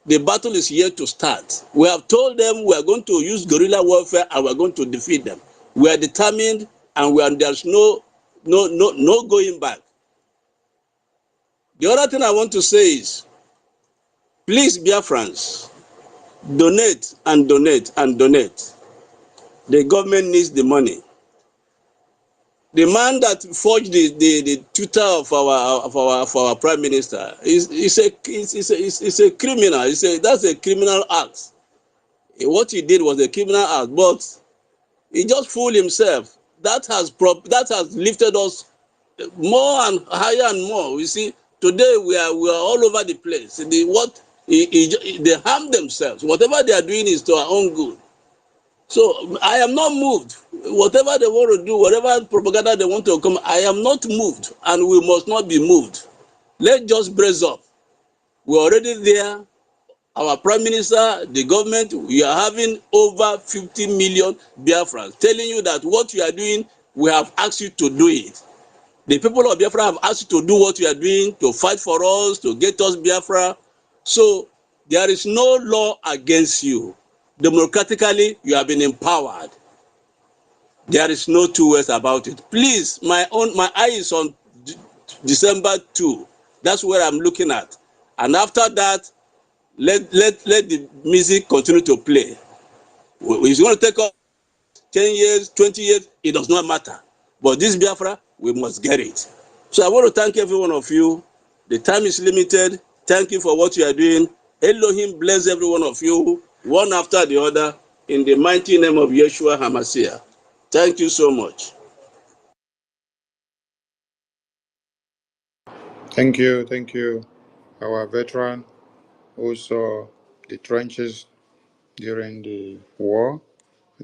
The battle is yet to start. We have told them we are going to use guerrilla warfare and we are going to defeat them. We are determined, and there's no going back. The other thing I want to say is, please, Biafrans, donate and donate and donate. The government needs the money. The man that forged the Twitter of our Prime Minister is a criminal. That's a criminal act. What he did was a criminal act, but he just fooled himself. That has lifted us more and higher and more. You see, today we are all over the place. They harm themselves. Whatever they are doing is to our own good. So I am not moved. Whatever they want to do, whatever propaganda they want to come, I am not moved, and we must not be moved. Let's just brace up. We're already there. Our Prime Minister, the government, we are having over 50 million Biafrans telling you that what you are doing, we have asked you to do it. The people of Biafra have asked you to do what you are doing, to fight for us, to get us Biafra. So there is no law against you. Democratically, you have been empowered. There is no two ways about it. Please, my eye is on December 2. That's where I'm looking at. And after that, let the music continue to play. It's going to take us 10 years, 20 years, it does not matter. But this Biafra, we must get it. So I want to thank every one of you. The time is limited. Thank you for what you are doing. Elohim bless every one of you, one after the other, in the mighty name of Yeshua HaMashiach. Thank you so much. Thank you, our veteran who saw the trenches during the war.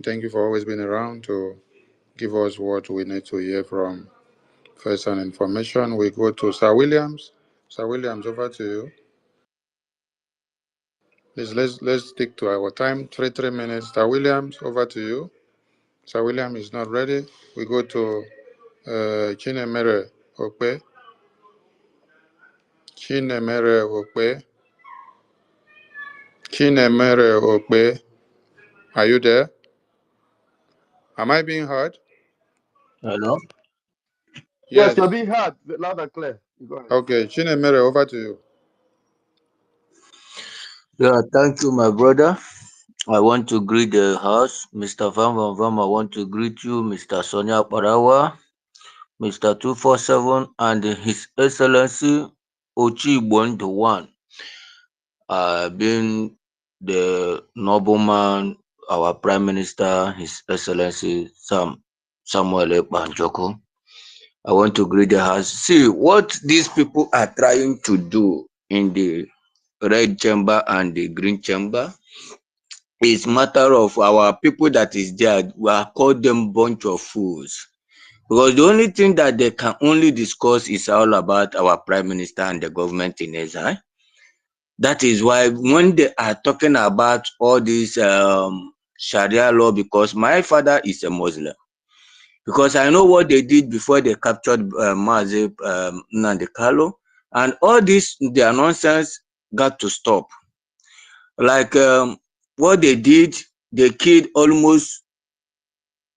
Thank you for always being around to give us what we need to hear from first-hand information. We go to Sir Williams. Sir Williams, over to you. Please, let's stick to our time. 3 minutes. Sir Williams, over to you. Sir William is not ready. We go to Chinemere Okpe. Chinemere Okpe. Chinemere Okpe. Are you there? Am I being heard? Hello? Yes, you're Yes. being heard loud and clear. You go ahead. Okay, Chinemere, over to you. Yeah, thank you, my brother. I want to greet the house. Mr. Van Van Van, I want to greet you, Mr. Sonia Parawa, Mr. 247, and His Excellency Ochi the One, being the nobleman, our Prime Minister, His Excellency Samuel Banjoko. I want to greet the house. See what these people are trying to do in the red chamber and the green chamber. It's matter of our people that is there. We are called them bunch of fools. Because the only thing that they can only discuss is all about our prime minister and the government in exile. That is why when they are talking about all this Sharia law, because my father is a Muslim, because I know what they did before they captured Mazi Nnamdi Kanu, and all this, their nonsense got to stop. Like what they did, they killed almost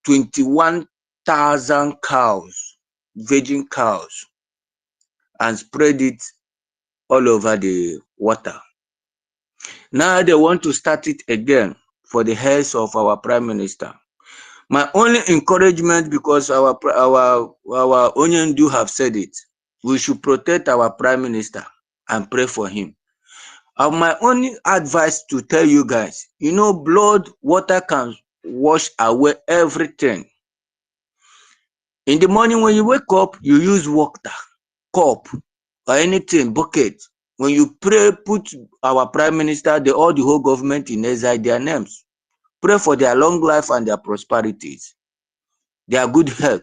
21,000 cows, virgin cows, and spread it all over the water. Now they want to start it again for the heads of our prime minister. My only encouragement, because our Onyendu have said it, we should protect our prime minister and pray for him. My only advice to tell you guys, you know, blood, water can wash away everything. In the morning when you wake up, you use water, cup, or anything, bucket. When you pray, put our prime minister, all the whole government in exile, their names. Pray for their long life and their prosperities, their good health.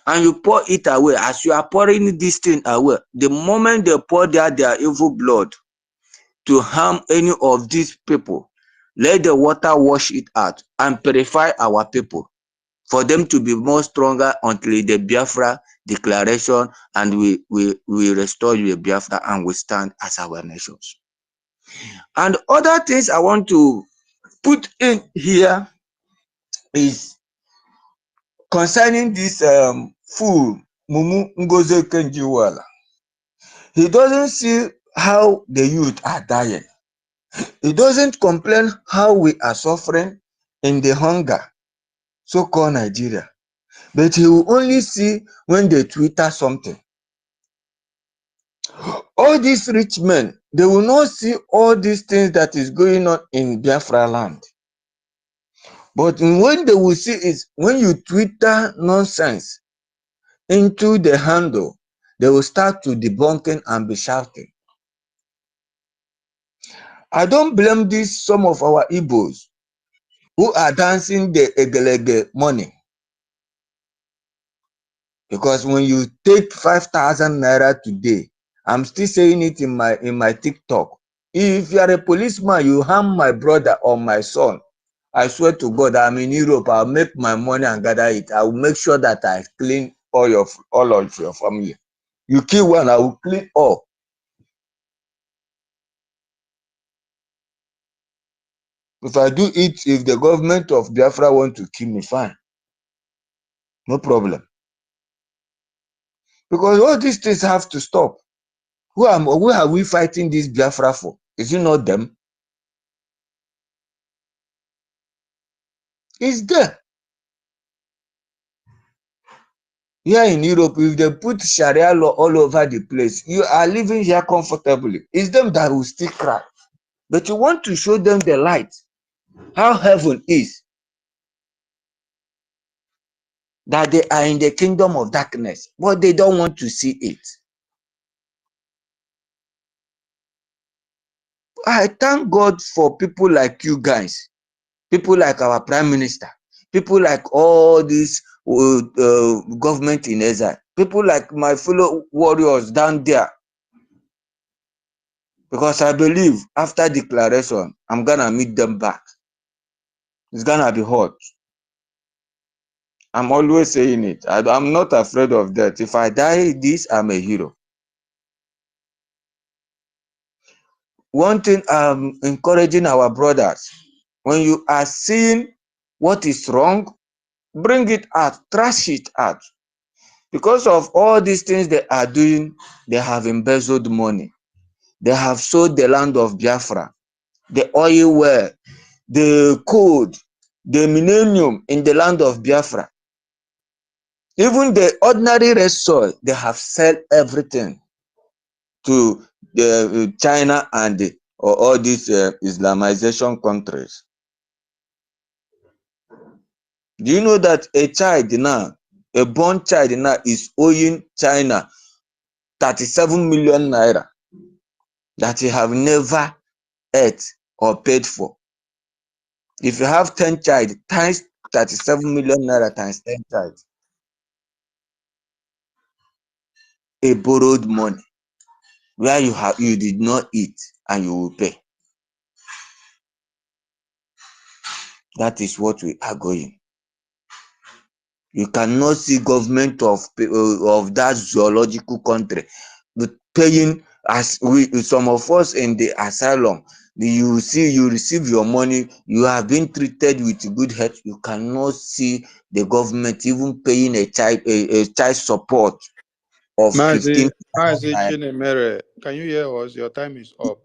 And you pour it away. As you are pouring this thing away, the moment they pour their evil blood to harm any of these people, let the water wash it out and purify our people, for them to be more stronger until the Biafra declaration, and we restore the Biafra and we stand as our nations. And other things I want to put in here is concerning this fool Mumu Ngozi Kenjiwala. He doesn't see how the youth are dying. He doesn't complain how we are suffering in the hunger, so-called Nigeria. But he will only see when they Twitter something. All these rich men, they will not see all these things that is going on in Biafra land. But when they will see is when you Twitter nonsense into the handle, they will start to debunking and be shouting. I don't blame this some of our Igbos who are dancing the Egelege money. Because when you take 5,000 naira today, I'm still saying it in my TikTok. If you are a policeman, you harm my brother or my son, I swear to God, I'm in Europe, I'll make my money and gather it. I will make sure that I clean all of your family. You kill one, I will clean all. If I do it, if the government of Biafra want to kill me, fine. No problem. Because all these things have to stop. Who are we fighting this Biafra for? Is it not them? It's there. Here in Europe, if they put Sharia law all over the place, you are living here comfortably. It's them that will still cry. But you want to show them the light, how heaven is. That they are in the kingdom of darkness, but they don't want to see it. I thank God for people like you guys, people like our prime minister, people like all these government in exile, people like my fellow warriors down there. Because I believe after declaration, I'm gonna meet them back. It's gonna be hot. I'm always saying it. I'm not afraid of death. If I die this, I'm a hero. One thing I'm encouraging our brothers, when you are seeing what is wrong, bring it out, trash it out. Because of all these things they are doing, they have embezzled money. They have sold the land of Biafra, the oil well, the code, the millennium in the land of Biafra. Even the ordinary red soil, they have sold everything to the China and all these Islamization countries. Do you know that a child now, a born child now, is owing China 37 million naira that he have never ate or paid for? If you have 10 child, times 37 million naira times 10 child. a borrowed money where you did not eat and you will pay. That is what we are going. You cannot see government of that zoological country paying as some of us in the asylum. You receive your money, you have been treated with good health. You cannot see the government even paying a child support of 15. Mazi Chinemere, can you hear us? Your time is up.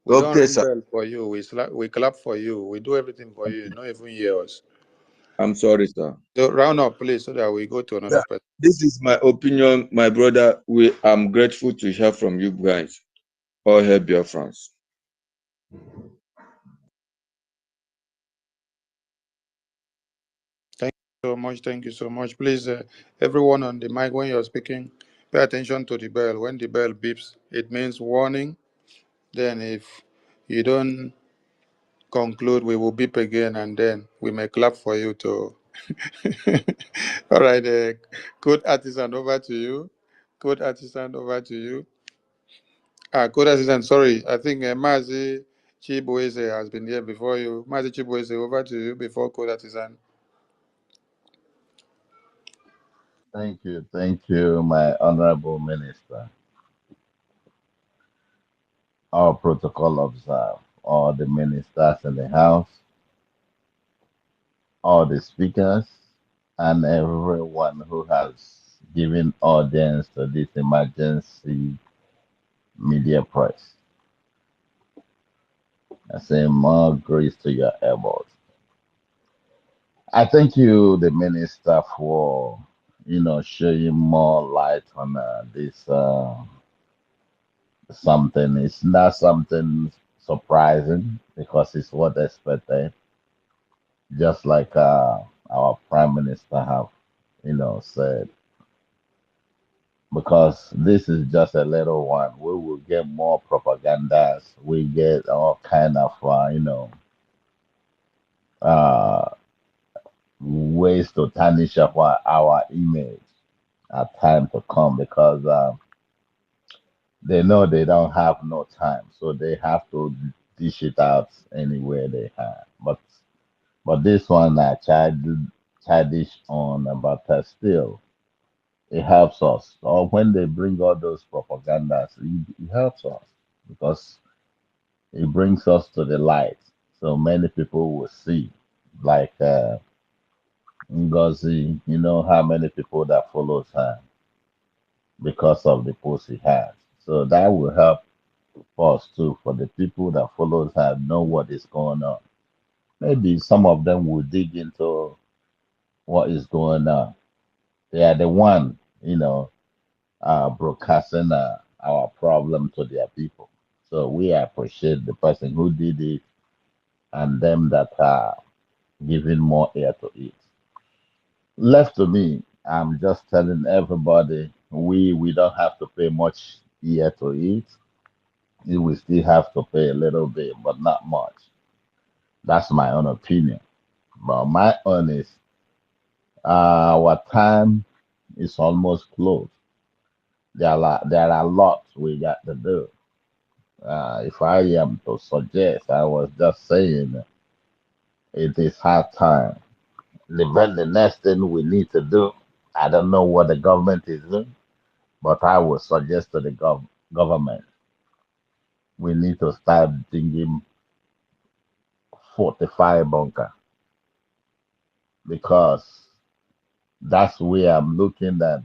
We don't Okay, ring sir. bell for you. We clap for you. We do everything for you. Not even hear us. I'm sorry, sir. So round up, please, so that we go to another Yeah, person. this is my opinion, my brother. I'm grateful to hear from you guys. All hail Biafrans. Thank you so much. Thank you so much. Please, everyone on the mic, when you're speaking, pay attention to the bell. When the bell beeps, it means warning. Then, if you don't conclude, we will beep again, and then we may clap for you to. All right, code artisan, over to you. Code artisan, over to you. Code assistant, sorry. I think Mazi Chibueze has been here before you. Mazi Chibueze, over to you before code artisan. Thank you, my honorable minister. All protocol observed, all the ministers in the house, all the speakers, and everyone who has given audience to this emergency media press. I say more grace to your elbows. I thank you, the minister, for shedding more light on this something. It's not something surprising because it's what expected. Just like our prime minister have said, because this is just a little one. We will get more propagandas. We get all kind of uh, ways to tarnish our image at time to come because they know they don't have no time, so they have to dish it out anywhere they have. But this one childish on, but still it helps us. Or when they bring all those propagandas, it helps us because it brings us to the light. So many people will see, like Ngozi, how many people that follows her because of the post he has. So that will help us too, for the people that follows her know what is going on. Maybe some of them will dig into what is going on. They are the one, broadcasting our problem to their people. So we appreciate the person who did it and them that are giving more air to it. Left to me, I'm just telling everybody we don't have to pay much ear to it. We still have to pay a little bit, but not much. That's my own opinion. But my own is our time is almost closed. There are lots we got to do. If I am to suggest, I was just saying it is hard time. The next thing we need to do, I don't know what the government is doing, but I would suggest to the government, we need to start digging 45 bunker because that's where I'm looking at.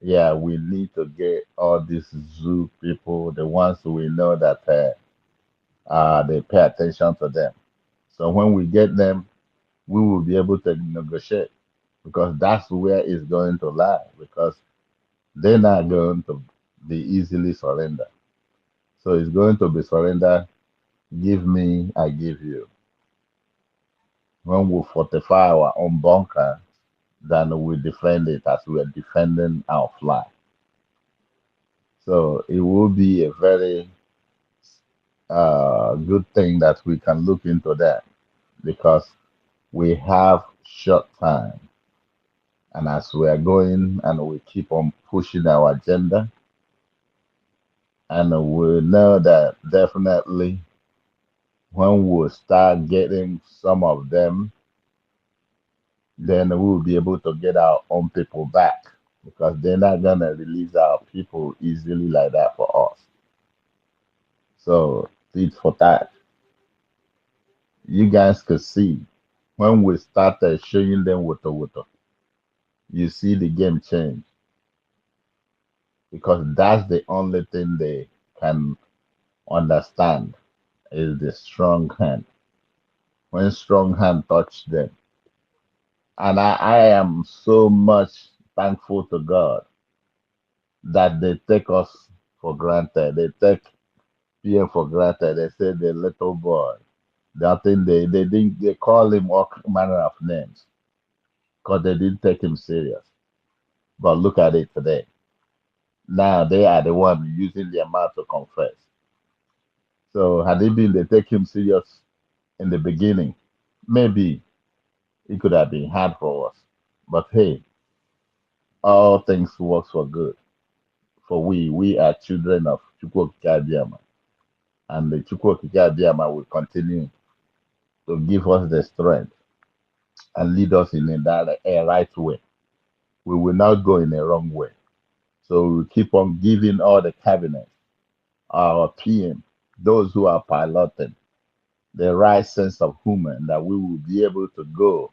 Yeah, we need to get all these zoo people, the ones we know that they pay attention to them. So when we get them, we will be able to negotiate because that's where it's going to lie because they're not going to be easily surrendered. So it's going to be surrender. Give me, I give you. When we fortify our own bunker, then we defend it as we are defending our flag. So it will be a very good thing that we can look into that because we have short time. And as we are going and we keep on pushing our agenda, And we know that definitely when we start getting some of them, then we will be able to get our own people back because they're not gonna release our people easily like that for us. So it's for that. You guys could see when we started showing them water, you see the game change because that's the only thing they can understand is the strong hand. When strong hand touch them. And I am so much thankful to God that they take us for granted. They take PM for granted. They say the little boy. That thing they didn't they call him all manner of names because they didn't take him serious. But look at it today. Now they are the one using their mouth to confess. So had it been they take him serious in the beginning, maybe it could have been hard for us. But hey, all things work for good. For we are children of Chukwokika, and the Chukwokika will continue to give us the strength and lead us in a right way. We will not go in a wrong way. So we keep on giving all the cabinet, our PM, those who are piloting, the right sense of humor, that we will be able to go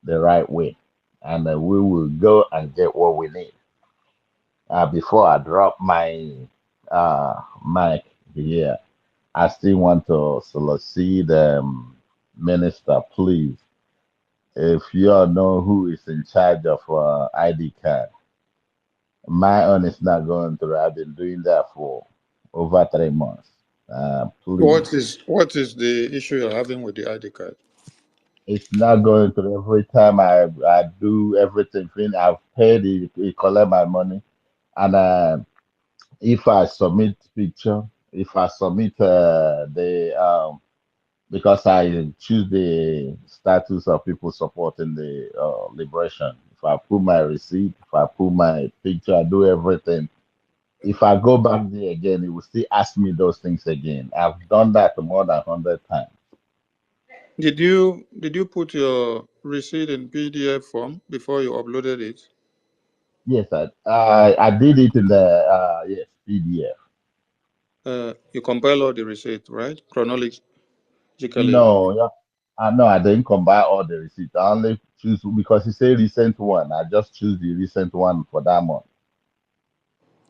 the right way, and we will go and get what we need. Before I drop my mic here, I still want to solicit Minister, please. If you all know who is in charge of ID card, my own is not going through. I've been doing that for over 3 months. Please, What is the issue you're having with the ID card? it's not going through. Every time I do everything, I've paid it collect my money, and if I submit picture, if I submit the because I choose the status of people supporting the liberation. If I put my receipt, if I put my picture, I do everything. If I go back there again, it will still ask me those things again. I've done that more than 100 times. Did you put your receipt in PDF form before you uploaded it? Yes, I did it in the yes PDF. You compile all the receipt, right? Chronologically. No, yeah, no, I didn't combine all the receipts. I only choose because it say recent one. I just choose the recent one for that month.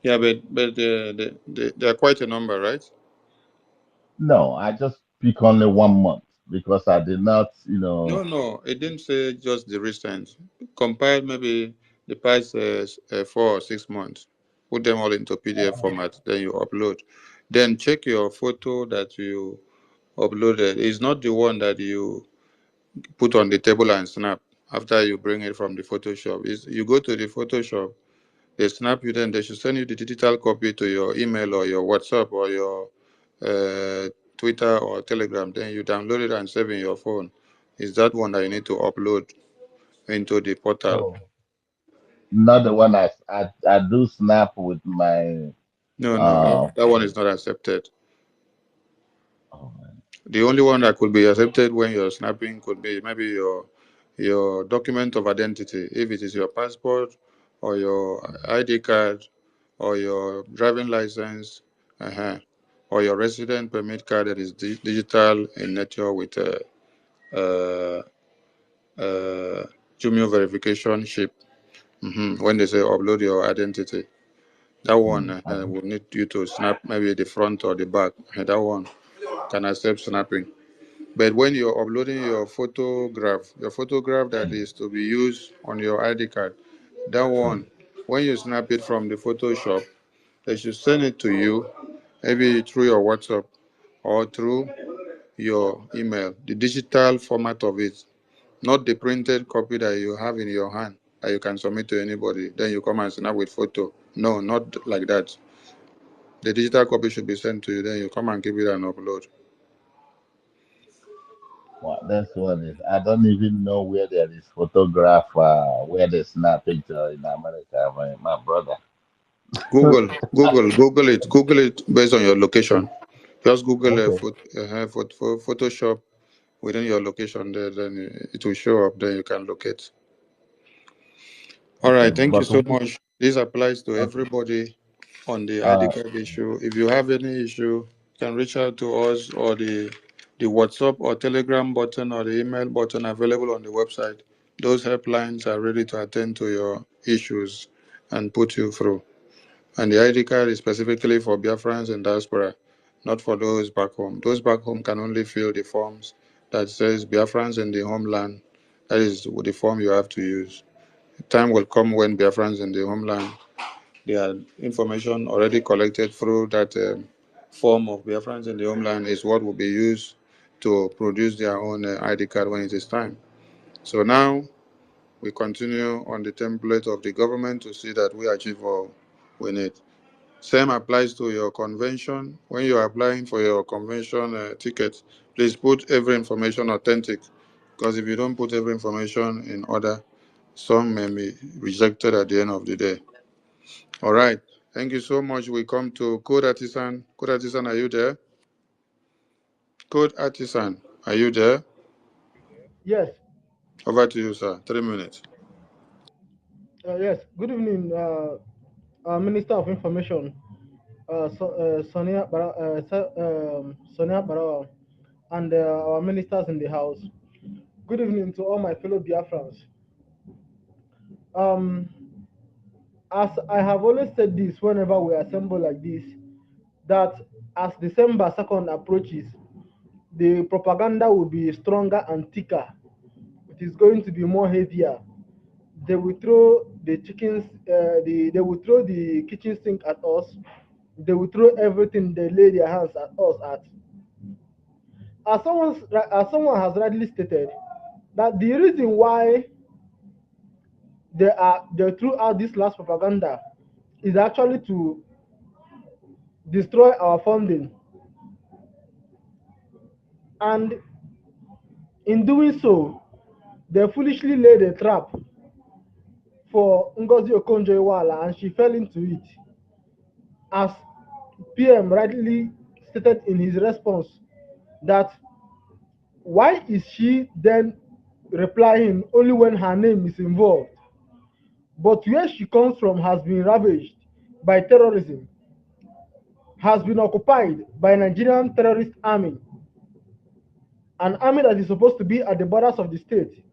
Yeah, but there are quite a number, right? No, I just pick only 1 month because I did not, No, it didn't say just the recent. Compile maybe the past 4 or 6 months. Put them all into PDF format. Then you upload. Then check your photo that you uploaded. It's not the one that you put on the table and snap after you bring it from the Photoshop. You go to the Photoshop, they snap you, then they should send you the digital copy to your email or your WhatsApp or your Twitter or Telegram. Then you download it and save in your phone. Is that one that you need to upload into the portal? oh, not the one I do snap with my No, uh that one is not accepted. oh, The only one that could be accepted when you're snapping could be maybe your document of identity, if it is your passport or your ID card or your driving license, or your resident permit card that is digital in nature with a uh, uh, Jumio verification chip. When they say upload your identity, that one will need you to snap maybe the front or the back. That one can accept snapping. But when you're uploading your photograph that is to be used on your ID card, that one, when you snap it from the Photoshop, they should send it to you, maybe through your WhatsApp or through your email, the digital format of it, not the printed copy that you have in your hand that you can submit to anybody. Then you come and snap with photo. No, not like that. The digital copy should be sent to you. Then you come and give it an upload. well, that's one is I don't even know where there is photograph where they snap picture in America, my brother. Google it. Google it based on your location. Just Google Okay. Photoshop within your location there, then it will show up. Then you can locate. All Okay. right, thank you But so much. This applies to okay. everybody on the ID Uh, card issue. If you have any issue, you can reach out to us or the WhatsApp or Telegram button or the email button available on the website. Those helplines are ready to attend to your issues and put you through. And the ID card is specifically for Biafrans and diaspora, not for those back home. Those back home can only fill the forms that says Biafrans in the homeland. That is the form you have to use. Time will come when Biafrans in the homeland, their information already collected through that form of Biafrans in the homeland is what will be used to produce their own ID card when it is time. So now we continue on the template of the government to see that we achieve all we need. Same applies to your convention. When you are applying for your convention ticket, please put every information authentic, because if you don't put every information in order, some may be rejected at the end of the day. All right. Thank you so much. We come to Code Artisan. Code Artisan, are you there? Code Artisan, are you there? Yes, Over to you, sir. 3 minutes. yes. Good evening, Minister of Information, Sonia Barawa, and our ministers in the House. Good evening to all my fellow Biafrans. Um, as I have always said this whenever we assemble like this, that as December 2nd approaches, the propaganda will be stronger and thicker. It is going to be more heavier. They will throw the chickens, they will throw the kitchen sink at us. They will throw everything they lay their hands at us at. As someone has rightly stated, that the reason why they threw out this last propaganda is actually to destroy our funding, and in doing so, they foolishly laid a trap for Ngozi Okonjo-Iweala, and she fell into it. As PM rightly stated in his response, that why is she then replying only when her name is involved? But where she comes from has been ravaged by terrorism, has been occupied by Nigerian terrorist army, an army that is supposed to be at the borders of the state,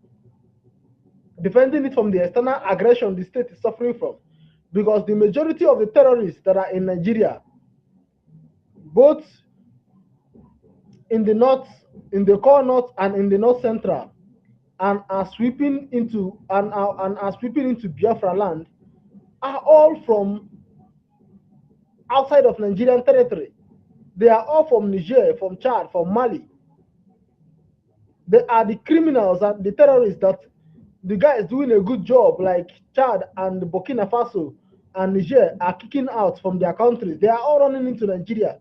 defending it from the external aggression the state is suffering from. Because the majority of the terrorists that are in Nigeria, both in the north, in the core north and in the north central, and are sweeping into Biafra land, are all from outside of Nigerian territory. They are all from Niger, from Chad, from Mali. They are the criminals and the terrorists that the guys doing a good job, like Chad and Burkina Faso and Niger, are kicking out from their countries. They are all running into Nigeria.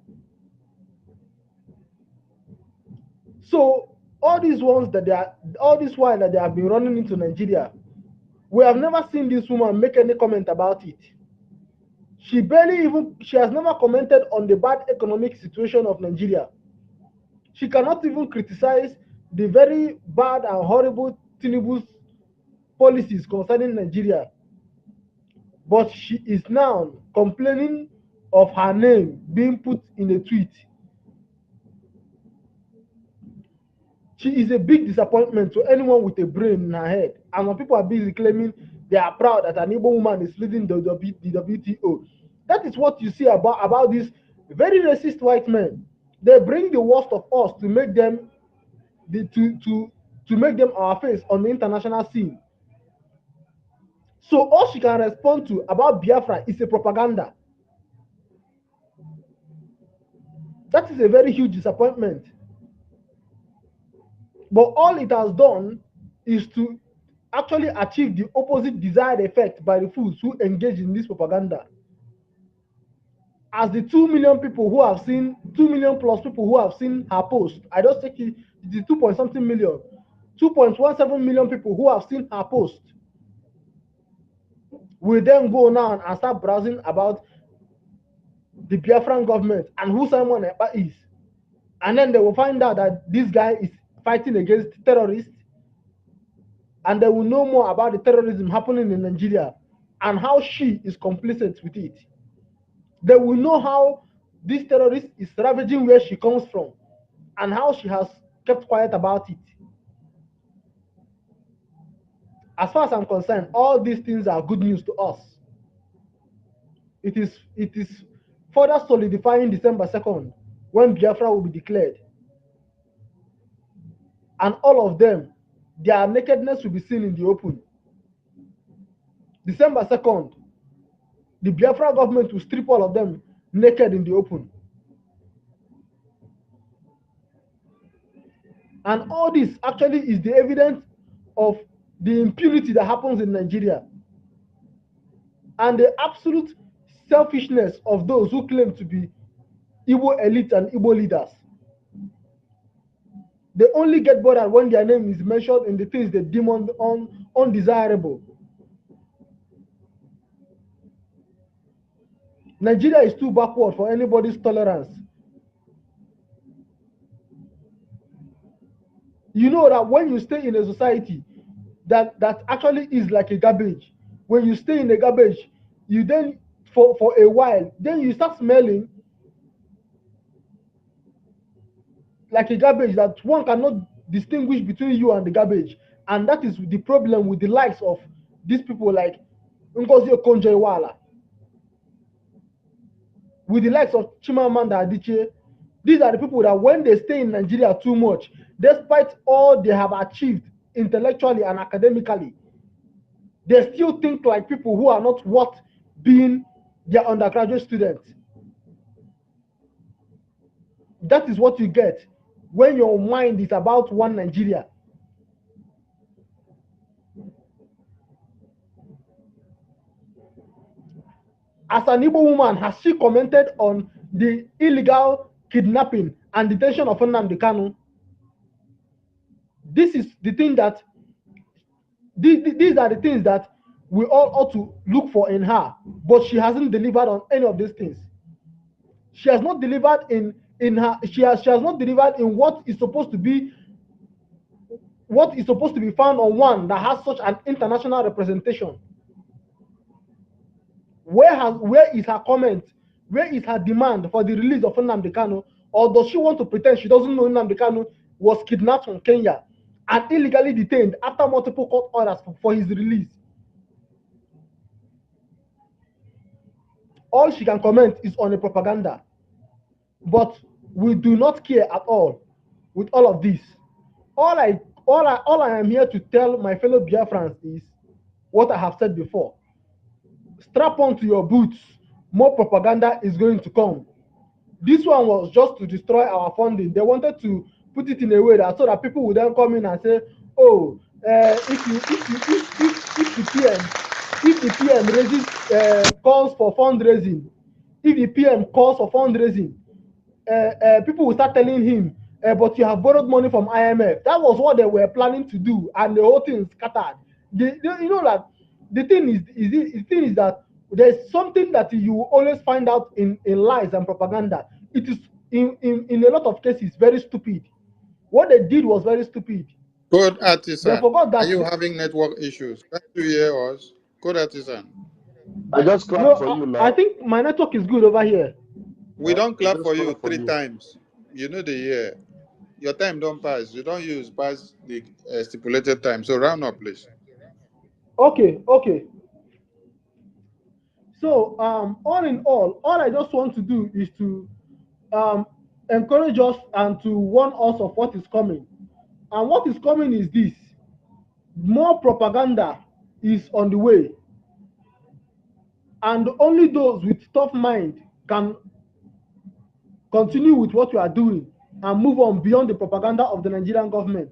So all these while that they have been running into Nigeria, we have never seen this woman make any comment about it. She has never commented on the bad economic situation of Nigeria. She cannot even criticize the very bad and horrible Tinubu's policies concerning Nigeria. But she is now complaining of her name being put in a tweet. She is a big disappointment to anyone with a brain in her head. And when people are busy claiming they are proud that an Igbo woman is leading the WTO, that is what you see about these very racist white men. They bring the worst of us to make them to make them our face on the international scene. So all she can respond to about Biafra is a propaganda. That is a very huge disappointment. But all it has done is to actually achieve the opposite desired effect by the fools who engage in this propaganda. As the 2 million people who have seen, 2 million plus people who have seen her post, I just take it, the 2 point something million, 2.17 million people who have seen her post, will then go now and start browsing about the Biafran government and who Simon Ekpa is. And then they will find out that this guy is fighting against terrorists, and they will know more about the terrorism happening in Nigeria and how she is complicit with it. They will know how this terrorist is ravaging where she comes from and how she has kept quiet about it. As far as I'm concerned, all these things are good news to us. It is further solidifying December 2nd when Biafra will be declared. And all of them, their nakedness will be seen in the open. December 2nd, the Biafra government will strip all of them naked in the open. And all this actually is the evidence of the impunity that happens in Nigeria and the absolute selfishness of those who claim to be Igbo elite and Igbo leaders. They only get bothered when their name is mentioned in the things they deem undesirable. Nigeria is too backward for anybody's tolerance. You know that when you stay in a society that actually is like a garbage, when you stay in a garbage, you then for a while, then you start smelling like a garbage that one cannot distinguish between you and the garbage. And that is the problem with the likes of these people like Ngozi Okonjo-Iweala, with the likes of Chimamanda Adichie. These are the people that when they stay in Nigeria too much, despite all they have achieved intellectually and academically, they still think like people who are not worth being their undergraduate students. That is what you get when your mind is about one Nigeria. As an Igbo woman, has she commented on the illegal kidnapping and detention of Nnamdi Kanu? This is the thing that these are the things that we all ought to look for in her, but she hasn't delivered on any of these things. She has not delivered in her. She has not delivered in what is supposed to be found on one that has such an international representation. Where is her comment? Where is her demand for the release of Nnamdi Kanu? Or does she want to pretend she doesn't know Nnamdi Kanu was kidnapped from Kenya and illegally detained after multiple court orders for his release? All she can comment is on a propaganda. But we do not care at all with all of this. All I am here to tell my fellow Biafrans is what I have said before. Strap on to your boots. More propaganda is going to come. This one was just to destroy our funding. They wanted to put it in a way that so that people would then come in and say, "Oh, if the PM raises calls for fundraising, if the PM calls for fundraising, people will start telling him, but you have borrowed money from IMF." That was what they were planning to do, and the whole thing scattered. You know that the thing is that there's something that you always find out in lies and propaganda. It is in a lot of cases very stupid. What they did was very stupid. Code They Artisan, forgot that. are you having network issues? Can't you hear us? Code Artisan. I just clap No, for you now. I think my network is good over here. We don't I clap just for you clap for 3 you. times. You know the year. Your time don't pass. You don't use past the stipulated time. So round up, please. Okay. So all in all I just want to do is to encourage us and to warn us of what is coming. And what is coming is this: more propaganda is on the way, and only those with tough mind can continue with what you are doing and move on beyond the propaganda of the Nigerian government.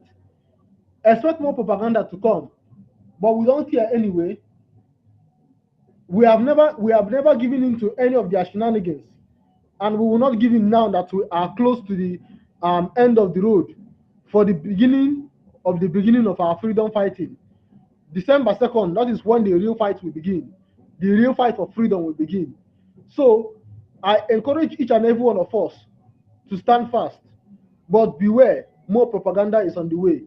Expect more propaganda to come, but we don't care anyway. We have never given in to any of their shenanigans, and we will not give in now that we are close to the end of the road for the beginning of our freedom fighting. December 2nd, that is when the real fight will begin. the real fight for freedom will begin. So I encourage each and every one of us to stand fast, but beware, more propaganda is on the way.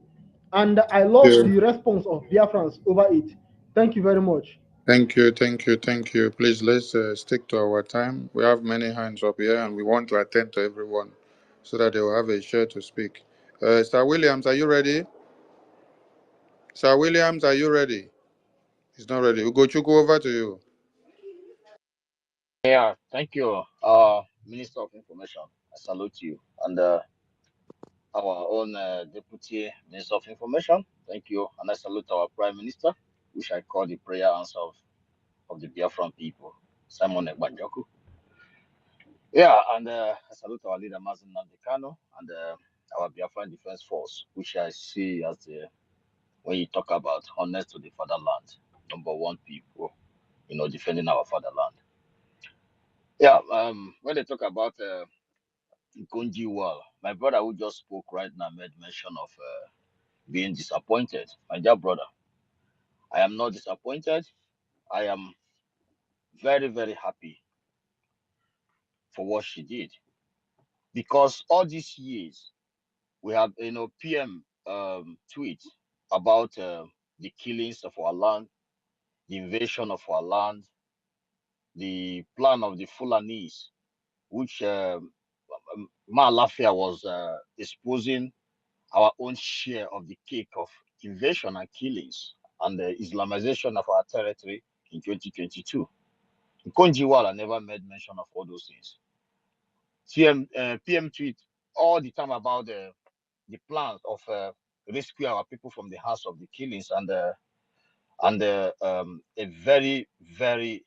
And I love the response of Biafrans over it. Thank you very much. Thank you, thank you, thank you. Please let's stick to our time. We have many hands up here and we want to attend to everyone so that they will have a share to speak. Sir Williams, are you ready? Sir Williams, are you ready? He's not ready. Ugochukwu, over to you. Yeah, thank you, Minister of Information. I salute you. And our own Deputy Minister of Information, thank you. And I salute our Prime Minister, which I call the prayer answer of the Biafran people, Simon Ekbanjoku. Yeah, and I salute our leader, Mazin Nandekano, and our Biafran Defense Force, which I see as the, when you talk about honest to the fatherland, number one people, defending our fatherland. Yeah, when they talk about Nkonjiwal, my brother who just spoke right now made mention of being disappointed. My dear brother, I am not disappointed. I am very, very happy for what she did, because all these years we have, PM tweet about the killings of our land, the invasion of our land, the plan of the Fulanese, which Malafia was exposing our own share of the cake of invasion and killings and the Islamization of our territory in 2022. Konjiwala never made mention of all those things. PM tweet all the time about the plans of rescue our people from the house of the killings and a very, very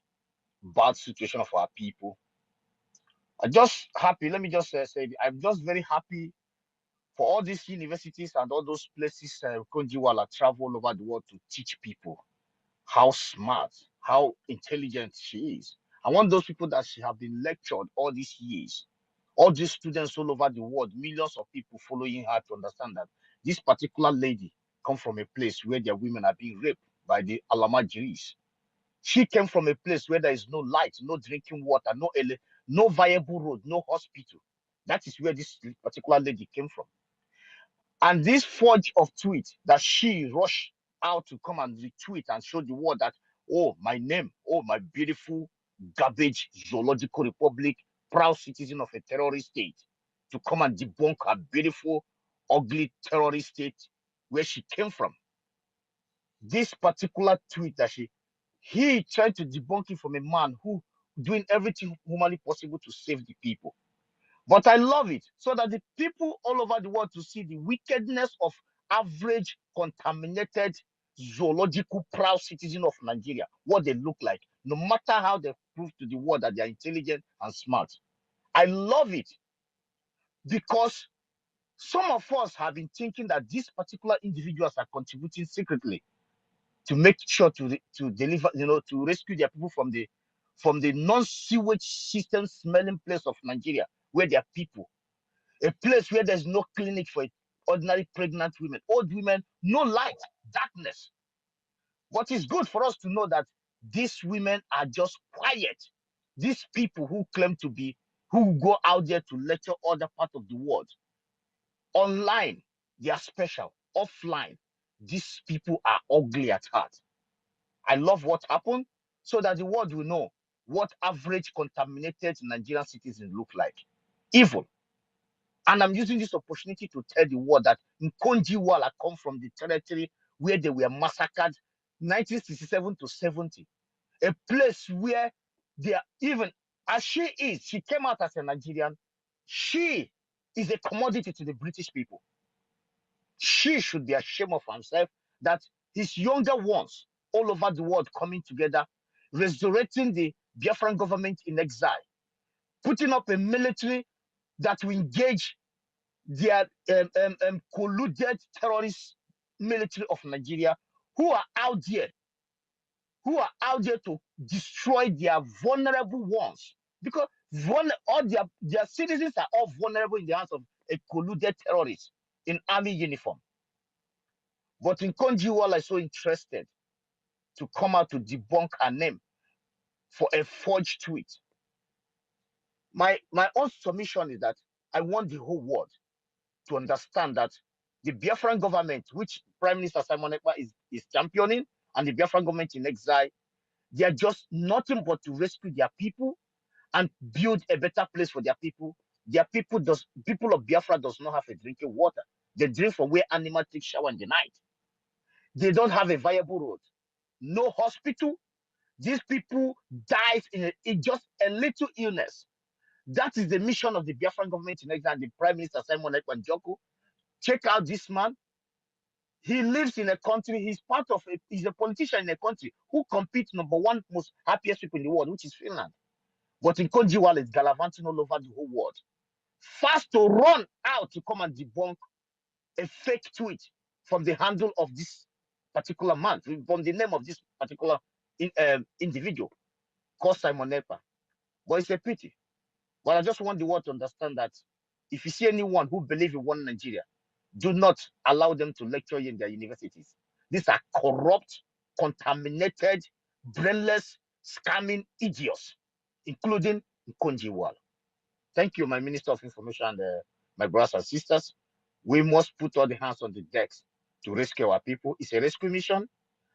bad situation of our people. I'm just happy. Let me just say, I'm just very happy for all these universities and all those places Konjiwala travel all over the world to teach people how smart, how intelligent she is. I want those people that she have been lectured all these years, all these students all over the world, millions of people following her, to understand that this particular lady come from a place where their women are being raped by the Alamajiris. She came from a place where there is no light, no drinking water, no viable road, no hospital. That is where this particular lady came from. And this forge of tweet that she rushed out to come and retweet and show the world that, oh, my name, oh, my beautiful garbage zoological republic, proud citizen of a terrorist state, to come and debunk her beautiful, ugly terrorist state where she came from. This particular tweet that he tried to debunk it from a man who doing everything humanly possible to save the people. But I love it so that the people all over the world to see the wickedness of average contaminated zoological proud citizen of Nigeria, what they look like, no matter how they prove to the world that they are intelligent and smart. I love it because some of us have been thinking that these particular individuals are contributing secretly to make sure to deliver, to rescue their people from the non-sewage system smelling place of Nigeria, where there are people. A place where there's no clinic for ordinary pregnant women, old women, no light, darkness. But it's good for us to know that these women are just quiet. These people who claim to be, who go out there to lecture other part of the world, online, they are special. Offline, these people are ugly at heart. I love what happened so that the world will know what average contaminated Nigerian citizens look like. Evil. And I'm using this opportunity to tell the world that Nkonjiwala come from the territory where they were massacred 1967 to 70. A place where they are, even as she came out as a Nigerian, she is a commodity to the British people. She should be ashamed of herself that his younger ones all over the world coming together, resurrecting the Biafran government in exile, putting up a military that will engage their colluded terrorist military of Nigeria who are out there to destroy their vulnerable ones, because all their citizens are all vulnerable in the hands of a colluded terrorist in army uniform. But in Konjiwala is so interested to come out to debunk her name, for a forged tweet. My own submission is that I want the whole world to understand that the Biafran government, which Prime Minister Simon Ekpa is championing, and the Biafran government in exile, they are just nothing but to rescue their people and build a better place for their people. Their people of Biafra does not have a drinking water. They drink from where animals take shower in the night. They don't have a viable road, no hospital. These people died in just a little illness. That is the mission of the Biafran government in exile and the Prime Minister Simon Ekpa Njoku. Check out this man. He lives in a country, he's a politician in a country who competes #1 most happiest people in the world, which is Finland. But in Konjiwal is gallivanting all over the whole world. Fast to run out to come and debunk a fake tweet from the handle of this particular man, from the name of this particular individual called Simon Ekpa. But it's a pity. But I just want the world to understand that if you see anyone who believes in one Nigeria, do not allow them to lecture you in their universities. These are corrupt, contaminated, brainless, scamming idiots, including Konjiwal. Thank you, my Minister of Information and my brothers and sisters. We must put all the hands on the decks to rescue our people. It's a rescue mission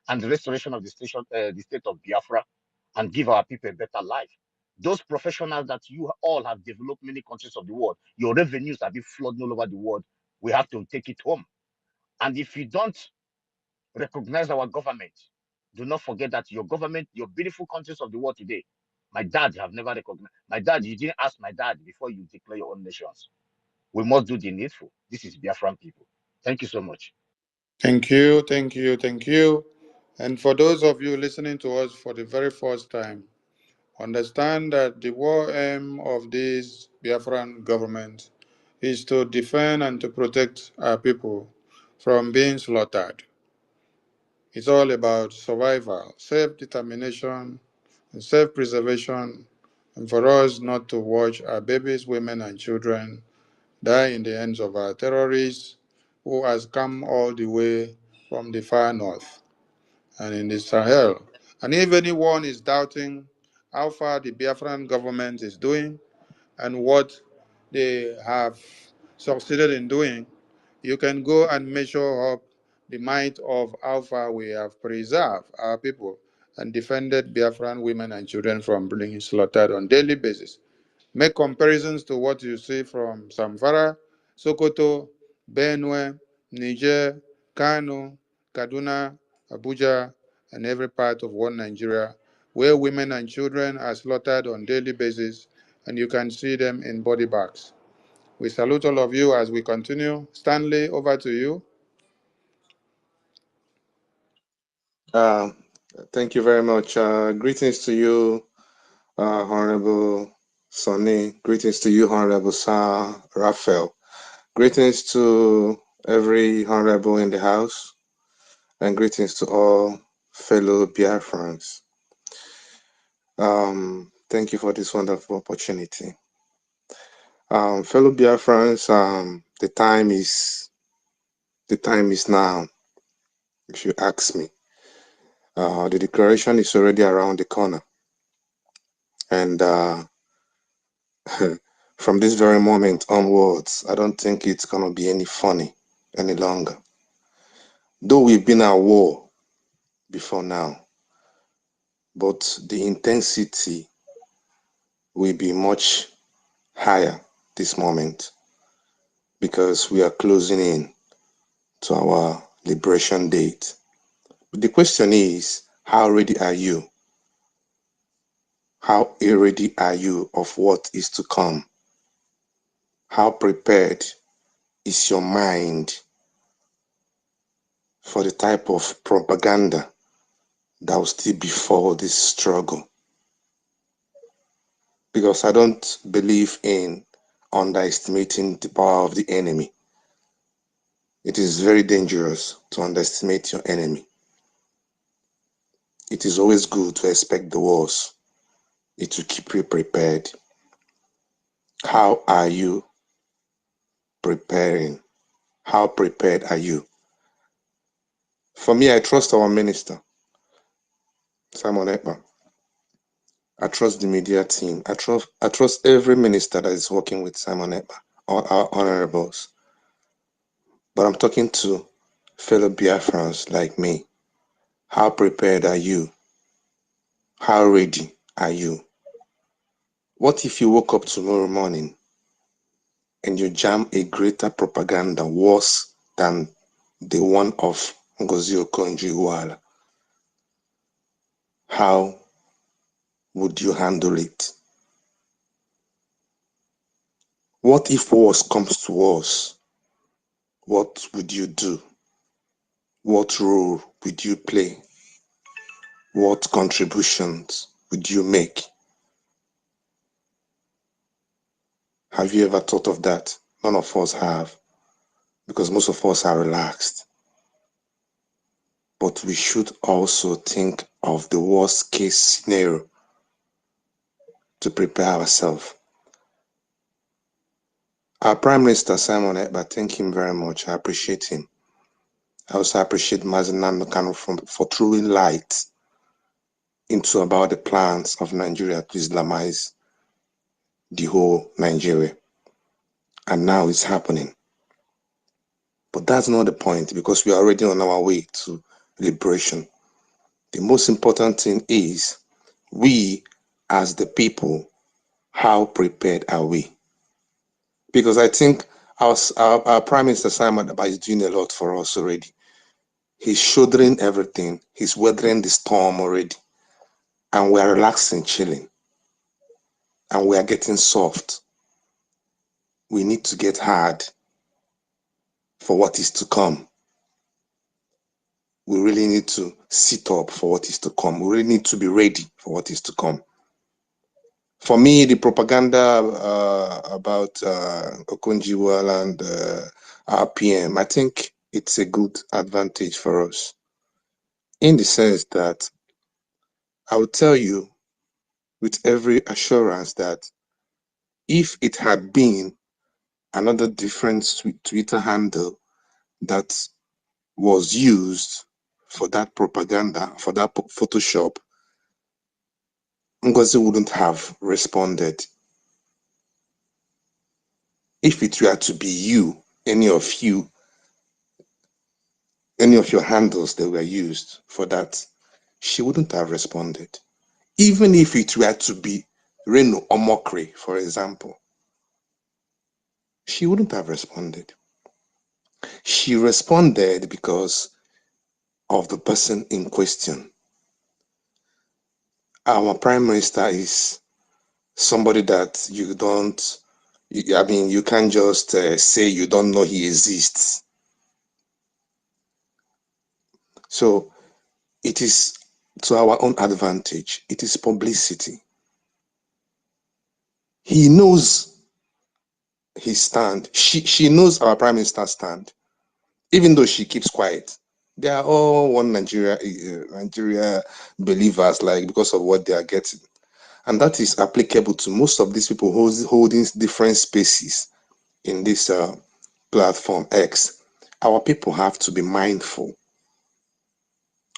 and the restoration of the state of Biafra, and give our people a better life. Those professionals that you all have developed many countries of the world, your revenues have been flooding all over the world. We have to take it home. And if you don't recognize our government, do not forget that your government, your beautiful countries of the world today, my dad have never recognized. My dad, you didn't ask my dad before you declare your own nations. We must do the needful. This is Biafran people. Thank you so much. Thank you, thank you, thank you. And for those of you listening to us for the very first time, understand that the war aim of this Biafran government is to defend and to protect our people from being slaughtered. It's all about survival, self-determination, and self-preservation, and for us not to watch our babies, women, and children die in the hands of our terrorists who has come all the way from the far north and in the Sahel. And if anyone is doubting how far the Biafran government is doing and what they have succeeded in doing, you can go and measure up the might of how far we have preserved our people and defended Biafran women and children from being slaughtered on a daily basis. Make comparisons to what you see from Zamfara, Sokoto, Benue, Niger, Kano, Kaduna, Abuja, and every part of one Nigeria, where women and children are slaughtered on a daily basis, and you can see them in body bags. We salute all of you as we continue. Stanley, over to you. Thank you very much. Greetings to you, Honorable Sonny. Greetings to you, Honorable Sir Raphael. Greetings to every Honorable in the House, and greetings to all fellow Biafrans. Thank you for this wonderful opportunity. Fellow Biafrans, the time is now, if you ask me. The declaration is already around the corner. And from this very moment onwards, I don't think it's going to be any funny any longer. Though we've been at war before now, but the intensity will be much higher this moment because we are closing in to our liberation date. But the question is, how ready are you? How ready are you of what is to come? How prepared is your mind for the type of propaganda that will still befall this struggle? Because I don't believe in underestimating the power of the enemy. It is very dangerous to underestimate your enemy. It is always good to expect the worst. It will keep you prepared. How are you preparing? How prepared are you? For me, I trust our minister, Simon Ekpa. I trust the media team. I trust every minister that is working with Simon Ekpa, or our honorables. But I'm talking to fellow Biafrans like me. How prepared are you? How ready are you? What if you woke up tomorrow morning and you jam a greater propaganda worse than the one of Ngozi Okonjo-Iweala? How would you handle it? What if worse comes to worse? What would you do? What role would you play? What contributions would you make? Have you ever thought of that? None of us have, because most of us are relaxed. But we should also think of the worst case scenario to prepare ourselves. Our Prime Minister, Simon Ekpa, thank him very much. I appreciate him. I also appreciate Mazi Nnamdi Kanu for throwing light into about the plans of Nigeria to Islamize the whole Nigeria. And now it's happening. But that's not the point, because we are already on our way to liberation. The most important thing is we as the people, how prepared are we? Because I think our Prime Minister Simon Ekpa is doing a lot for us already. He's shouldering everything. He's weathering the storm already. And we are relaxing, chilling. And we are getting soft. We need to get hard for what is to come. We really need to sit up for what is to come. We really need to be ready for what is to come. For me, the propaganda about Okonjo-Iweala and RPM, I think it's a good advantage for us, in the sense that I will tell you with every assurance that if it had been another different Twitter handle that was used for that propaganda, for that Photoshop, Ngozi wouldn't have responded. If it were to be you, any of your handles that were used for that, she wouldn't have responded. Even if it were to be Reno Omokri, for example, she wouldn't have responded. She responded because of the person in question. Our Prime Minister is somebody that you can't just say you don't know he exists. So it is to our own advantage. It is publicity. He knows his stand. She knows our Prime Minister's stand, even though she keeps quiet. They are all one Nigeria believers, like, because of what they are getting. And that is applicable to most of these people holding different spaces in this platform X. Our people have to be mindful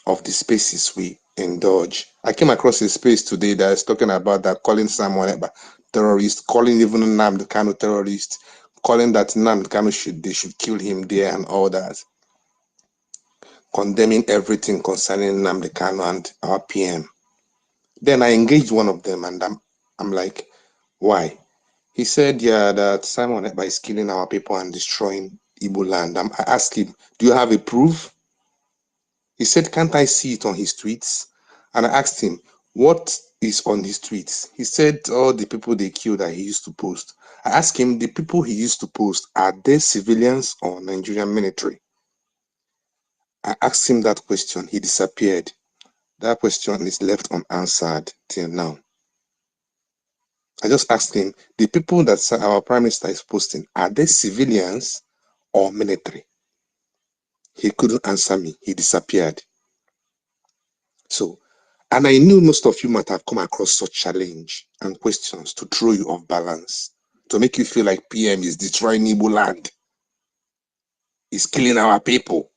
of the spaces we indulge. I came across a space today that is talking about that, calling someone a terrorist, calling even Nnamdi Kanu terrorist, calling that Nnamdi Kanu they should kill him there and all that, condemning everything concerning Nnamdi Kanu and our PM. Then I engaged one of them, and I'm like, why? He said, yeah, that Simon Ekpa is killing our people and destroying Igbo land. I asked him, do you have a proof? He said, can't I see it on his tweets? And I asked him, what is on his tweets? He said, all the people they killed that he used to post. I asked him, the people he used to post, are they civilians or Nigerian military? I asked him that question. He disappeared. That question is left unanswered till now. I just asked him, the people that our Prime Minister is posting, are they civilians or military? He couldn't answer me. He disappeared. So, and I knew most of you might have come across such challenge and questions to throw you off balance, to make you feel like PM is destroying Igbo land, is killing our people.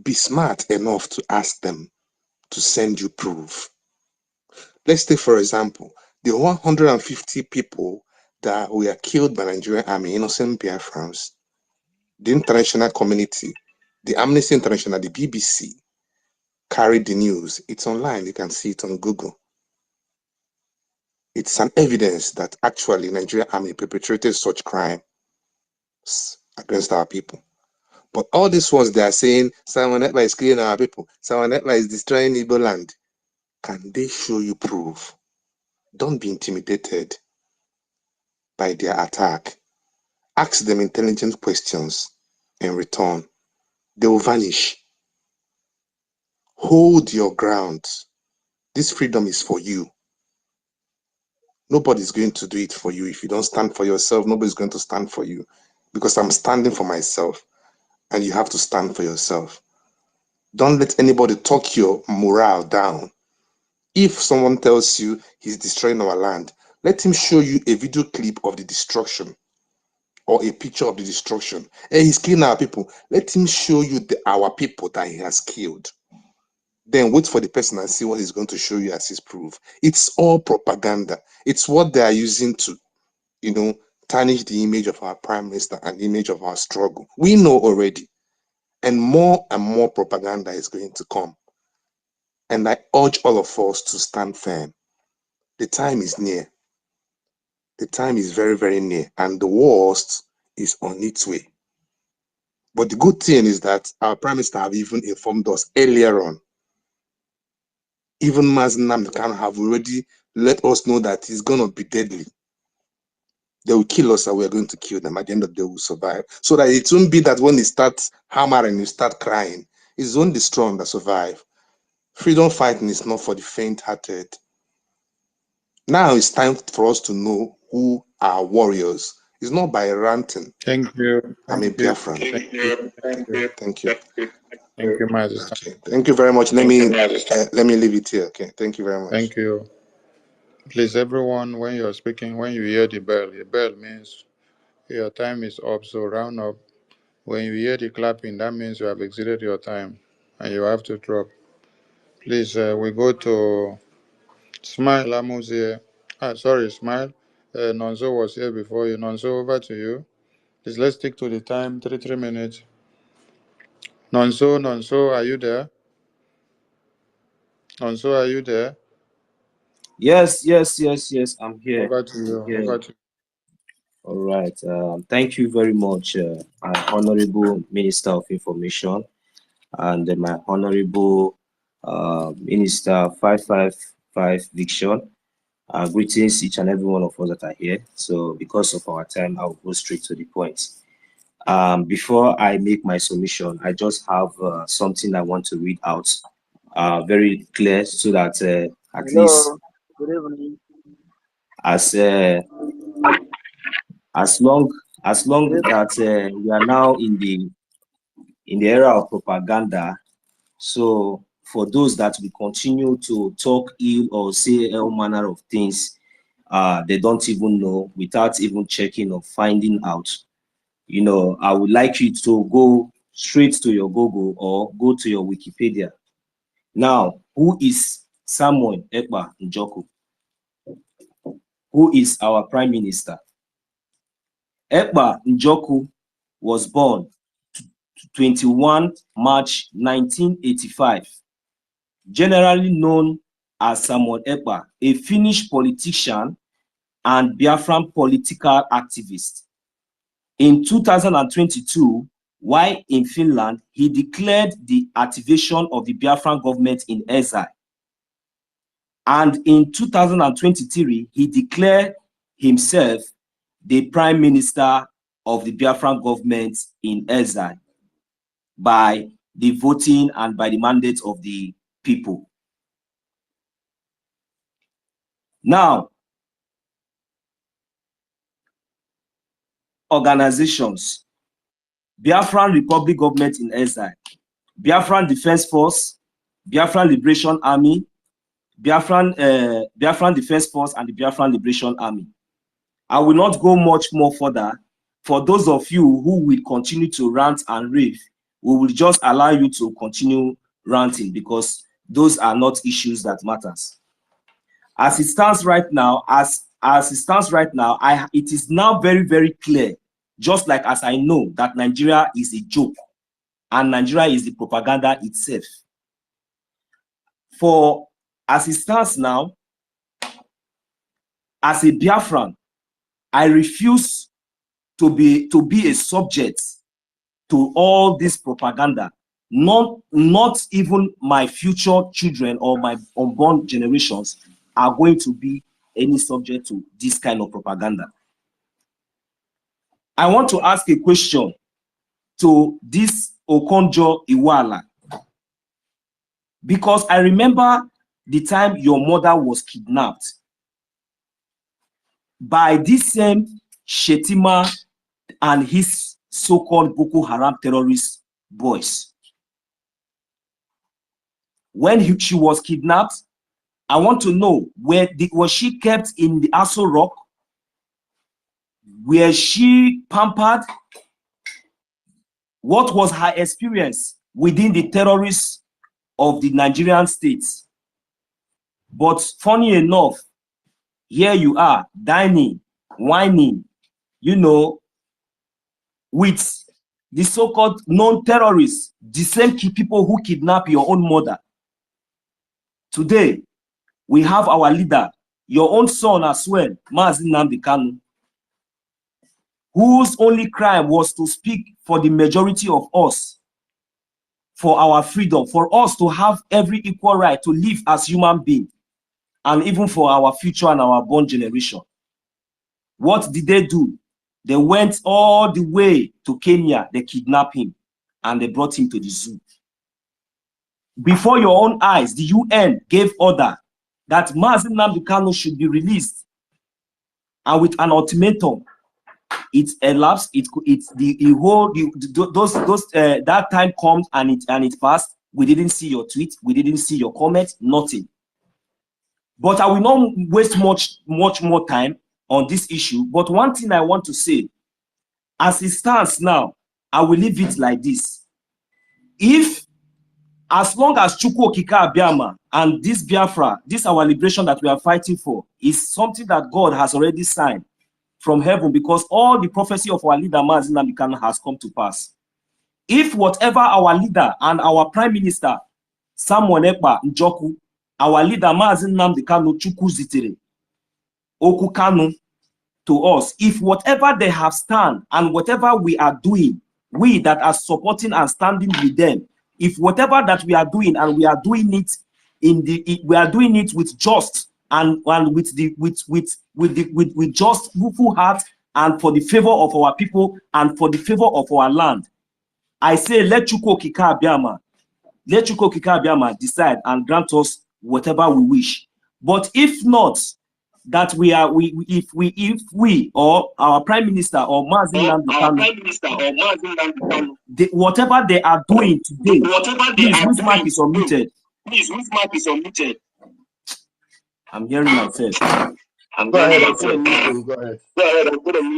Be smart enough to ask them to send you proof. Let's take, for example, the 150 people that were killed by Nigerian army, innocent Biafrans. The international community, the Amnesty International, the BBC, carried the news. It's online. You can see it on Google. It's an evidence that actually Nigerian army perpetrated such crimes against our people. But all this ones they are saying, Sawanetla is killing our people. Sawanetla is destroying Igbo land. Can they show you proof? Don't be intimidated by their attack. Ask them intelligent questions in return. They will vanish. Hold your ground. This freedom is for you. Nobody's going to do it for you. If you don't stand for yourself, nobody's going to stand for you. Because I'm standing for myself, and you have to stand for yourself. Don't let anybody talk your morale down. If someone tells you he's destroying our land, let him show you a video clip of the destruction or a picture of the destruction. Hey, he's killing our people. Let him show you our people that he has killed. Then wait for the person and see what he's going to show you as his proof. It's all propaganda. It's what they are using to, tarnish the image of our prime minister and the image of our struggle. We know already. And more propaganda is going to come. And I urge all of us to stand firm. The time is near. The time is very, very near. And the worst is on its way. But the good thing is that our prime minister have even informed us earlier on. Even Mazen Namdekan have already let us know that it's going to be deadly. They will kill us and we are going to kill them. At the end of the day, we will survive. So that it won't be that when they start hammering, you start crying. It's only the strong that survive. Freedom fighting is not for the faint-hearted. Now it's time for us to know who are warriors. It's not by ranting. Thank you. I'm a Biafran. Thank you. Thank you. Thank you, Master. Okay. Thank you very much. Let me leave it here. Okay. Thank you very much. Thank you. Please, everyone, when you're speaking, when you hear the bell means your time is up, so round up. When you hear the clapping, that means you have exceeded your time and you have to drop. Please, we go to Smile. Amu's here. Sorry, Smile. Nonso was here before you. Nonso, over to you. Please, let's stick to the time, 3 minutes. Nonso, are you there? Nonso, are you there? Yes, I'm here. Over to you. Over to you. All right. Thank you very much, my Honorable Minister of Information and my Honorable Minister 555 Diction. Greetings, each and every one of us that are here. So because of our time, I'll go straight to the point. Before I make my submission, I just have something I want to read out very clear so that at least Good evening. as long that we are now in the era of propaganda, so for those that will continue to talk ill or say all manner of things they don't even know without even checking or finding out, I would like you to go straight to your Google or go to your Wikipedia. Now, who is Samuel Ekpa Njoku? Who is our Prime Minister? Ekpa Njoku was born 21 March 1985, generally known as Samuel Ekpa, a Finnish politician and Biafran political activist. In 2022, while in Finland, he declared the activation of the Biafran government in exile. And in 2023, he declared himself the Prime Minister of the Biafran government in exile by the voting and by the mandate of the people. Now, organizations: Biafran Republic Government in exile, Biafran Defense Force, Biafran Liberation Army, Biafran Defense Force, and the Biafran Liberation Army. I will not go much more further. For those of you who will continue to rant and rave, we will just allow you to continue ranting because those are not issues that matters. as it stands right now, it is now very, very clear, just like as I know that Nigeria is a joke and Nigeria is the propaganda itself. For as it stands now, as a Biafran, I refuse to be a subject to all this propaganda. Not even my future children or my unborn generations are going to be any subject to this kind of propaganda. I want to ask a question to this Okonjo Iweala, because I remember the time your mother was kidnapped by this same Shetima and his so-called Boko Haram terrorist boys. When she was kidnapped, I want to know, was she kept in the Aso Rock? Was she pampered? What was her experience within the terrorists of the Nigerian states? But funny enough, here you are, dining, whining, you know, with the so-called non-terrorists, the same people who kidnap your own mother. Today, we have our leader, your own son as well, Mazi Nnamdi Kanu, whose only crime was to speak for the majority of us, for our freedom, for us to have every equal right to live as human beings, and even for our future and our born generation. What did they do? They went all the way to Kenya, they kidnapped him, and they brought him to the zoo. Before your own eyes, the UN gave order that Mazi Nnamdi Kanu should be released, and with an ultimatum, it elapsed. That time comes and it passed. We didn't see your tweet, we didn't see your comment, nothing. But I will not waste much more time on this issue. But one thing I want to say, as it stands now, I will leave it like this. As long as Chukwu Okike Abiama and this Biafra, this our liberation that we are fighting for, is something that God has already signed from heaven, because all the prophecy of our leader Mazi Nnamdi Kanu has come to pass. If whatever our leader and our Prime Minister Samuel Ekpa Njoku, our leader Mazi Nnamdi Kanu Chukwu zitere Oku Kanu to us, if whatever they have stand and whatever we are doing, we that are supporting and standing with them, if whatever that we are doing and we are doing it we are doing it with just and with just full heart and for the favor of our people and for the favor of our land, I say let Chukwu Okike Abiama decide and grant us whatever we wish. But if not, that if we or our Prime Minister or Mazi Nnamdi Kanu, whatever they are doing today, please, whose mic is unmuted? I'm hearing myself. Go ahead, I'm going to mute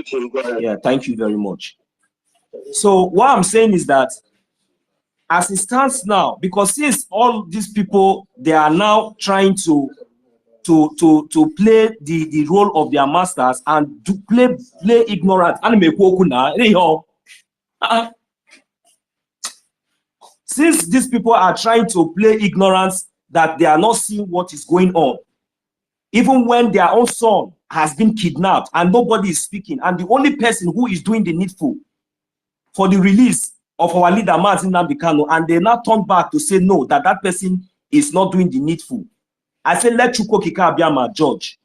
him. Go ahead. Yeah, thank you very much. So what I'm saying is that as it stands now, because since all these people, they are now trying to play the role of their masters and to play ignorant. Since these people are trying to play ignorance, that they are not seeing what is going on, even when their own son has been kidnapped and nobody is speaking, and the only person who is doing the needful for the release of our leader Mazi Nnamdi Kanu, and they now turn back to say no, that person is not doing the needful. I say let Chukwu Okike Abiama judge.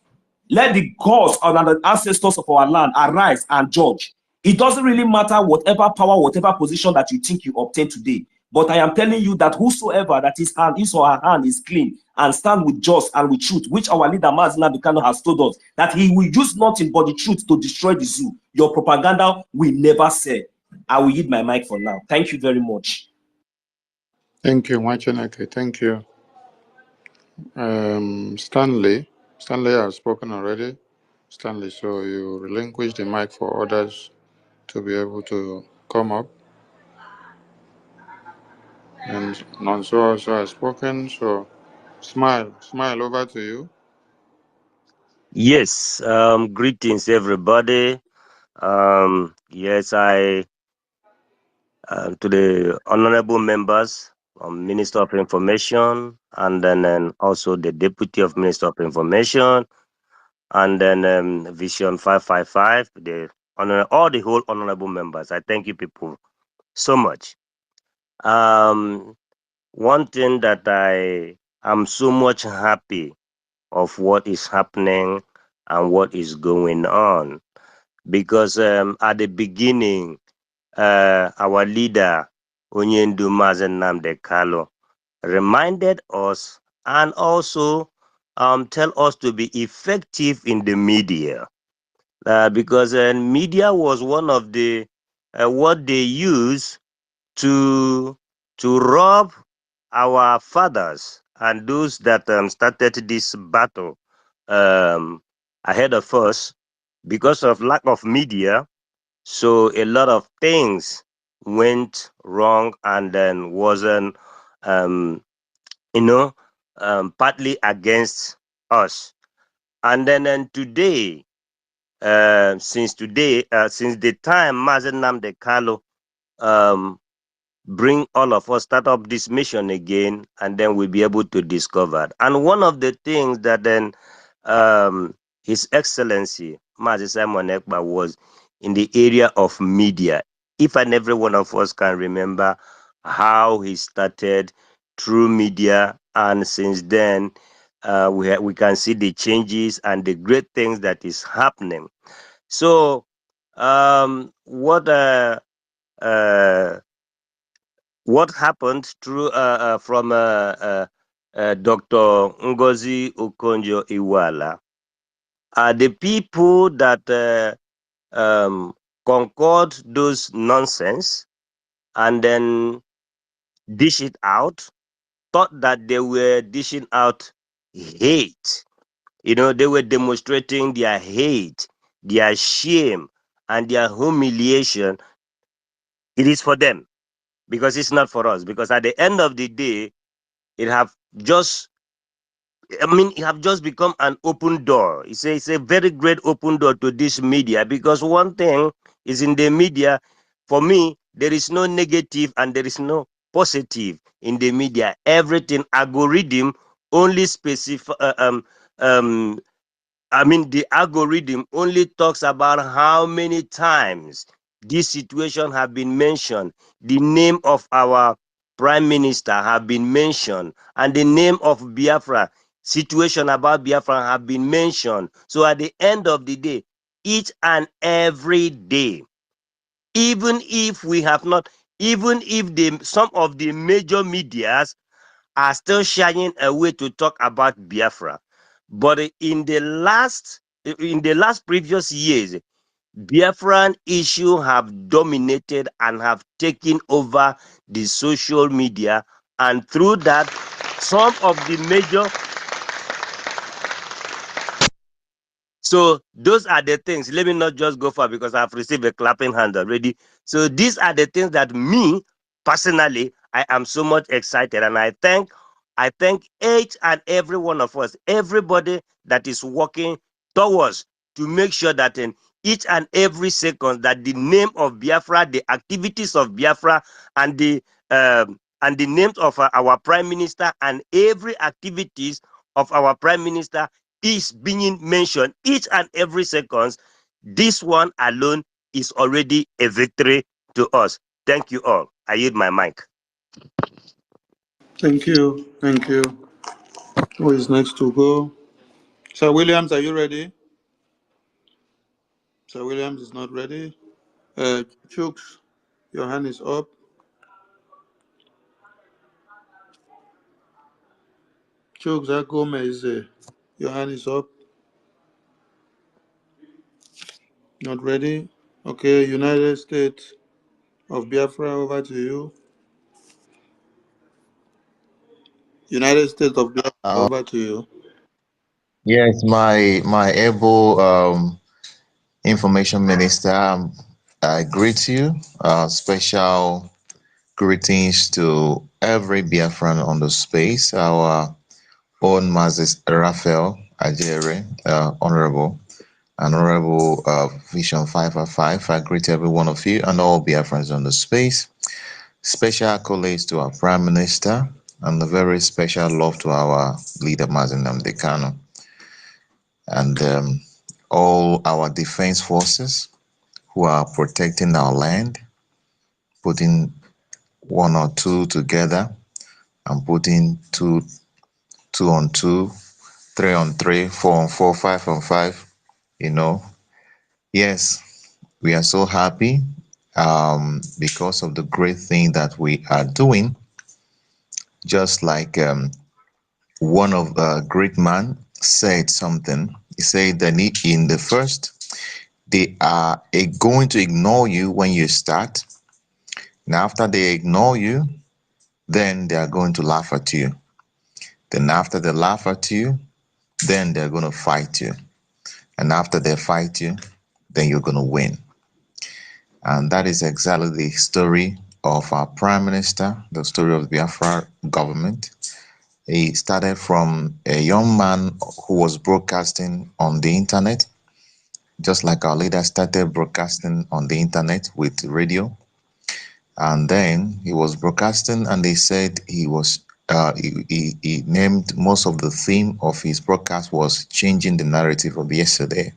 Let the gods and the ancestors of our land arise and judge. It doesn't really matter whatever power, whatever position that you think you obtain today. But I am telling you that whosoever that his or her hand is clean and stand with justice and with truth, which our leader Mazi Nnamdi Kanu has told us, that he will use nothing but the truth to destroy the zoo. Your propaganda will never sell. I will yield my mic for now. Thank you very much. Thank you, Mwacheneke. Thank you. Stanley has spoken already. Stanley, so you relinquish the mic for others to be able to come up. And Nonso also has spoken, so Smile over to you. Yes, greetings everybody. Yes, to the honorable members, Minister of Information, and then also the Deputy of Minister of Information, and then Vision 555, all the whole honorable members. I thank you people so much. One thing that I am so much happy of what is happening and what is going on, because at the beginning, our leader Onyendu Mazen Namde Kalo reminded us and also tell us to be effective in the media, because media was one of the what they use to rob our fathers and those that started this battle ahead of us. Because of lack of media, so a lot of things went wrong and then wasn't um, you know partly against us. And then today, since the time Mazen Namde Kalo bring all of us start up this mission again, and then we'll be able to discover. And one of the things that then His Excellency Mazi Simon Ekpa was in the area of media. If and every one of us can remember how he started through media, and since then we can see the changes and the great things that is happening. So uh, what happened through from Dr. Ngozi Okonjo-Iweala are the people that concord those nonsense and then dish it out, thought that they were dishing out hate. They were demonstrating their hate, their shame, and their humiliation. It is for them, because it's not for us. Because at the end of the day, it have just it have just become an open door. It's a very great open door to this media, because one thing is, in the media, for me, there is no negative and there is no positive in the media. Everything algorithm only specify the algorithm only talks about how many times this situation have been mentioned, the name of our prime minister have been mentioned, and the name of Biafra, situation about Biafra have been mentioned. So at the end of the day, each and every day, even if we have not, even if some of the major medias are still shying away to talk about Biafra, but in the last previous years, Biafran issue have dominated and have taken over the social media, and through that, some of the major. So those are the things. Let me not just go far, because I've received a clapping hand already. So these are the things that me personally, I am so much excited, and I thank each and every one of us, everybody that is working towards to make sure that in each and every second that the name of Biafra, the activities of Biafra, and the names of our prime minister, and every activities of our prime minister is being mentioned each and every second. This one alone is already a victory to us. Thank you all. I yield my mic. Thank you. Thank you. Who is next to go? Sir Williams, are you ready? Sir Williams is not ready. Chooks, your hand is up. Chooks Gomez, your hand is up. Not ready. Okay, United States of Biafra, over to you. United States of Biafra, Uh, over to you. yes, my able information minister, I greet you. Special greetings to every Biafran on the space. Our own Moses Raphael, Ajere, Honorable, and Honorable Vision 555. I greet every one of you and all Biafrans on the space. Special accolades to our Prime Minister and a very special love to our leader, Mazen Namdekano, and all our defense forces who are protecting our land, putting one or two together and putting two on two, 3 on 3, 4 on 4, 5 on 5. You know, yes, we are so happy because of the great thing that we are doing. Just like one of the great man said something. He said that in the first, they are going to ignore you when you start. And after they ignore you, then they are going to laugh at you. Then after they laugh at you, then they're going to fight you. And after they fight you, then you're going to win. And that is exactly the story of our Prime Minister, the story of the Biafra government. He started from a young man who was broadcasting on the internet, just like our leader started broadcasting on the internet with radio. And then he was broadcasting, and they said he named most of the theme of his broadcast was changing the narrative of yesterday.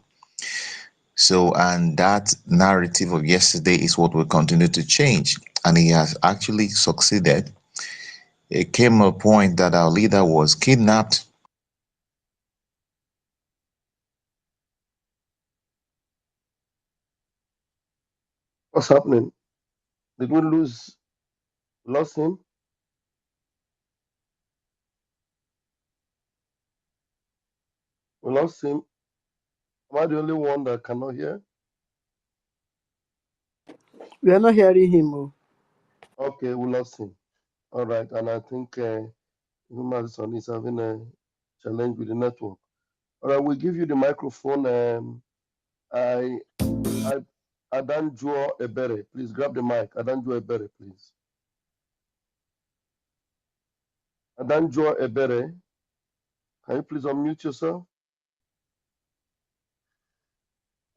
So, and that narrative of yesterday is what will continue to change. And he has actually succeeded. It came a point that our leader was kidnapped. What's happening? Did we lost him? We lost him. Am I the only one that cannot hear? We are not hearing him. Oh. Okay, we lost him. All right, and I think Madison is having a challenge with the network. All right, we'll give you the microphone. I, I, Adanjuo Ebere, please grab the mic. Adanjuo Ebere, please. Adanjuo Ebere, can you please unmute yourself?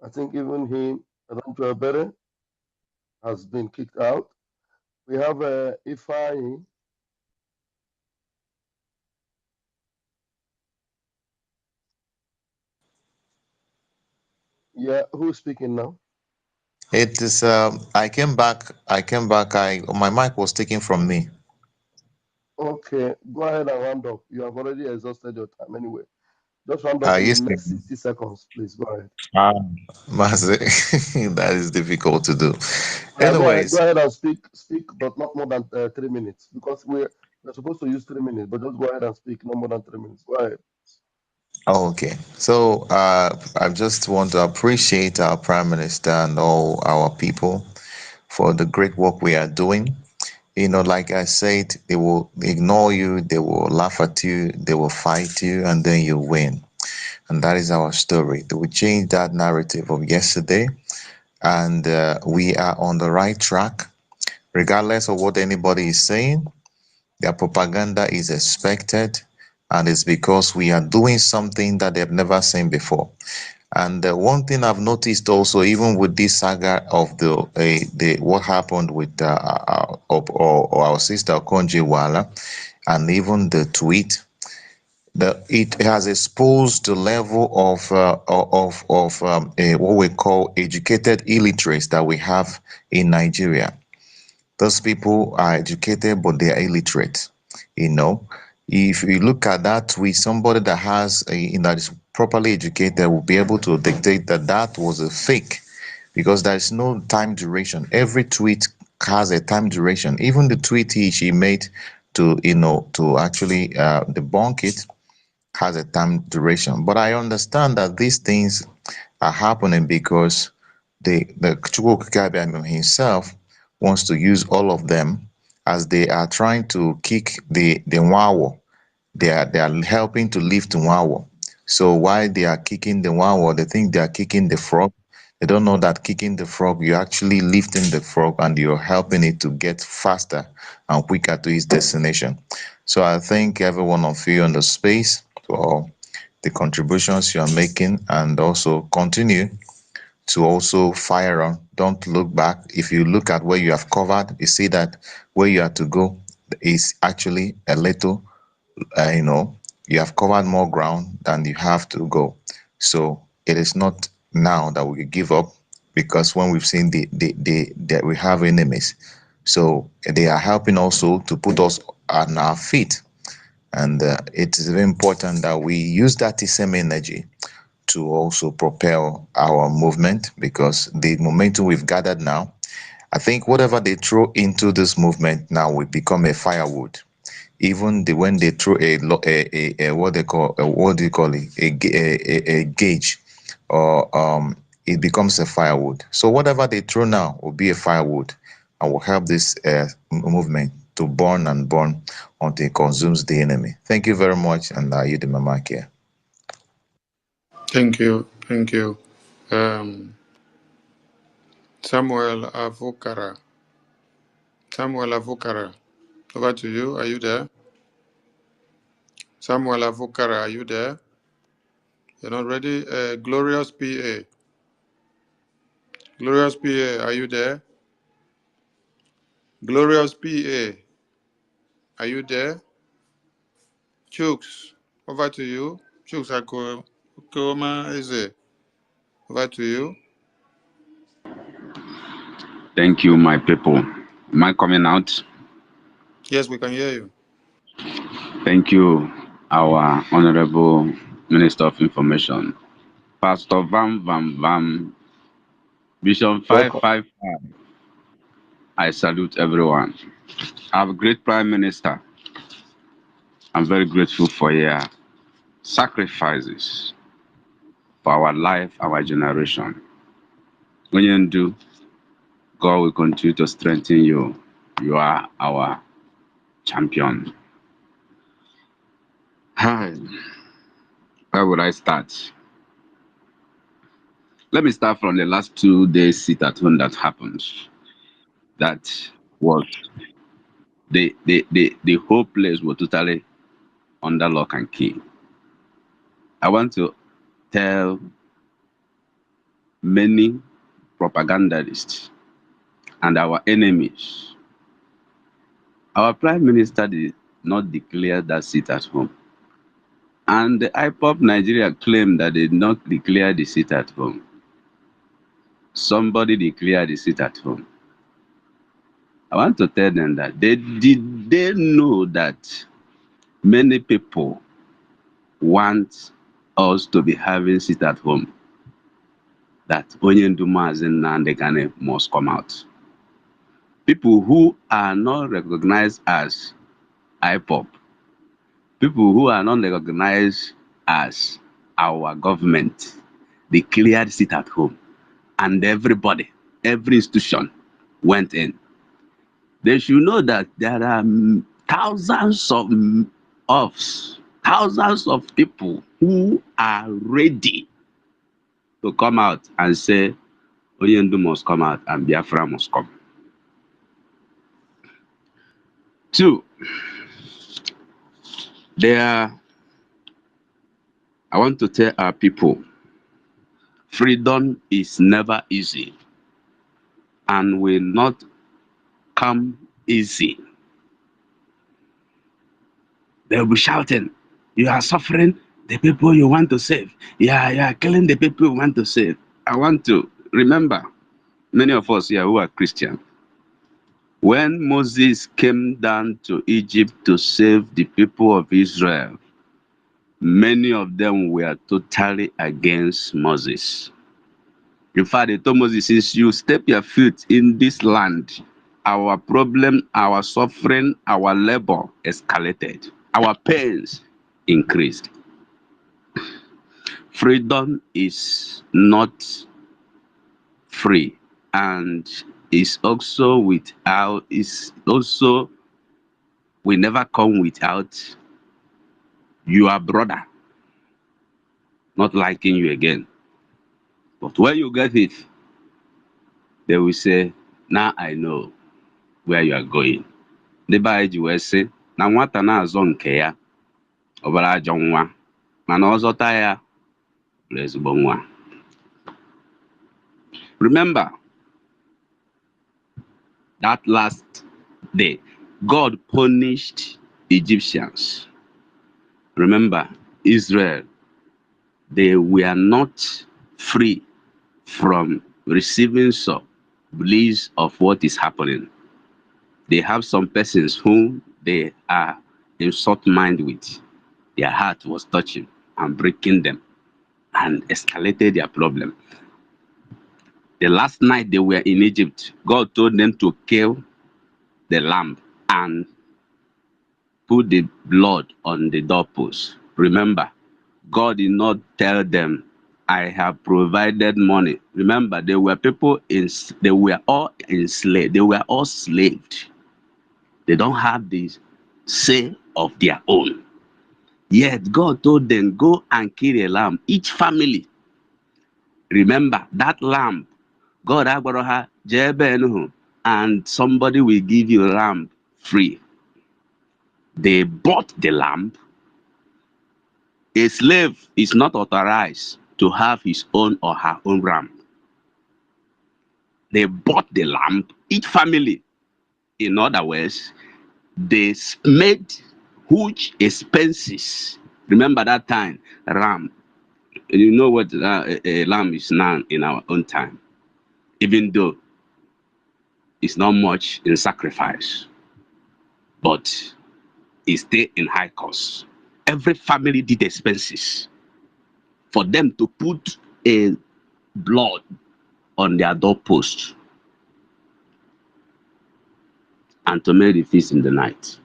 I think even him, Adanjuo Ebere, has been kicked out. We have Ifai. Yeah, who's speaking now? It is. I came back. My mic was taken from me. Okay, go ahead and round up. You have already exhausted your time anyway. Just round up in the Yes. next 60 seconds, please. Go ahead. That is difficult to do. Go Anyways, ahead and speak, but not more than 3 minutes because we're supposed to use 3 minutes, but just go ahead and speak, no more than 3 minutes. Go ahead. okay. So I just want to appreciate our Prime Minister and all our people for the great work we are doing. You know, like I said, they will ignore you, they will laugh at you, they will fight you, and then you win. And that is our story. They will change that narrative of yesterday, and we are on the right track. Regardless of what anybody is saying, their propaganda is expected, and it's because we are doing something that they've never seen before. And one thing I've noticed also, even with this saga of the what happened with our sister Konji Wala, and even the tweet, it has exposed the level of what we call educated illiterates that we have in Nigeria. Those people are educated, but they are illiterate. You know, if you look at that tweet, somebody that that is properly educated will be able to dictate that that was a fake, because there is no time duration. Every tweet has a time duration. Even the tweet she made to actually debunk it has a time duration. But I understand that these things are happening because the Chukwuka himself wants to use all of them as they are trying to kick the Nwawo. They are helping to lift Nwawo. So while they are kicking the Nwawo, they think they are kicking the frog. They don't know that kicking the frog, you're actually lifting the frog and you're helping it to get faster and quicker to its destination. So I thank every one of you on the space for the contributions you are making, and also continue to also fire on. Don't look back. If you look at where you have covered, you see that where you are to go is actually a little, you have covered more ground than you have to go. So it is not now that we give up, because when we've seen that we have enemies, so they are helping also to put us on our feet. And it is very important that we use that same energy to also propel our movement, because the momentum we've gathered now, I think whatever they throw into this movement now will become a firewood. Even when they throw what they call what do you call it, a gauge, or it becomes a firewood. So whatever they throw now will be a firewood and will help this movement to burn and burn until it consumes the enemy. Thank you very much, and you the mama here. Thank you. Thank you. Samuel Avukara. Samuel Avukara. Over to you. Are you there? Samuel Avukara, are you there? You're not ready? Glorious PA. Glorious PA, are you there? Glorious PA, are you there? Chooks, over to you. Chooks Akoma is it? Over to you. Thank you, my people. Am I coming out? Yes, we can hear you. Thank you, our Honorable Minister of Information. Pastor Vam, Vision Welcome. 555. I salute everyone. Our great Prime Minister, I'm very grateful for your sacrifices for our life, our generation. When you do, God will continue to strengthen you. You are our champion. Hi. Where would I start? Let me start from the last 2 days sit at home that happened. That was the whole place was totally under lock and key. I want to tell many propagandists and our enemies, our Prime Minister did not declare that seat at home. And the IPOP Nigeria claimed that they did not declare the seat at home. Somebody declared the seat at home. I want to tell them that they know that many people want us to be having seat at home, that Onyenduma and Nnamdi must come out. People who are not recognized as IPOP, people who are not recognized as our government, declared seat at home. And everybody, every institution went in. They should know that there are thousands of people who are ready to come out and say, Oyendu must come out and Biafra must come. 2, I want to tell our people, freedom is never easy and will not come easy. They'll be shouting, you are suffering the people you want to save. Yeah, you are killing the people you want to save. I want to remember, many of us here who are Christian, when Moses came down to Egypt to save the people of Israel, many of them were totally against Moses. In fact, they told Moses, since you step your foot in this land, our problem, our suffering, our labor escalated. Our pains increased. Freedom is not free, and is also will never come without your brother not liking you again. But when you get it, they will say, now I know where you are going. The Bible will say, na nwata na-azọ nke ya, ọbara ajọ nwa. mana ọzọta ya bụ ezigbo nwa. Remember that last day, God punished Egyptians. Remember, Israel, they were not free from receiving some bliss of what is happening. They have some persons whom they are in short mind with. Their heart was touching and breaking them and escalated their problem. The last night they were in Egypt, God told them to kill the lamb and put the blood on the doorpost. Remember, God did not tell them, I have provided money. Remember, they were people they were all enslaved. They were all slaved. They don't have this say of their own. Yet God told them, go and kill a lamb. Each family. Remember, that lamb, God Agbaraha, and somebody will give you a lamb free. They bought the lamb. A slave is not authorized to have his own or her own ram. They bought the lamb, each family. In other words, they made huge expenses. Remember that time, ram. You know what a lamb is now in our own time, even though it's not much in sacrifice, but it's still in high cost. Every family did expenses for them to put a blood on their doorpost and to make the feast in the night.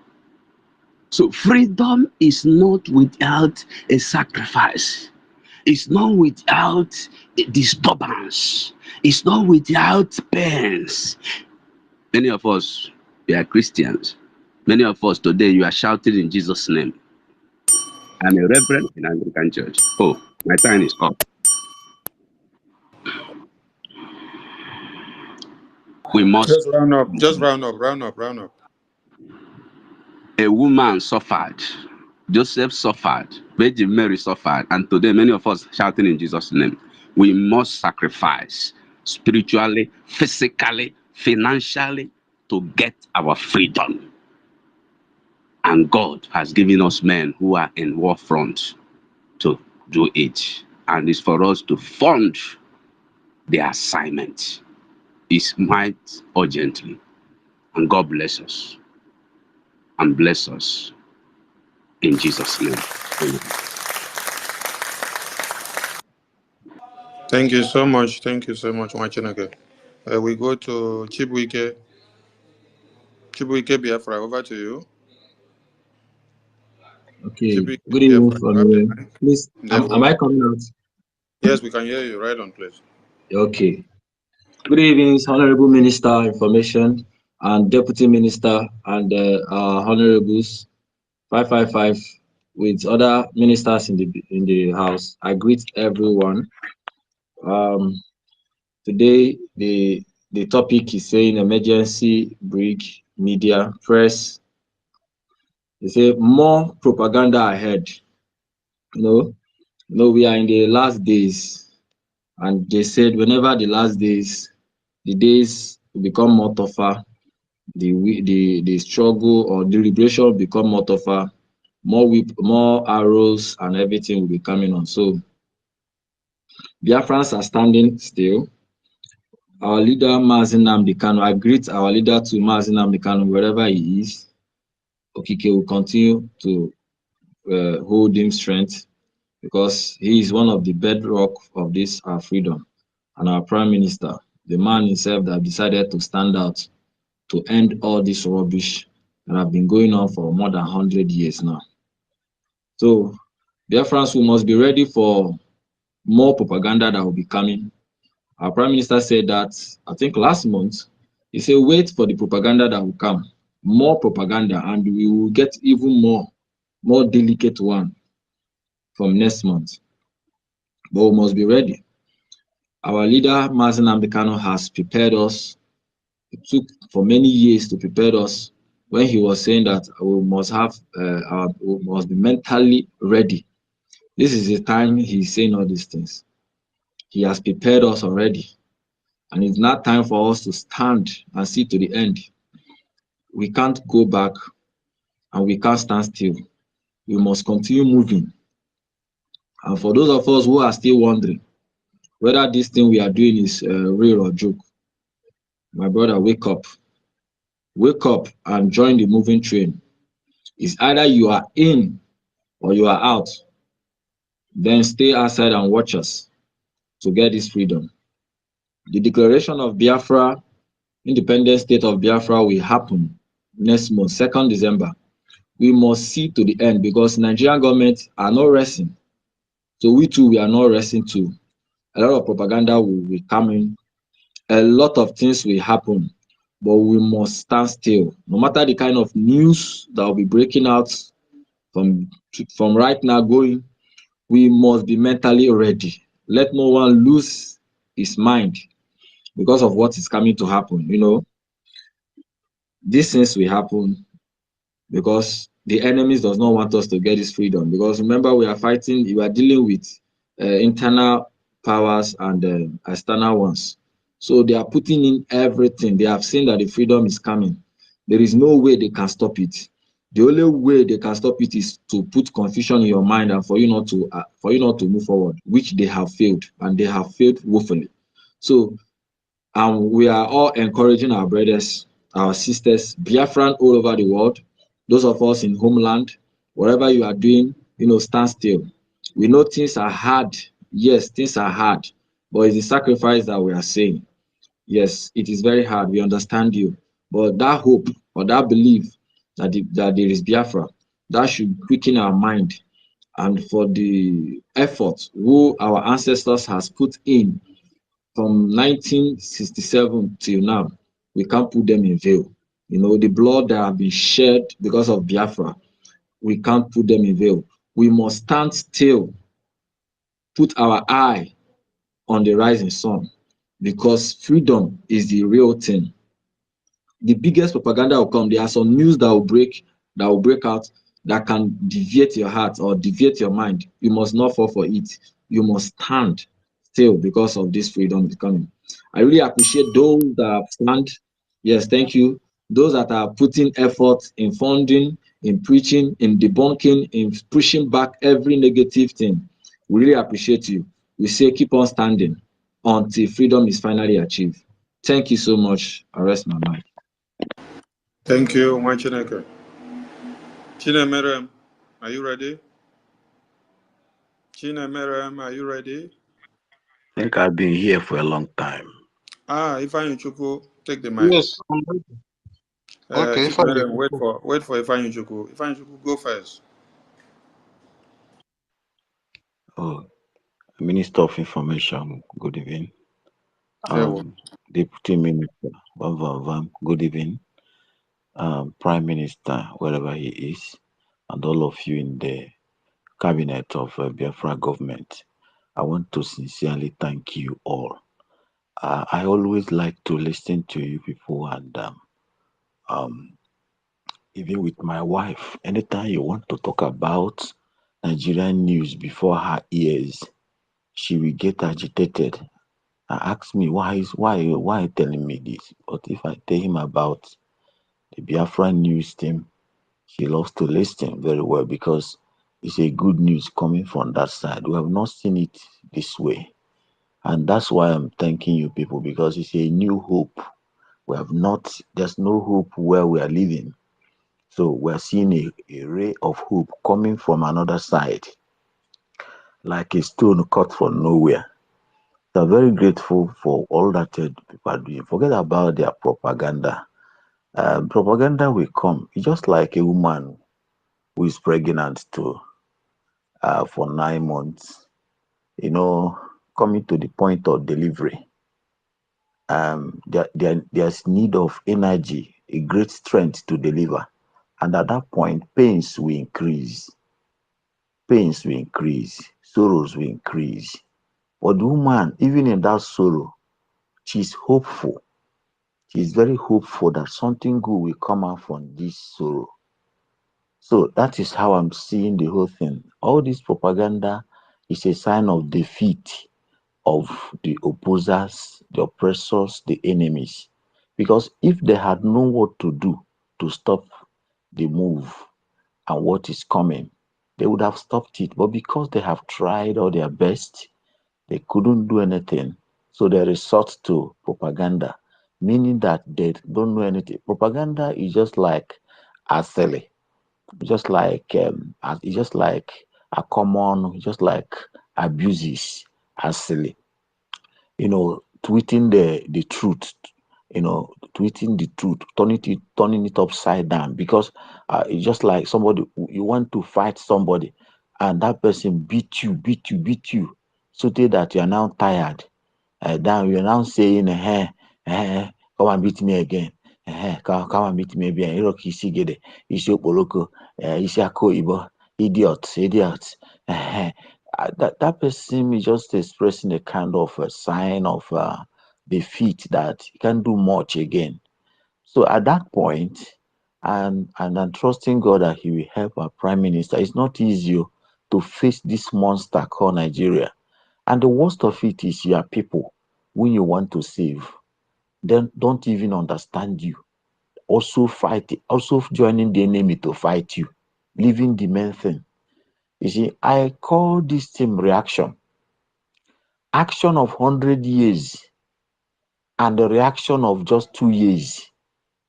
So freedom is not without a sacrifice. It's not without a disturbance. It's not without pains. Many of us, we are Christians. Many of us today, you are shouting in Jesus' name. I'm a reverend in Anglican Church. Oh, my time is up. We must. Just round up. Just round up. Round up. Round up. A woman suffered. Joseph suffered. Virgin Mary suffered. And today, many of us shouting in Jesus' name. We must sacrifice spiritually, physically, financially to get our freedom. And God has given us men who are in war front to do it. And it's for us to fund the assignment. It's might urgently. And God bless us. And bless us in Jesus' name. Amen. Thank you so much. Thank you so much, Wachinake. We go to Chibuike. Chibuike Biafra, over to you. Okay. Chibuike Good evening Biafra, from grab the here. mic. Please, am I coming out? Yes, we can hear you. Right on, please. Okay. Good evening, Honorable Minister Information and Deputy Minister and Honorables 555 with other ministers in the house. I greet everyone. Today the topic is saying emergency break media press. They say more propaganda ahead. We are in the last days, and they said whenever the days will become more tougher, the struggle or the liberation will become more tougher, more arrows and everything will be coming on. So Biafrans are standing still. Our leader Mazi Nnamdi Kanu, I greet our leader to Mazi Nnamdi Kanu wherever he is. Okike will continue to hold him strength because he is one of the bedrock of this our freedom. And our prime minister, the man himself that decided to stand out to end all this rubbish that have been going on for more than 100 years now. So, Biafrans, we must be ready for more propaganda that will be coming. Our prime minister said that, I think last month, he said, wait for the propaganda that will come. More propaganda, and we will get even more delicate one from next month. But we must be ready. Our leader, Mazi Nnamdi Kanu, has prepared us. It took for many years to prepare us when he was saying that we must be mentally ready This is the time he's saying all these things. He has prepared us already. And it's not time for us to stand and see to the end. We can't go back and we can't stand still. We must continue moving. And for those of us who are still wondering whether this thing we are doing is real or joke, my brother, wake up. Wake up and join the moving train. It's either you are in or you are out. Then stay outside and watch us to get this freedom. The declaration of Biafra, independent state of Biafra, will happen next month, 2nd December. We must see to the end because Nigerian government are not resting. So we too, we are not resting too. A lot of propaganda will come in. A lot of things will happen, but we must stand still. No matter the kind of news that will be breaking out from right now going, we must be mentally ready. Let no one lose his mind because of what is coming to happen. You know, these things will happen because the enemies does not want us to get this freedom. Because remember, we are fighting, we are dealing with internal powers and external ones. So they are putting in everything. They have seen that the freedom is coming. There is no way they can stop it. The only way they can stop it is to put confusion in your mind and for you not to move forward, which they have failed, and they have failed woefully. So and we are all encouraging our brothers, our sisters, Biafran all over the world, those of us in homeland, whatever you are doing, stand still. We know things are hard. Yes, things are hard, but it's the sacrifice that we are saying. Yes, it is very hard. We understand you. But that hope or that belief that there is Biafra, that should quicken our mind. And for the effort who our ancestors has put in from 1967 till now, we can't put them in veil. The blood that have been shed because of Biafra, we can't put them in veil. We must stand still, put our eye on the rising sun, because freedom is the real thing. The biggest propaganda will come. There are some news that will break out that can deviate your heart or deviate your mind. You must not fall for it. You must stand still because of this freedom is coming. I really appreciate those that have stand. Yes, thank you. Those that are putting effort in funding, in preaching, in debunking, in pushing back every negative thing. We really appreciate you. We say keep on standing until freedom is finally achieved. Thank you so much. I rest my mind. Thank you, Machineke. Chinemerem, are you ready? Chinemerem, are you ready? I think I've been here for a long time. Ifeanyi Chukwu, take the mic. Yes, I'm ready. Okay, fine. Chinemerem, wait for Ifeanyi Chukwu. Ifeanyi Chukwu, go first. Oh, Minister of Information, good evening. Deputy Minister, good evening. Prime Minister, wherever he is, and all of you in the cabinet of Biafra government, I want to sincerely thank you all. I always like to listen to you people, and even with my wife, anytime you want to talk about Nigerian news before her ears, she will get agitated and ask me why telling me this. But if I tell him about the Biafra news team, she loves to listen very well because it's a good news coming from that side. We have not seen it this way. And that's why I'm thanking you people, because it's a new hope. There's no hope where we are living. So we're seeing a ray of hope coming from another side, like a stone cut from nowhere. So I'm very grateful for all that people are doing. Forget about their propaganda. Propaganda will come. It's just like a woman who is pregnant too for 9 months, coming to the point of delivery. There's need of energy, a great strength to deliver. And at that point, pains will increase, sorrows will increase. But the woman, even in that sorrow, she's hopeful. She's very hopeful that something good will come out from this sorrow. So that is how I'm seeing the whole thing. All this propaganda is a sign of defeat of the opposers, the oppressors, the enemies. Because if they had known what to do to stop the move and what is coming, they would have stopped it. But because they have tried all their best, they couldn't do anything. So they resort to propaganda, meaning that they don't know anything. Propaganda is just like silly, it's just like a common, just like abuses as silly, tweeting the truth, tweeting the truth, turning it upside down, because it's just like somebody, you want to fight somebody and that person beat you so that you are now tired. Now you're now saying, come and beat me again. Come and beat me again. Iroki Sigede, Isi Okporoko, Isi Ako Ibo, idiot. That person is just expressing a kind of a sign of defeat that he can't do much again. So at that point, and I'm trusting God that He will help our Prime Minister. It's not easy to face this monster called Nigeria. And the worst of it is your people, when you want to save, then don't even understand you. Also fight, also joining the enemy to fight you, leaving the main thing. You see, I call this thing reaction. Action of 100 years and the reaction of just 2 years.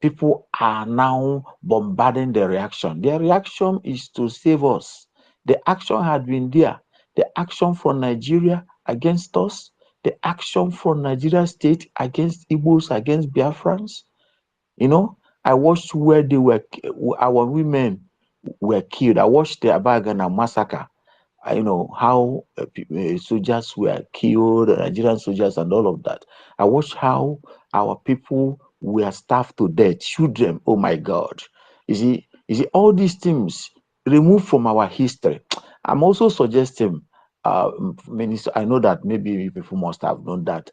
People are now bombarding the reaction. Their reaction is to save us. The action had been there. The action from Nigeria against us, the action from Nigeria state against Igbos, against Biafrans. I watched where our women were killed. I watched the Abagana massacre. How soldiers were killed, Nigerian soldiers, and all of that. I watched how our people were starved to death, children. Oh my God! You see, all these things removed from our history. I'm also suggesting, Minister. I know that maybe people must have known that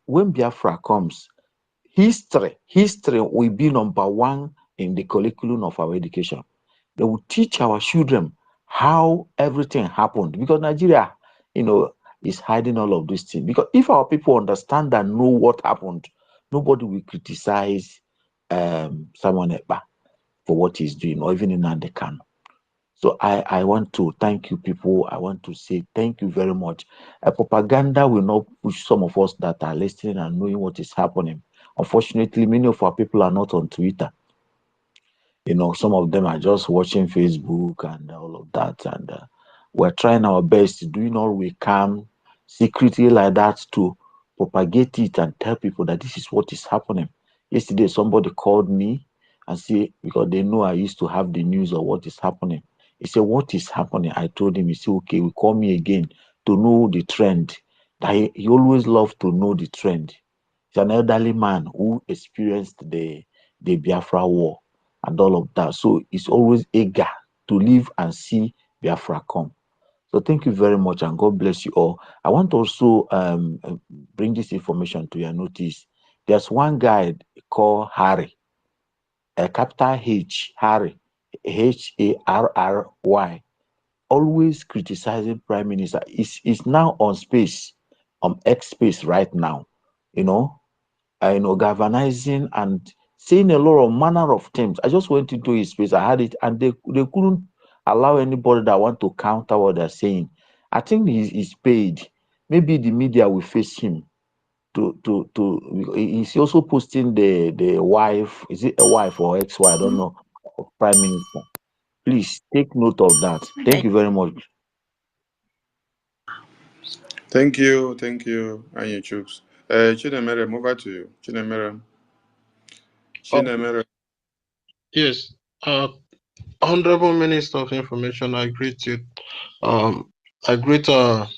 when Biafra comes, history will be number one in the curriculum of our education. They will teach our children how everything happened, because Nigeria, is hiding all of these things. Because if our people understand and know what happened, nobody will criticize someone Ekpa for what he's doing, or even in Kanu. So I want to thank you, people. I want to say thank you very much. Propaganda will not push some of us that are listening and knowing what is happening. Unfortunately, many of our people are not on Twitter. Some of them are just watching Facebook and all of that. And we're trying our best, doing all we can secretly like that to propagate it and tell people that this is what is happening. Yesterday, somebody called me and say, because they know I used to have the news of what is happening. He said, what is happening? I told him, he said, okay, will call me again to know the trend. That he always loved to know the trend. He's an elderly man who experienced the Biafra war and all of that. So he's always eager to live and see Biafra come. So thank you very much, and God bless you all. I want to also bring this information to your notice. There's one guy called Harry, a capital H, Harry, Harry, always criticizing Prime Minister. Is now on space, on X space right now. You know, galvanizing and saying a lot of manner of things. I just went into his space. I had it, and they couldn't allow anybody that want to counter what they're saying. I think he's paid. Maybe the media will face him to. He's also posting the wife. Is it a wife or ex-wife? I don't know. Of Prime Minister. Please take note of that. Thank you very much. Thank you, Anya Chooks. Chinemere, move over to you. Chinemere. Yes. Honorable Minister of Information, I greet you. I greet our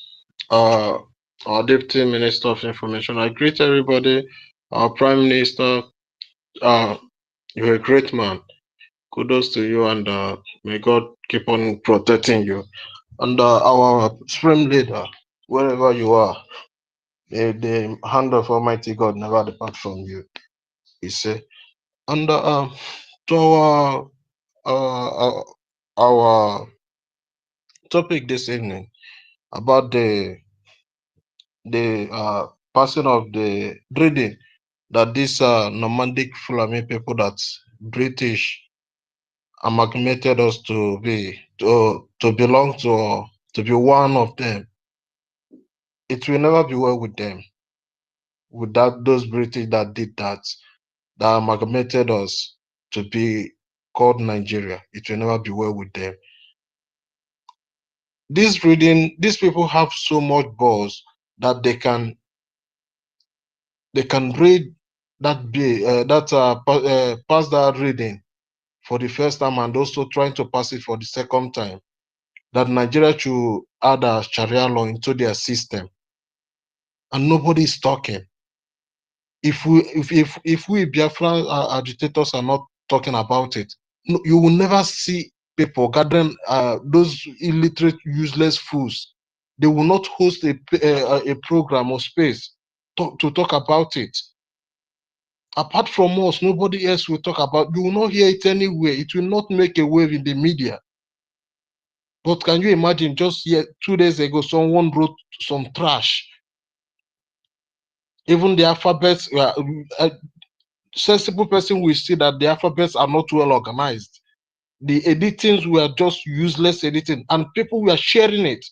Deputy Minister of Information. I greet everybody. Our Prime Minister. You're a great man. Kudos to you, and may God keep on protecting you. And our supreme leader, wherever you are, the hand of Almighty God never depart from you. He said, and to our our topic this evening about the passing of the breeding that these nomadic Fulani people that British amalgamated us to belong to, or to be one of them. It will never be well with them, with those British that did that amalgamated us to be called Nigeria. It will never be well with them. These people have so much balls that they can read pass that reading for the first time and also trying to pass it for the second time, that Nigeria should add a Sharia law into their system, and nobody is talking. If we Biafran agitators are not talking about it, you will never see people gathering those illiterate, useless fools. They will not host a program or space to talk about it. Apart from us, nobody else will talk about. You will not hear it anywhere. It will not make a wave in the media. But can you imagine, just 2 days ago, someone wrote some trash. Even the alphabets, sensible person will see that the alphabets are not well organized. The editings were just useless editing, and people were sharing it.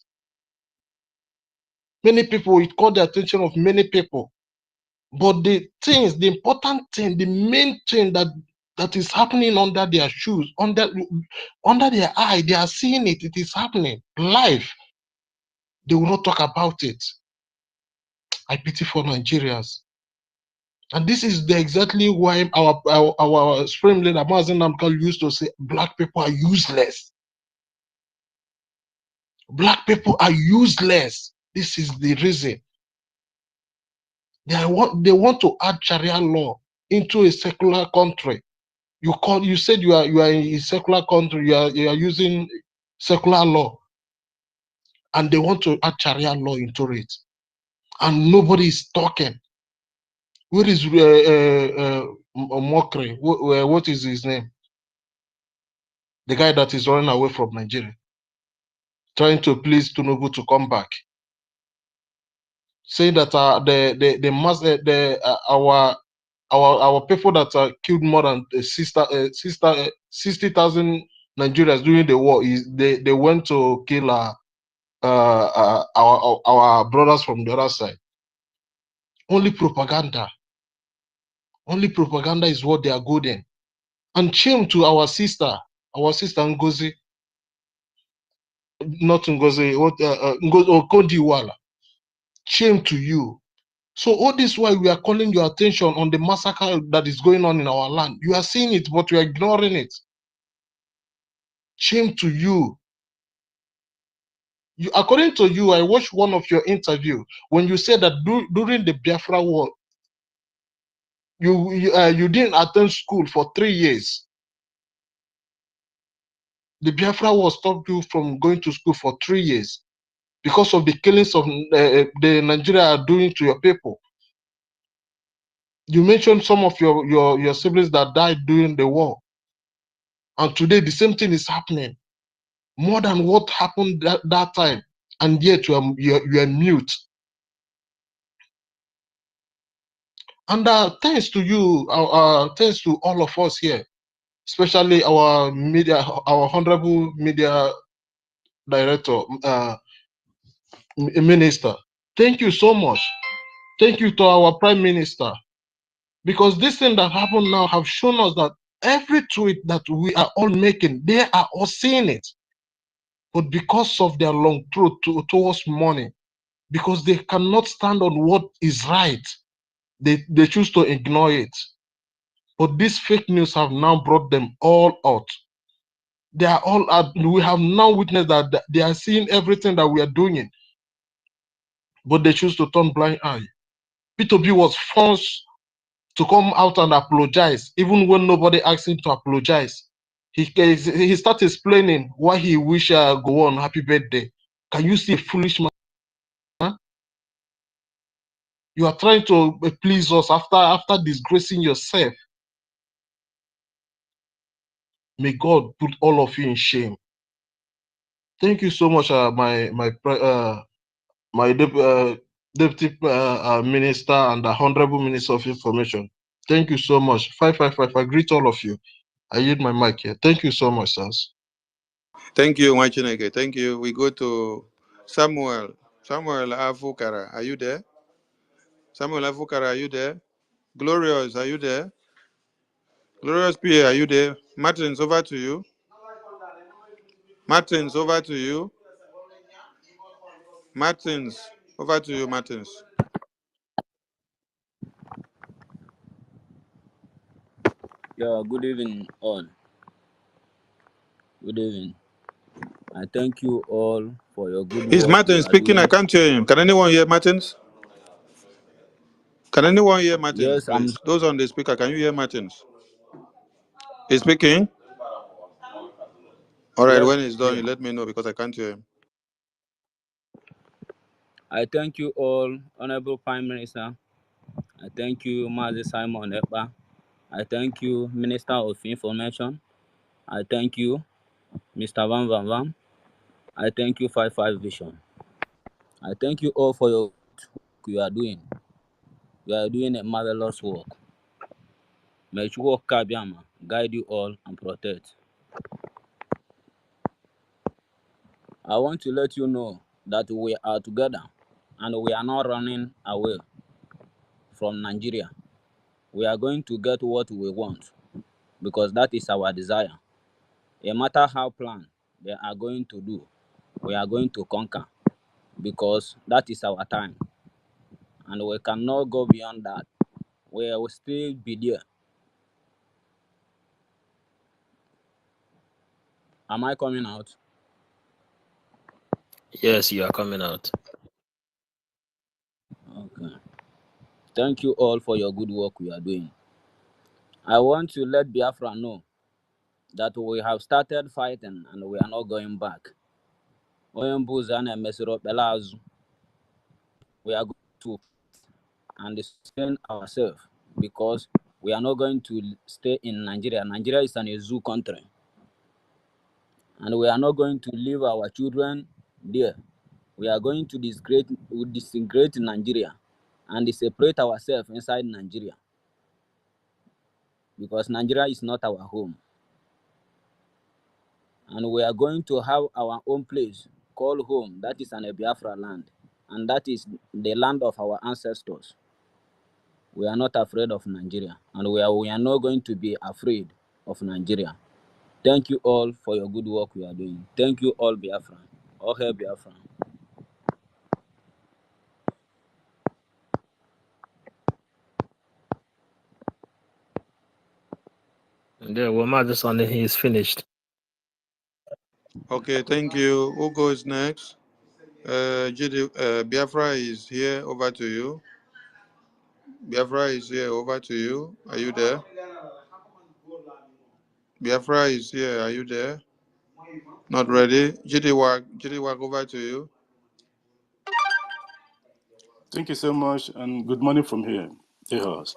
Many people, it caught the attention of many people. But the important thing, the main thing that is happening under their shoes, under their eye, they are seeing it. It is happening live. They will not talk about it. I pity for Nigerians. And this is exactly why our supreme leader Mazen Namkal used to say, black people are useless. Black people are useless. This is the reason. They want to add Sharia law into a secular country. You said you are in a secular country, you are using secular law, and they want to add Sharia law into it, and nobody is talking. Where is Mokri? What is his name? The guy that is running away from Nigeria, trying to please Tinubu to come back, saying that our people that killed more than 60,000 Nigerians during the war they went to kill our brothers from the other side. Only propaganda is what they are good in. And shame to our sister Ngozi, not Ngozi, Ngozi Okonjo-Iweala. Shame to you. So all this while we are calling your attention on the massacre that is going on in our land. You are seeing it, but you are ignoring it. Shame to you. According to you, I watched one of your interview when you said that during the Biafra war, you didn't attend school for 3 years. The Biafra war stopped you from going to school for 3 years because of the killings of the Nigeria are doing to your people. You mentioned some of your siblings that died during the war, and today the same thing is happening, more than what happened that time, and yet you are mute. And thanks to you, thanks to all of us here, especially our honorable media director, minister. Thank you so much. Thank you to our prime minister, because this thing that happened now have shown us that every tweet that we are all making, they are all seeing it. But because of their long throat towards money, because they cannot stand on what is right, they choose to ignore it. But these fake news have now brought them all out. They are all out. We have now witnessed that they are seeing everything that we are doing, but they choose to turn blind eye. P2B was forced to come out and apologize, even when nobody asked him to apologize. He started explaining why he wish go on happy birthday. Can you see a foolish man? Huh? You are trying to please us after disgracing yourself. May God put all of you in shame. Thank you so much, my deputy minister and the honorable minister of information. Thank you so much. 555. I greet all of you. I yield my mic here. Thank you so much, sirs. Thank you, Wachineke. Thank you. We go to Samuel. Samuel Afukara, are you there? Samuel Afukara, are you there? Glorious, are you there? Glorious PA, are you there? Martins, over to you. Martins, over to you. Martins, over to you, Martins. Yeah, good evening, all. Good evening. I thank you all for your good Is work you Martins are speaking? I doing. can't hear him. Can anyone hear Martins? Can anyone hear Martins, Yes, please? Those on the speaker, can you hear Martins? He's speaking? All right, yes, when he's done, here. you let me know because I can't hear him. I thank you all, Honorable Prime Minister. I thank you, Mazi Simon Ekpa. I thank you, Minister of Information. I thank you, Mr. Van Van Van. I thank you, 55 Vision. I thank you all for your work you are doing. You are doing a marvelous work. May Chukwu Kabiama guide you all and protect. I want to let you know that we are together and we are not running away from Nigeria. We are going to get what we want because that is our desire. No matter how planned they are going to do, we are going to conquer because that is our time and we cannot go beyond that. We will still be there. Am I coming out? Yes, you are coming out. Okay. Thank you all for your good work we are doing. I want to let Biafra know that we have started fighting and we are not going back. We are going to and sustain ourselves because we are not going to stay in Nigeria. Nigeria is a zoo country. And we are not going to leave our children there. We are going to disintegrate Nigeria and separate ourselves inside Nigeria because Nigeria is not our home. And we are going to have our own place called home. That is an Biafra land. And that is the land of our ancestors. We are not afraid of Nigeria. And we are not going to be afraid of Nigeria. Thank you all for your good work we are doing. Thank you all, Biafra. All hail Biafra. Yeah, well, Madison, he is finished. Okay, thank you. Who goes next? Biafra is here. Over to you. Biafra is here. Over to you. Are you there? Biafra is here. Are you there? Not ready. GD over to you. Thank you so much, and good morning from here, the house.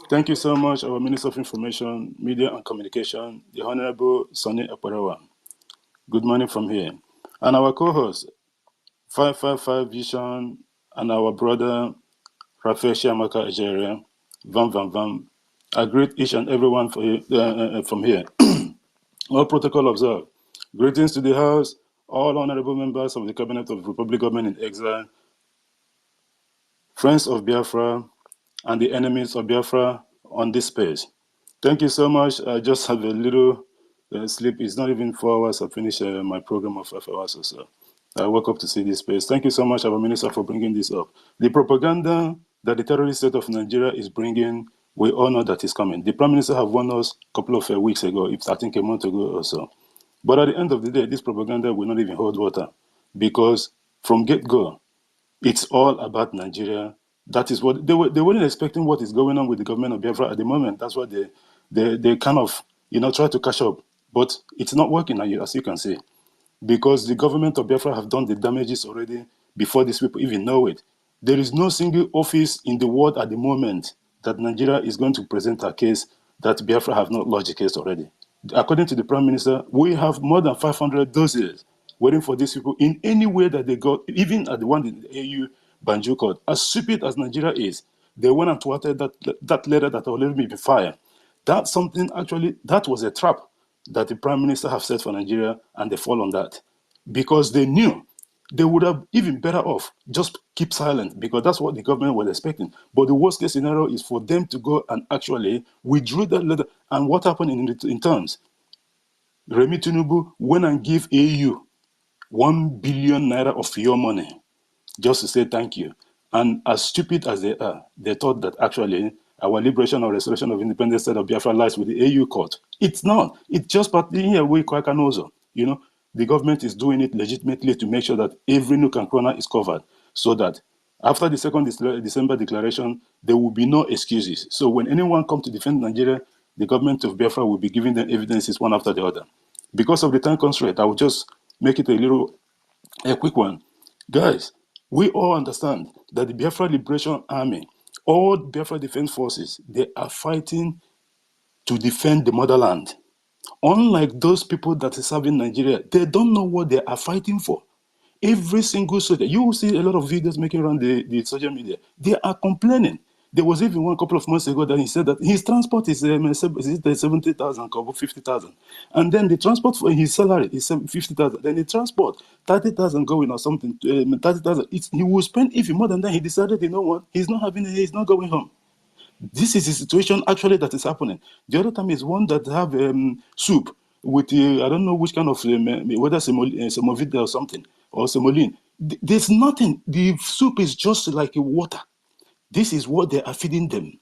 Thank you so much, our Minister of Information, Media and Communication, the Honorable Sonny Aparawa. Good morning from here. And our co-host, 555 Vision, and our brother, Rafael Shiamaka Ejeria, Van Van Van. I greet each and everyone from here. All protocol observed. Greetings to the House, all honorable members of the Cabinet of Republic Government in Exile, friends of Biafra, and the enemies of Biafra on this space. Thank you so much. I just have a little sleep. It's not even 4 hours. I finished my program of 5 hours or so. I woke up to see this space. Thank you so much, our minister, for bringing this up. The propaganda that the terrorist state of Nigeria is bringing, we all know that is coming. The prime minister have warned us a couple of weeks ago, I think a month ago or so. But at the end of the day, this propaganda will not even hold water because from get-go, it's all about Nigeria. That is what they weren't expecting what is going on with the government of Biafra at the moment. That's what they kind of try to catch up. But it's not working, as you can see, because the government of Biafra have done the damages already before these people even know it. There is no single office in the world at the moment that Nigeria is going to present a case that Biafra have not lodged a case already. According to the Prime Minister, we have more than 500 doses waiting for these people in any way that they got, even at the one in the AU Banjo Court. As stupid as Nigeria is, they went and thwarted that letter that already be fired. That's something, actually, that was a trap that the Prime Minister have set for Nigeria, and they fall on that. Because they knew they would have even better off just keep silent, because that's what the government was expecting. But the worst case scenario is for them to go and actually withdraw that letter. And what happened in terms? Remi Tinubu went and give AU 1 billion naira of your money just to say thank you. And as stupid as they are, they thought that actually our liberation or restoration of independent state of Biafra lies with the AU court. It's not. It's just partly here we Kwakanozo. You know, the government is doing it legitimately to make sure that every nook and corner is covered, so that after the 2nd December declaration, there will be no excuses. So when anyone comes to defend Nigeria, the government of Biafra will be giving them evidences one after the other. Because of the time constraint, I will just make it a quick one. Guys, we all understand that the Biafra Liberation Army, all Biafra Defense Forces, they are fighting to defend the motherland. Unlike those people that are serving Nigeria, they don't know what they are fighting for. Every single soldier, you will see a lot of videos making around the social media. They are complaining. There was even one couple of months ago that he said that his transport is 70,000, 50,000. And then the transport for his salary is 50,000. Then the transport, 30,000 going or something, 30,000. He will spend even more than that. He decided, you know what, he's not going home. This is the situation actually that is happening. The other time is one that have soup with, I don't know which kind of, whether semovita or something, or semolina. There's nothing. The soup is just like water. This is what they are feeding them.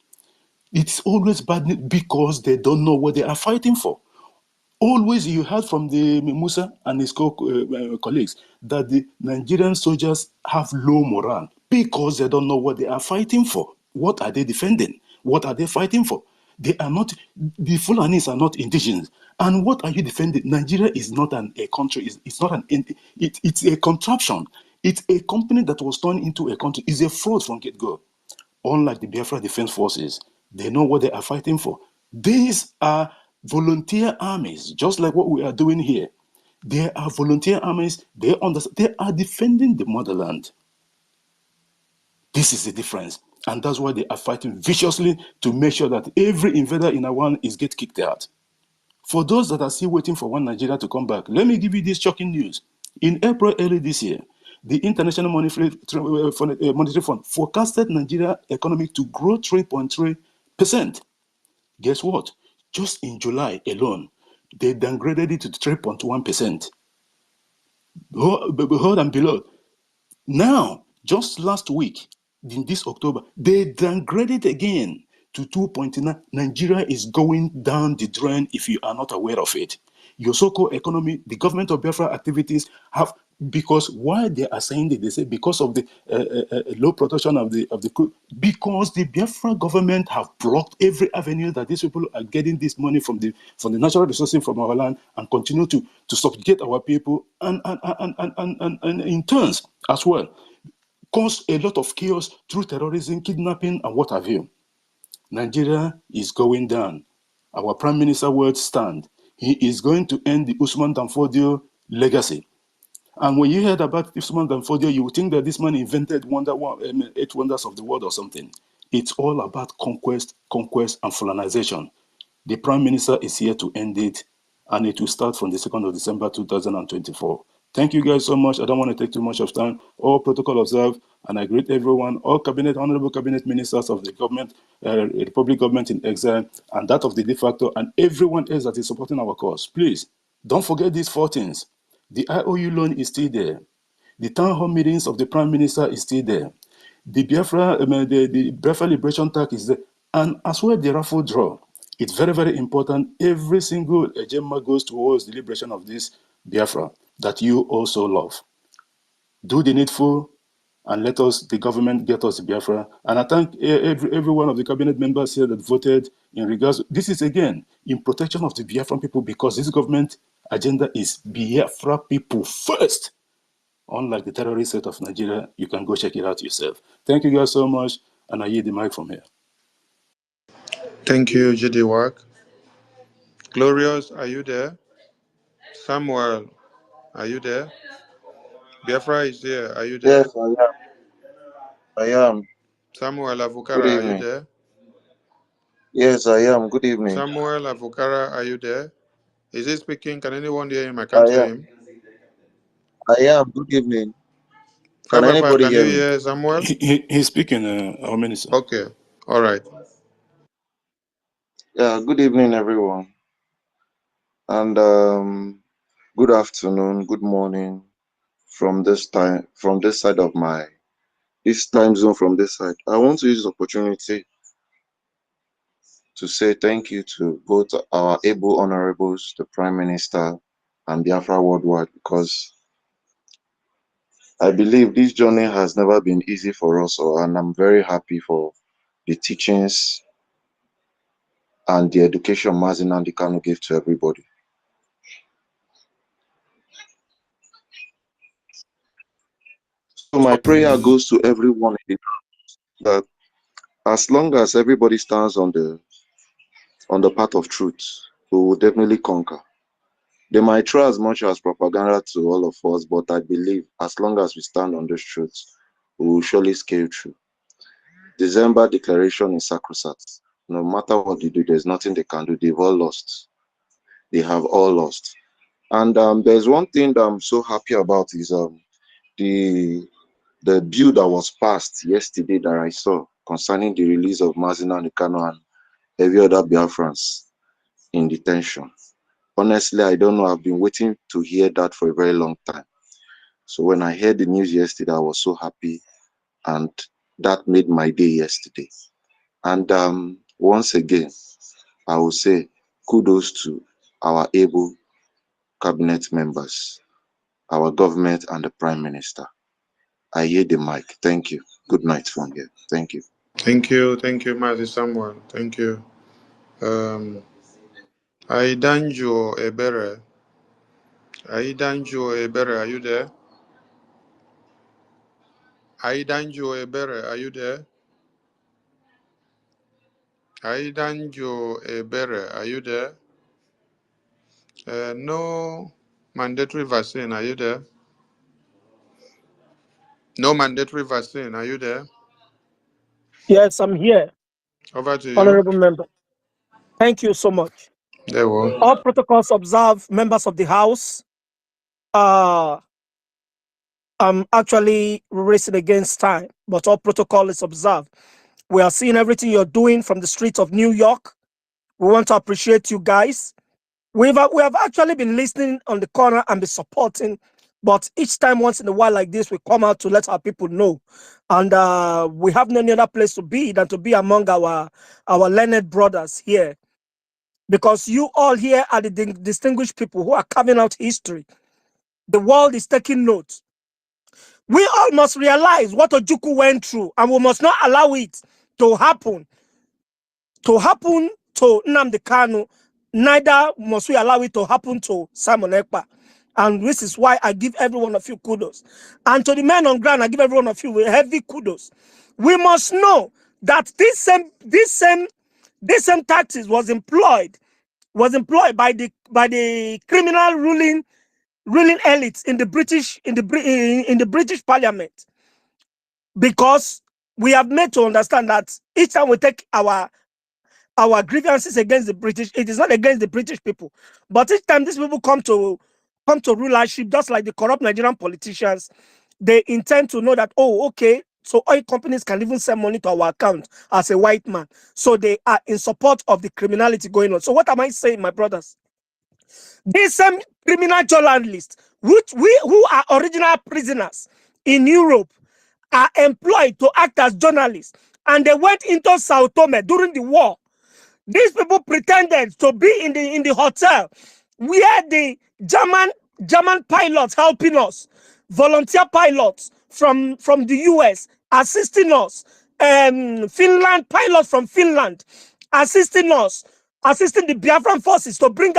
It's always bad because they don't know what they are fighting for. Always you heard from the Musa and his colleagues that the Nigerian soldiers have low morale because they don't know what they are fighting for. What are they defending? What are they fighting for? They are not, the Fulanis are not indigenous. And what are you defending? Nigeria is not a country. It's a contraption. It's a company that was turned into a country. It's a fraud from get-go. Unlike the Biafra Defense Forces, they know what they are fighting for. These are volunteer armies, just like what we are doing here. They are volunteer armies. They understand. They are defending the motherland. This is the difference. And that's why they are fighting viciously to make sure that every invader in our land is get kicked out. For those that are still waiting for one Nigeria to come back, let me give you this shocking news. In April early this year, the International Monetary Fund forecasted Nigeria economy to grow 3.3%. Guess what? Just in July alone, they downgraded it to 3.1%. Hold and below. Now, just last week, in this October, they downgraded again to 2.9. Nigeria is going down the drain if you are not aware of it. Your so-called economy, the government of Biafra activities have, because why they are saying that, they say because of the low production of the crude, because the Biafra government have blocked every avenue that these people are getting this money from the natural resources from our land and continue to subjugate our people and in turns as well cause a lot of chaos through terrorism, kidnapping, and what have you. Nigeria is going down. Our Prime Minister words stand. He is going to end the Usman Danfodio legacy. And when you heard about Usman Danfodio, you would think that this man invented 8 wonders of the world or something. It's all about conquest, and colonization. The Prime Minister is here to end it, and it will start from the 2nd of December 2024. Thank you guys so much. I don't want to take too much of time. All protocol observed, and I greet everyone, all honorable cabinet ministers of the government, Republic government in exile, and that of the de facto, and everyone else that is supporting our cause. Please, don't forget these 4 things. The IOU loan is still there. The town hall meetings of the Prime Minister is still there. The the Biafra Liberation Tax is there. And as well, the raffle draw. It's very, very important. Every single Gemma goes towards the liberation of this Biafra that you also love. Do the needful and let us, the government, get us Biafra. And I thank every one of the cabinet members here that voted in regards. This is again in protection of the Biafran people, because this government agenda is Biafra people first. Unlike the terrorist state of Nigeria, you can go check it out yourself. Thank you guys so much, and I yield the mic from here. Thank you, Judy Wag. Glorious, are you there? Samuel, are you there? Biafra is here. Are you there? Yes, I am. Samuel Good Avukara, are you evening. there? Yes, I am. Good evening. Samuel Avukara, are you there? Is he speaking? Can anyone hear him? I I can't hear am. him. I am. Good evening. Can 555, anybody can you hear me? hear Samuel? He's speaking, our minister. Okay, all right. Yeah, good evening, everyone. And good afternoon, good morning from this side of this time zone from this side. I want to use the opportunity to say thank you to both our able honorables, the Prime Minister and Biafra Worldwide, because I believe this journey has never been easy for us all, and I'm very happy for the teachings and the education Mazin and Kanu gave to everybody. So my prayer goes to everyone that as long as everybody stands on the path of truth, we will definitely conquer. They might try as much as propaganda to all of us, but I believe as long as we stand on those truths, we will surely scale through. December declaration is sacrosanct. No matter what they do, there's nothing they can do. They've all lost. They have all lost. And there's one thing that I'm so happy about is the bill that was passed yesterday that I saw concerning the release of Mazina Nikano and every other Biafrans in detention. Honestly, I don't know. I've been waiting to hear that for a very long time. So when I heard the news yesterday, I was so happy, and that made my day yesterday. And once again, I will say kudos to our able cabinet members, our government, and the Prime Minister. I hear the mic. Thank you. Good night from here. Thank you. Thank you, Mazi Samuel. Thank you. Aidanjo Ebere. Aidanjo Ebere, are you there? Aidanjo Ebere, are you there? Aidanjo Ebere, are you there? No mandatory vaccine, are you there? No mandatory vaccine, are you there? Yes, I'm here, Over to you. honorable member. Thank you so much. There we go. All protocols observed, members of the House. I'm actually racing against time, but all protocol is observed. We are seeing everything you're doing from the streets of New York. We want to appreciate you guys. We have actually been listening on the corner and be supporting, but each time, once in a while like this, we come out to let our people know. And we have no other place to be than to be among our learned brothers here. Because you all here are the distinguished people who are carving out history. The world is taking note. We all must realize what Ojukwu went through, and we must not allow it to happen to Nnamdi Kanu. Neither must we allow it to happen to Simon Ekpa. And this is why I give every one of you kudos. And to the men on ground, I give every one of you a heavy kudos. We must know that this same tactics was employed by the criminal ruling elites in the British Parliament, because we have made to understand that each time we take our grievances against the British, it is not against the British people, but each time these people come to rulership, just like the corrupt Nigerian politicians, they intend to know that, oh, okay, so oil companies can even send money to our account as a white man. So they are in support of the criminality going on. So what am I saying, my brothers? These same criminal journalists, who are original prisoners in Europe, are employed to act as journalists, and they went into Sao Tome during the war. These people pretended to be in the hotel where the German pilots helping us, volunteer pilots from the US assisting us, Finland pilots from Finland assisting us, assisting the Biafran forces to bring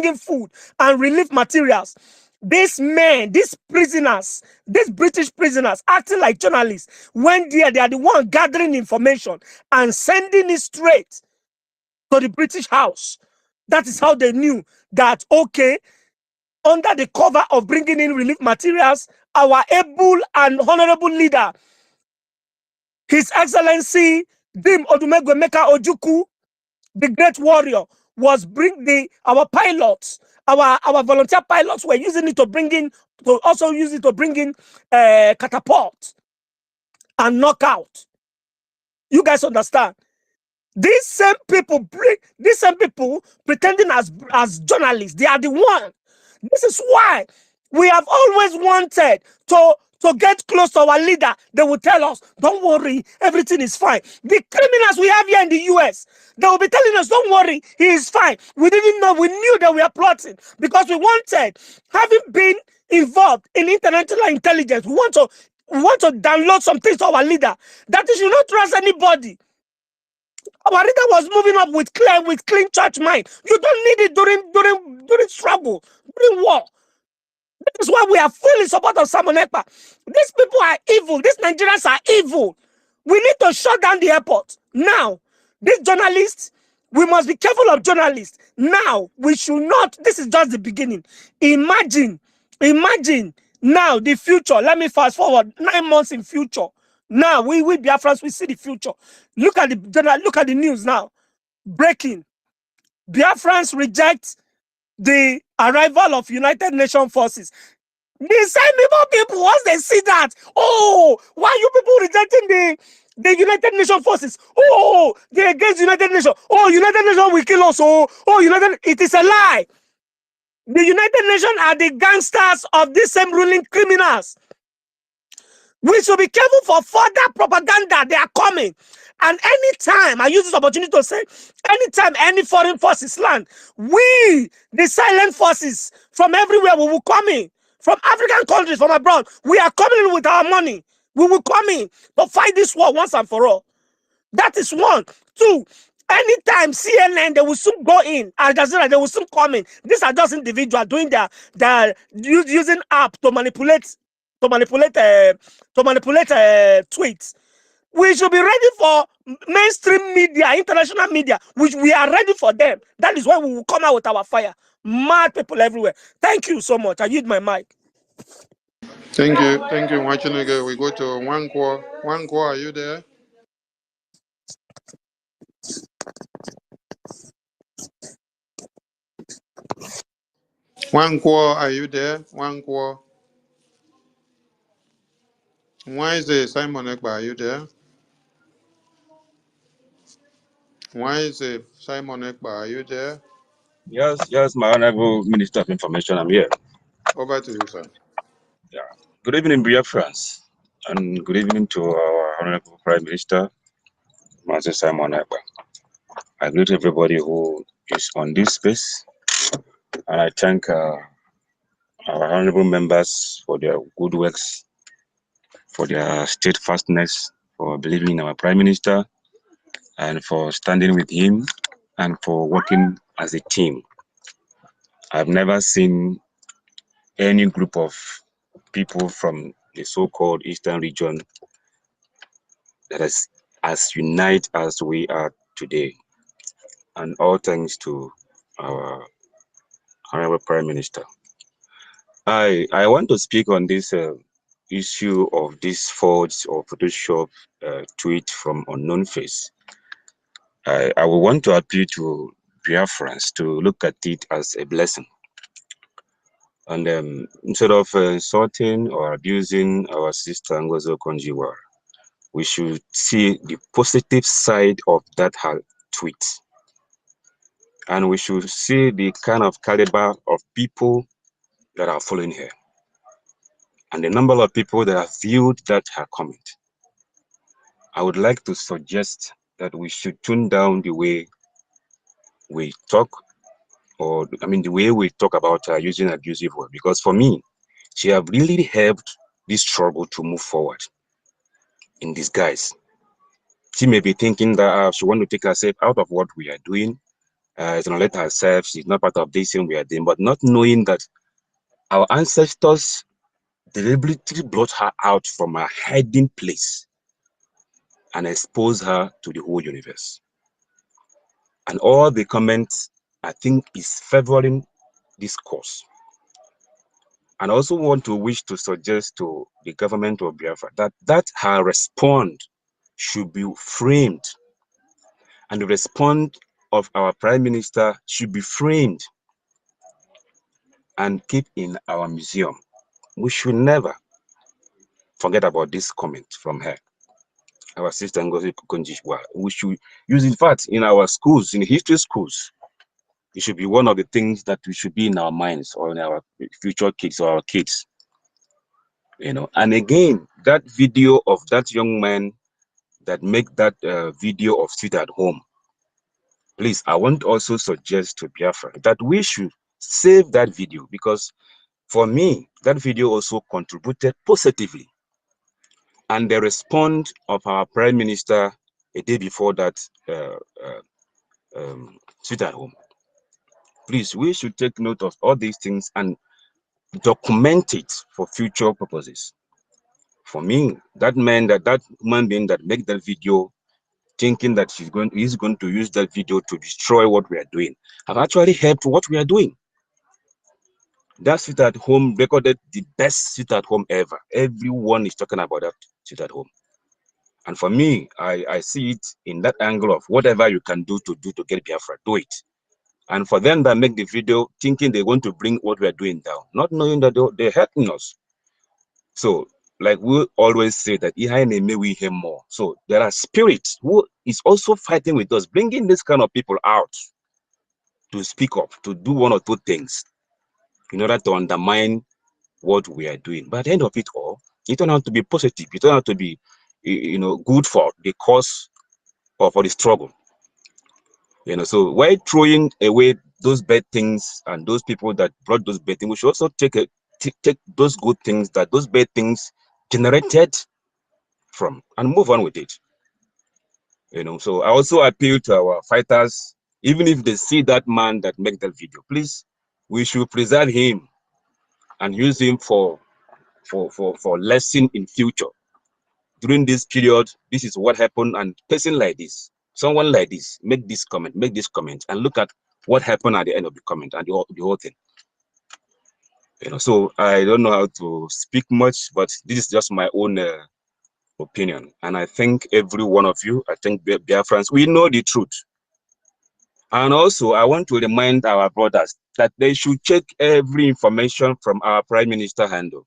in food and relief materials. These men, these prisoners, these British prisoners acting like journalists, when they are the one gathering information and sending it straight to the British House. That is how they knew that, okay, under the cover of bringing in relief materials, our able and honorable leader, His Excellency Dim Odumegwemeka Ojukwu, the great warrior, was our pilots, our volunteer pilots were using it to bring in, to also use it to bring in catapult and knockout. You guys understand? These same people pretending as journalists, they are the one. This is why we have always wanted to get close to our leader. They will tell us, don't worry, everything is fine. The criminals we have here in the US, they will be telling us, don't worry, he is fine. We didn't know, we knew that we are plotting because we wanted, having been involved in international intelligence, we want to download some things to our leader that he should not trust anybody. Our leader was moving up with clean church mind. You don't need it during struggle, during war. That is why we are fully in support of Simon Ekpa. These people are evil. These Nigerians are evil. We need to shut down the airport. Now, these journalists, we must be careful of journalists. Now, we should not, this is just the beginning. Imagine now the future. Let me fast forward 9 months in future. Now, we Biafrans, we see the future. Look at the news now. Breaking. Biafrans reject the arrival of United Nations forces. The same people, once they see that, oh, why are you people rejecting the United Nations forces? Oh, they're against United Nations. Oh, United Nations will kill us. It is a lie. The United Nations are the gangsters of these same ruling criminals. We should be careful for further propaganda. They are coming. And anytime, I use this opportunity to say, anytime any foreign forces land, we, the silent forces from everywhere, we will come in. From African countries, from abroad, we are coming in with our money. We will come in to fight this war once and for all. That is one. Two, anytime CNN, they will soon go in. Al Jazeera, they will soon come in. These are just individuals doing their using app to manipulate tweets. We should be ready for mainstream media, international media, which we are ready for them. That is why we will come out with our fire. Mad people everywhere. Thank you so much. I yield my mic. Thank you, Wachineke. We go to Wankwo. Wankwo, are you there? Wankwo, are you there? Wankwo. Why is it Simon Ekpa? Are you there? Why is it Simon Ekpa? Are you there? Yes, my Honorable Minister of Information, I'm here. Over to you, sir. Yeah. Good evening, Biafrans, and good evening to our Honorable Prime Minister, Master Simon Ekpa. I greet everybody who is on this space, and I thank our honorable members for their good works, for their steadfastness, for believing in our Prime Minister, and for standing with him, and for working as a team. I've never seen any group of people from the so-called Eastern region that is as united as we are today. And all thanks to our Honorable Prime Minister. I want to speak on this issue of this forged or Photoshop tweet from unknown face. I will want to appeal to Biafrans to look at it as a blessing. And instead of insulting or abusing our sister Ngozi Okonjo-Iweala, we should see the positive side of that tweet. And we should see the kind of caliber of people that are following her. And the number of people that have viewed that her comment. I would like to suggest that we should tune down the way we talk, the way we talk about her using abusive words. Because for me, she have really helped this struggle to move forward in disguise. She may be thinking that she want to take herself out of what we are doing. She's going to let herself, she's not part of this thing we are doing, but not knowing that our ancestors deliberately brought her out from her hiding place and exposed her to the whole universe. And all the comments I think is favoring this course. And I also want to wish to suggest to the government of Biafra that her response should be framed, and the response of our Prime Minister should be framed and keep in our museum. We should never forget about this comment from her, our sister Ngozi Konjishwa. We should use, in fact, in our schools, in history schools, it should be one of the things that we should be in our minds, or in our future kids or our kids. You know, and again, that video of that young man that make that video of sit at home, please, I want to also suggest to Biafra that we should save that video, because for me, that video also contributed positively. And the response of our Prime Minister a day before that sit at home. Please, we should take note of all these things and document it for future purposes. For me, that human being that make that video, thinking that he's going to use that video to destroy what we are doing, have actually helped what we are doing. That sit at home recorded the best sit at home ever. Everyone is talking about that sit at home. And for me, I see it in that angle of whatever you can do to get Biafra, do it. And for them that make the video thinking they want to bring what we are doing down, not knowing that they're hurting us. So, like we always say, that we hear more. So there are spirits who is also fighting with us, bringing this kind of people out to speak up, to do one or two things in order to undermine what we are doing. But at the end of it all, it turned out to be positive. It turned out to be, good for the cause or for the struggle. So while throwing away those bad things and those people that brought those bad things, we should also take those good things that those bad things generated from and move on with it. So I also appeal to our fighters, even if they see that man that make that video, please, we should preserve him and use him for lesson in future. During this period, this is what happened, and person like this, someone like this, make this comment, and look at what happened at the end of the comment and the whole thing. So I don't know how to speak much, but this is just my own opinion. And I think every one of you, I think Biafrans, we know the truth. And also, I want to remind our brothers that they should check every information from our Prime Minister handle.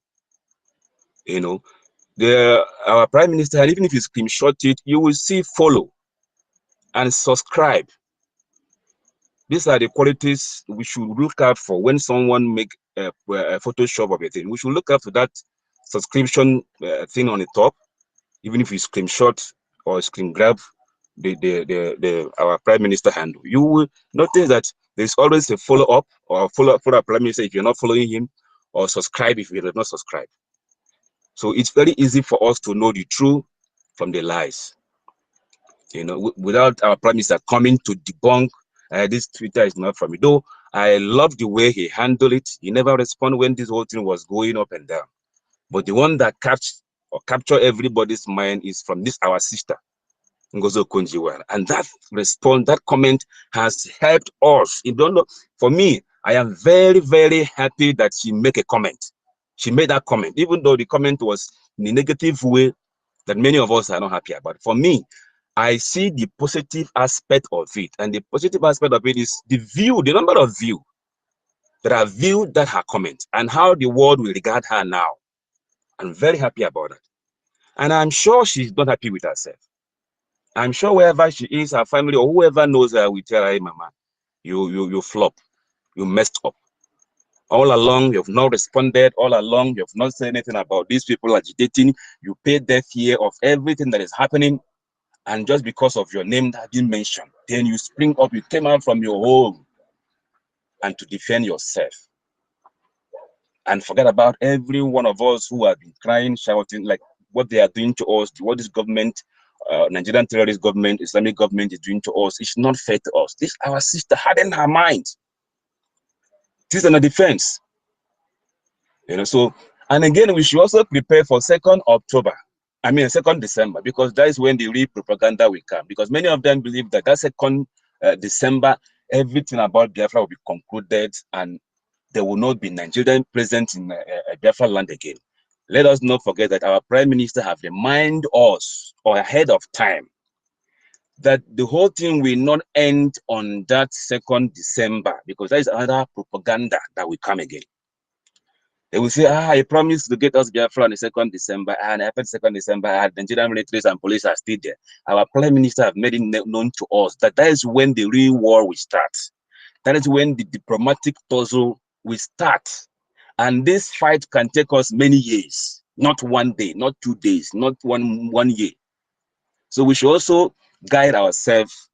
Our Prime Minister, even if you screenshot it, you will see follow and subscribe. These are the qualities we should look out for when someone make a Photoshop of a thing. We should look out for that subscription thing on the top, even if you screenshot or screen grab our Prime Minister handle. You will notice that there's always a follow up or follow our Prime Minister if you're not following him, or subscribe if you have not subscribed. So it's very easy for us to know the truth from the lies. Without our Prime Minister coming to debunk this Twitter is not from me. Though I love the way he handled it. He never responded when this whole thing was going up and down. But the one that captured everybody's mind is from this our sister, Ngozi Okonjo-Iweala. And that comment has helped us. For me, I am very, very happy that she made a comment. She made that comment, even though the comment was in a negative way that many of us are not happy about. For me, I see the positive aspect of it. And the positive aspect of it is the number of views that have viewed that her comment and how the world will regard her now. I'm very happy about that. And I'm sure she's not happy with herself. I'm sure wherever she is, her family or whoever knows her will tell her, hey, Mama, you flop, you messed up. All along, you've not responded. All along, you've not said anything about these people agitating. You paid deaf ear of everything that is happening. And just because of your name that didn't mention, then you spring up, you came out from your home and to defend yourself. And forget about every one of us who have been crying, shouting, like what they are doing to us, what this government, Nigerian terrorist government, Islamic government is doing to us. It's not fair to us. This our sister hardened her mind. This is an defense. So, and again, we should also prepare for 2nd December, because that is when the real propaganda will come. Because many of them believe that 2nd December everything about Biafra will be concluded and there will not be Nigerian present in Biafra land again. Let us not forget that our Prime Minister have reminded us or ahead of time that the whole thing will not end on that 2nd December, because that is another propaganda that will come again. They will say, I promised to get us Biafra on the 2nd December, and after the 2nd December, Nigerian militaries and police are still there. Our Prime Minister have made it known to us that that is when the real war will start. That is when the diplomatic tussle will start. And this fight can take us many years, not one day, not 2 days, not one year. So we should also guide ourselves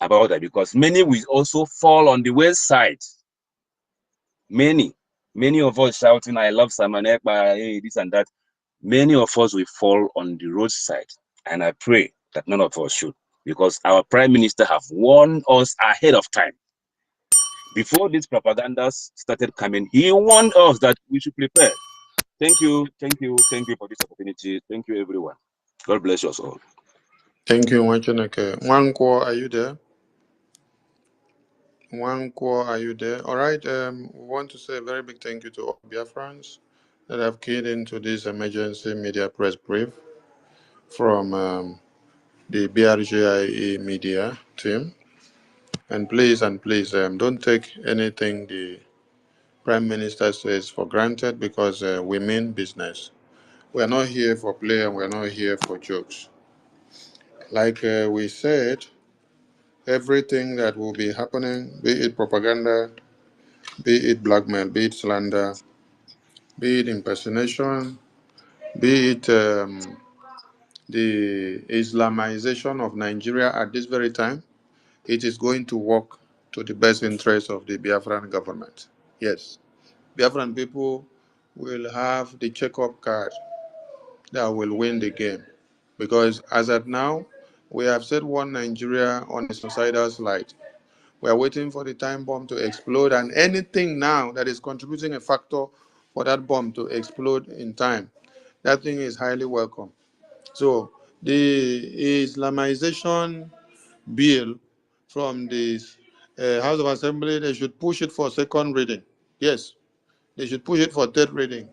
about that, because many will also fall on the wayside. Many of us shouting, I love Simon Ekpa, hey, this and that. Many of us will fall on the roadside. And I pray that none of us should, because our Prime Minister have warned us ahead of time. Before these propagandas started coming, he warned us that we should prepare. Thank you for this opportunity. Thank you, everyone. God bless us all. Thank you, Wachaneke. Nwankwo, are you there? Nwankwo, are you there? All right. We want to say a very big thank you to all Biafrans that have keyed into this emergency media press brief from the BRGIE media team. And please, don't take anything the Prime Minister says for granted, because we mean business. We are not here for play and we are not here for jokes. Like we said, everything that will be happening, be it propaganda, be it blackmail, be it slander, be it impersonation, be it the Islamization of Nigeria at this very time, it is going to work to the best interest of the Biafran government. Yes, Biafran people will have the checkup card that will win the game. Because as at now, we have set one Nigeria on a suicidal slide. We are waiting for the time bomb to explode, and anything now that is contributing a factor for that bomb to explode in time, that thing is highly welcome. So the Islamization bill from the House of Assembly, they should push it for second reading. Yes, they should push it for third reading.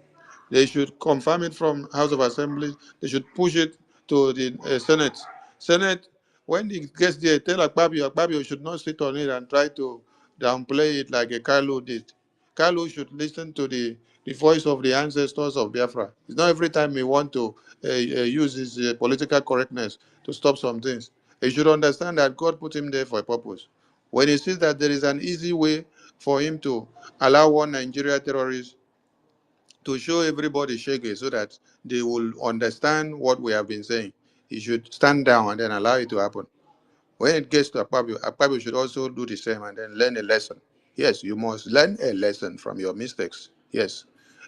They should confirm it from House of Assembly. They should push it to the Senate. Senate, when it gets there, tell Akpabio should not sit on it and try to downplay it like a Kalu did. Kalu should listen to the voice of the ancestors of Biafra. It's not every time he want to use his political correctness to stop some things. He should understand that God put him there for a purpose. When he sees that there is an easy way for him to allow one Nigeria terrorist to show everybody shege so that they will understand what we have been saying, he should stand down and then allow it to happen. When it gets to Akpabio should also do the same and then learn a lesson. Yes, you must learn a lesson from your mistakes. Yes.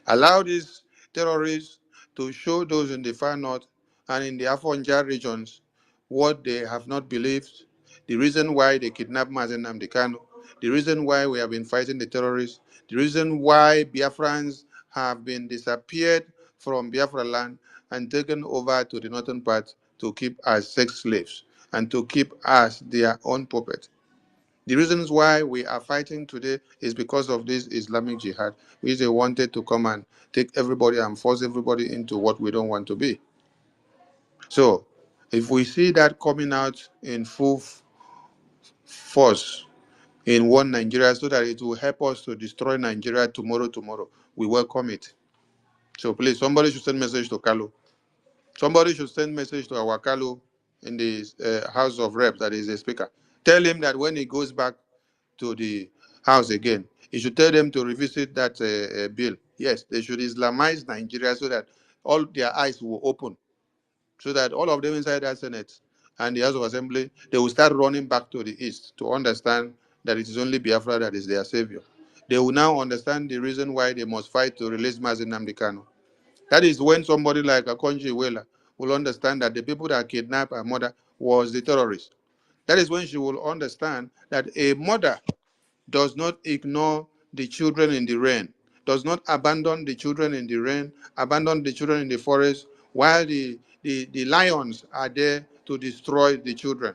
Allow these terrorists to show those in the far north and in the Afonja regions what they have not believed, the reason why they kidnapped Mazen Nnamdi Kanu, the reason why we have been fighting the terrorists, the reason why Biafrans have been disappeared from Biafra land and taken over to the northern part to keep as sex slaves and to keep us their own puppet. The reasons why we are fighting today is because of this Islamic jihad, which they wanted to come and take everybody and force everybody into what we don't want to be. So, if we see that coming out in full force in one Nigeria so that it will help us to destroy Nigeria tomorrow, we welcome it. So please, somebody should send message to Kalu. Somebody should send message to our Kalu in the House of Reps, that is the speaker. Tell him that when he goes back to the house again, he should tell them to revisit that bill. Yes, they should Islamize Nigeria so that all their eyes will open, so that all of them inside that Senate and the House of Assembly, they will start running back to the east to understand that it is only Biafra that is their savior. They will now understand the reason why they must fight to release Mazen Nnamdi Kanu. That is when somebody like Akonji Iweala will understand that the people that kidnapped her mother was the terrorists. That is when she will understand that a mother does not ignore the children in the rain, does not abandon the children in the rain, abandon the children in the forest, while the lions are there to destroy the children.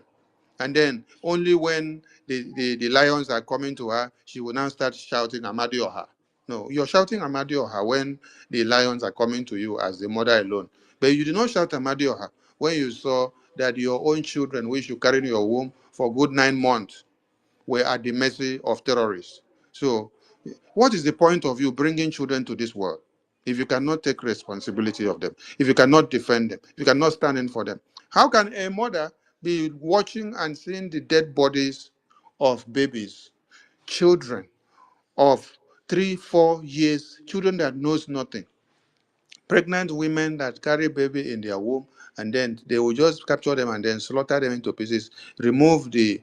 And then only when the lions are coming to her, she will now start shouting Amadioha. No, you're shouting Amadioha when the lions are coming to you as the mother alone. But you did not shout Amadioha when you saw that your own children, which you carry in your womb for good 9 months, were at the mercy of terrorists. So what is the point of you bringing children to this world if you cannot take responsibility of them, if you cannot defend them, if you cannot stand in for them? How can a mother be watching and seeing the dead bodies of babies, children of 3-4 years, children that knows nothing, pregnant women that carry baby in their womb, and then they will just capture them and then slaughter them into pieces, remove the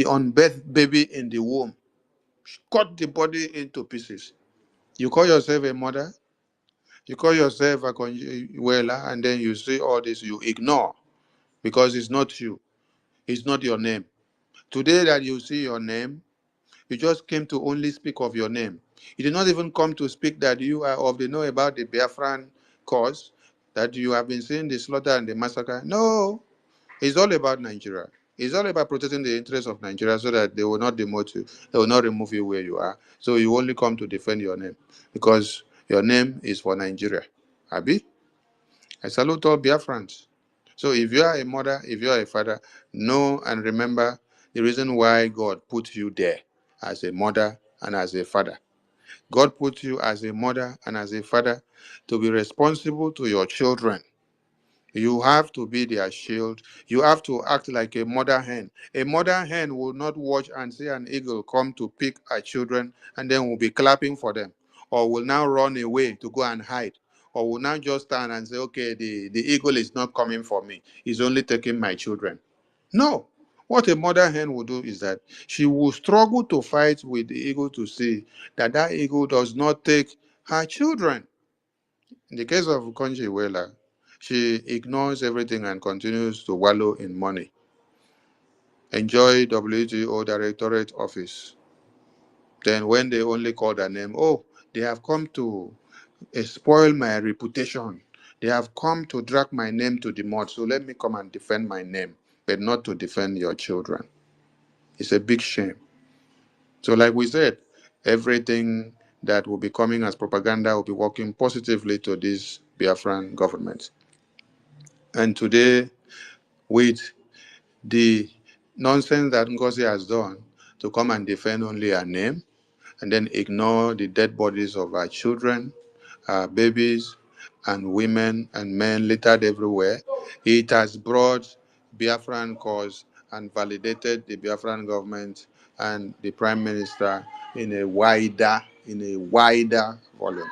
unbirthed baby in the womb, cut the body into pieces. You call yourself a mother, you call yourself a conjuela, and then you see all this, you ignore because it's not you, it's not your name. Today that you see your name, you just came to only speak of your name. You did not even come to speak that you are of the know about the Biafran cause, that you have been seeing the slaughter and the massacre. No, it's all about Nigeria. It's all about protecting the interests of Nigeria so that they will not demote you, they will not remove you where you are. So you only come to defend your name because your name is for Nigeria. Abi? I salute all Biafrans. So if you are a mother, if you are a father, know and remember the reason why God put you there as a mother and as a father. God put you as a mother and as a father to be responsible to your children. You have to be their shield. You have to act like a mother hen. A mother hen will not watch and see an eagle come to pick her children and then will be clapping for them, or will now run away to go and hide, or will now just stand and say, okay, the eagle is not coming for me. He's only taking my children. No. What a mother hen will do is that she will struggle to fight with the eagle to see that that eagle does not take her children. In the case of Konji Iweala, she ignores everything and continues to wallow in money. Enjoy WTO Directorate Office. Then when they only call their name, oh, they have come to spoil my reputation. They have come to drag my name to the mud, so let me come and defend my name, but not to defend your children. It's a big shame. So like we said, everything that will be coming as propaganda will be working positively to this Biafran government. And today, with the nonsense that Ngozi has done to come and defend only her name and then ignore the dead bodies of our children, our babies, and women and men littered everywhere, it has brought Biafran cause and validated the Biafran government and the Prime Minister in a wider volume.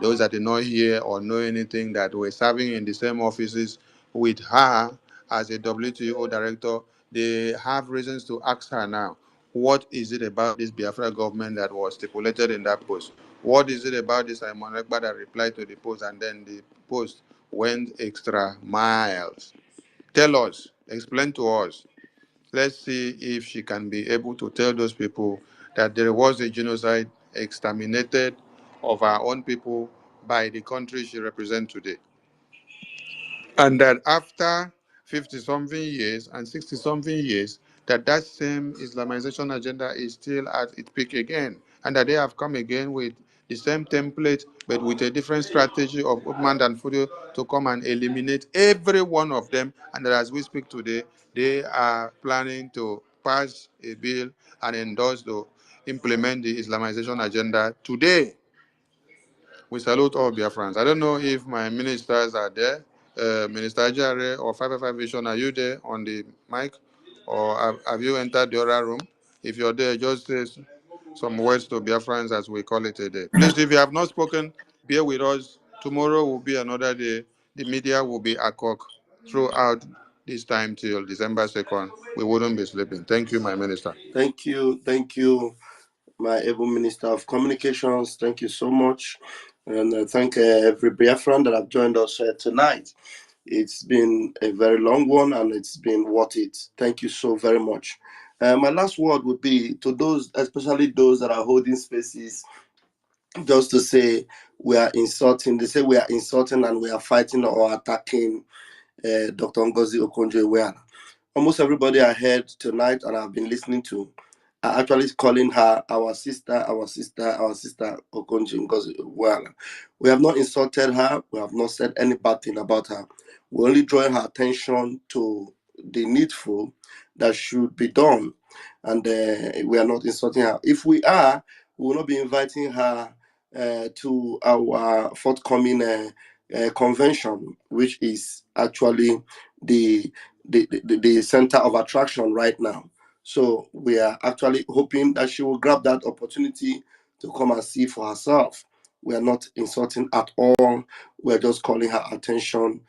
Those that did not hear or know anything that were serving in the same offices with her as a WTO director, they have reasons to ask her now, what is it about this Biafra government that was stipulated in that post? What is it about this Simon Ekpa that replied to the post and then the post went extra miles? Tell us, explain to us. Let's see if she can be able to tell those people that there was a genocide exterminated of our own people by the country she represents today. And that after 50-something years and 60-something years, that same Islamization agenda is still at its peak again, and that they have come again with the same template, but with a different strategy of Uthman and Fudu to come and eliminate every one of them, and that as we speak today, they are planning to pass a bill and endorse to implement the Islamization agenda today. We salute all Biafrans. I don't know if my ministers are there. Minister Ajare or 555 Vision, are you there on the mic? Or have you entered the other room? If you're there, just say some words to Biafrans as we call it a day. Please, if you have not spoken, bear with us. Tomorrow will be another day. The media will be at cock throughout this time till December 2nd. We wouldn't be sleeping. Thank you, my minister. Thank you, my able Minister of Communications. Thank you so much. And thank every Biafran that have joined us tonight. It's been a very long one and it's been worth it. Thank you so very much. My last word would be to those, especially those that are holding spaces, just to say we are insulting. They say we are insulting and we are fighting or attacking Dr. Ngozi Okonjo-Iweala. almost everybody I heard tonight and I've been listening to are actually calling her our sister, our sister, our sister Okonji Ngozi Iweala. We have not insulted her. We have not said any bad thing about her. We only draw her attention to the needful that should be done, and we are not insulting her. If we are, we will not be inviting her to our forthcoming convention, which is actually the the center of attraction right now. So we are actually hoping that she will grab that opportunity to come and see for herself. We are not insulting at all. We are just calling her attention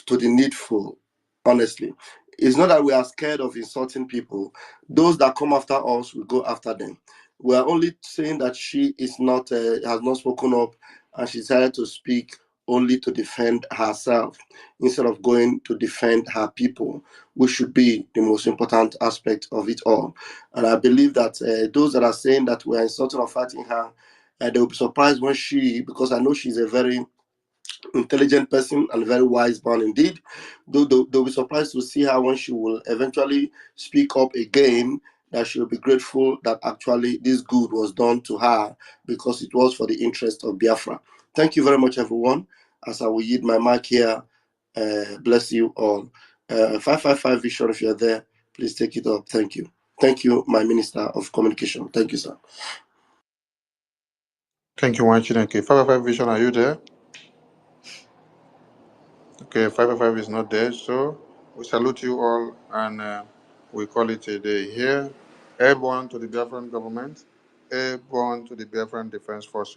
to the needful. Honestly, it's not that we are scared of insulting people. Those that come after us, we go after them. We are only saying that she is not has not spoken up, and she decided to speak only to defend herself instead of going to defend her people, which should be the most important aspect of it all. And I believe that those that are saying that we are insulting or fighting her, they will be surprised when because I know she's a very intelligent person and very wise man indeed. They'll be surprised to see her when she will eventually speak up again, that she'll be grateful that actually this good was done to her because it was for the interest of Biafra. Thank you very much, everyone. As I will yield my mic here, bless you all. 555 Vision, if you're there, please take it up. Thank you. Thank you, my Minister of Communication. Thank you, sir. Thank you, Wanchineke. 555 Vision, are you there? Okay, 555 is not there, so we salute you all and we call it a day here. Airborne to the Biafran government, airborne to the Biafran Defense Forces.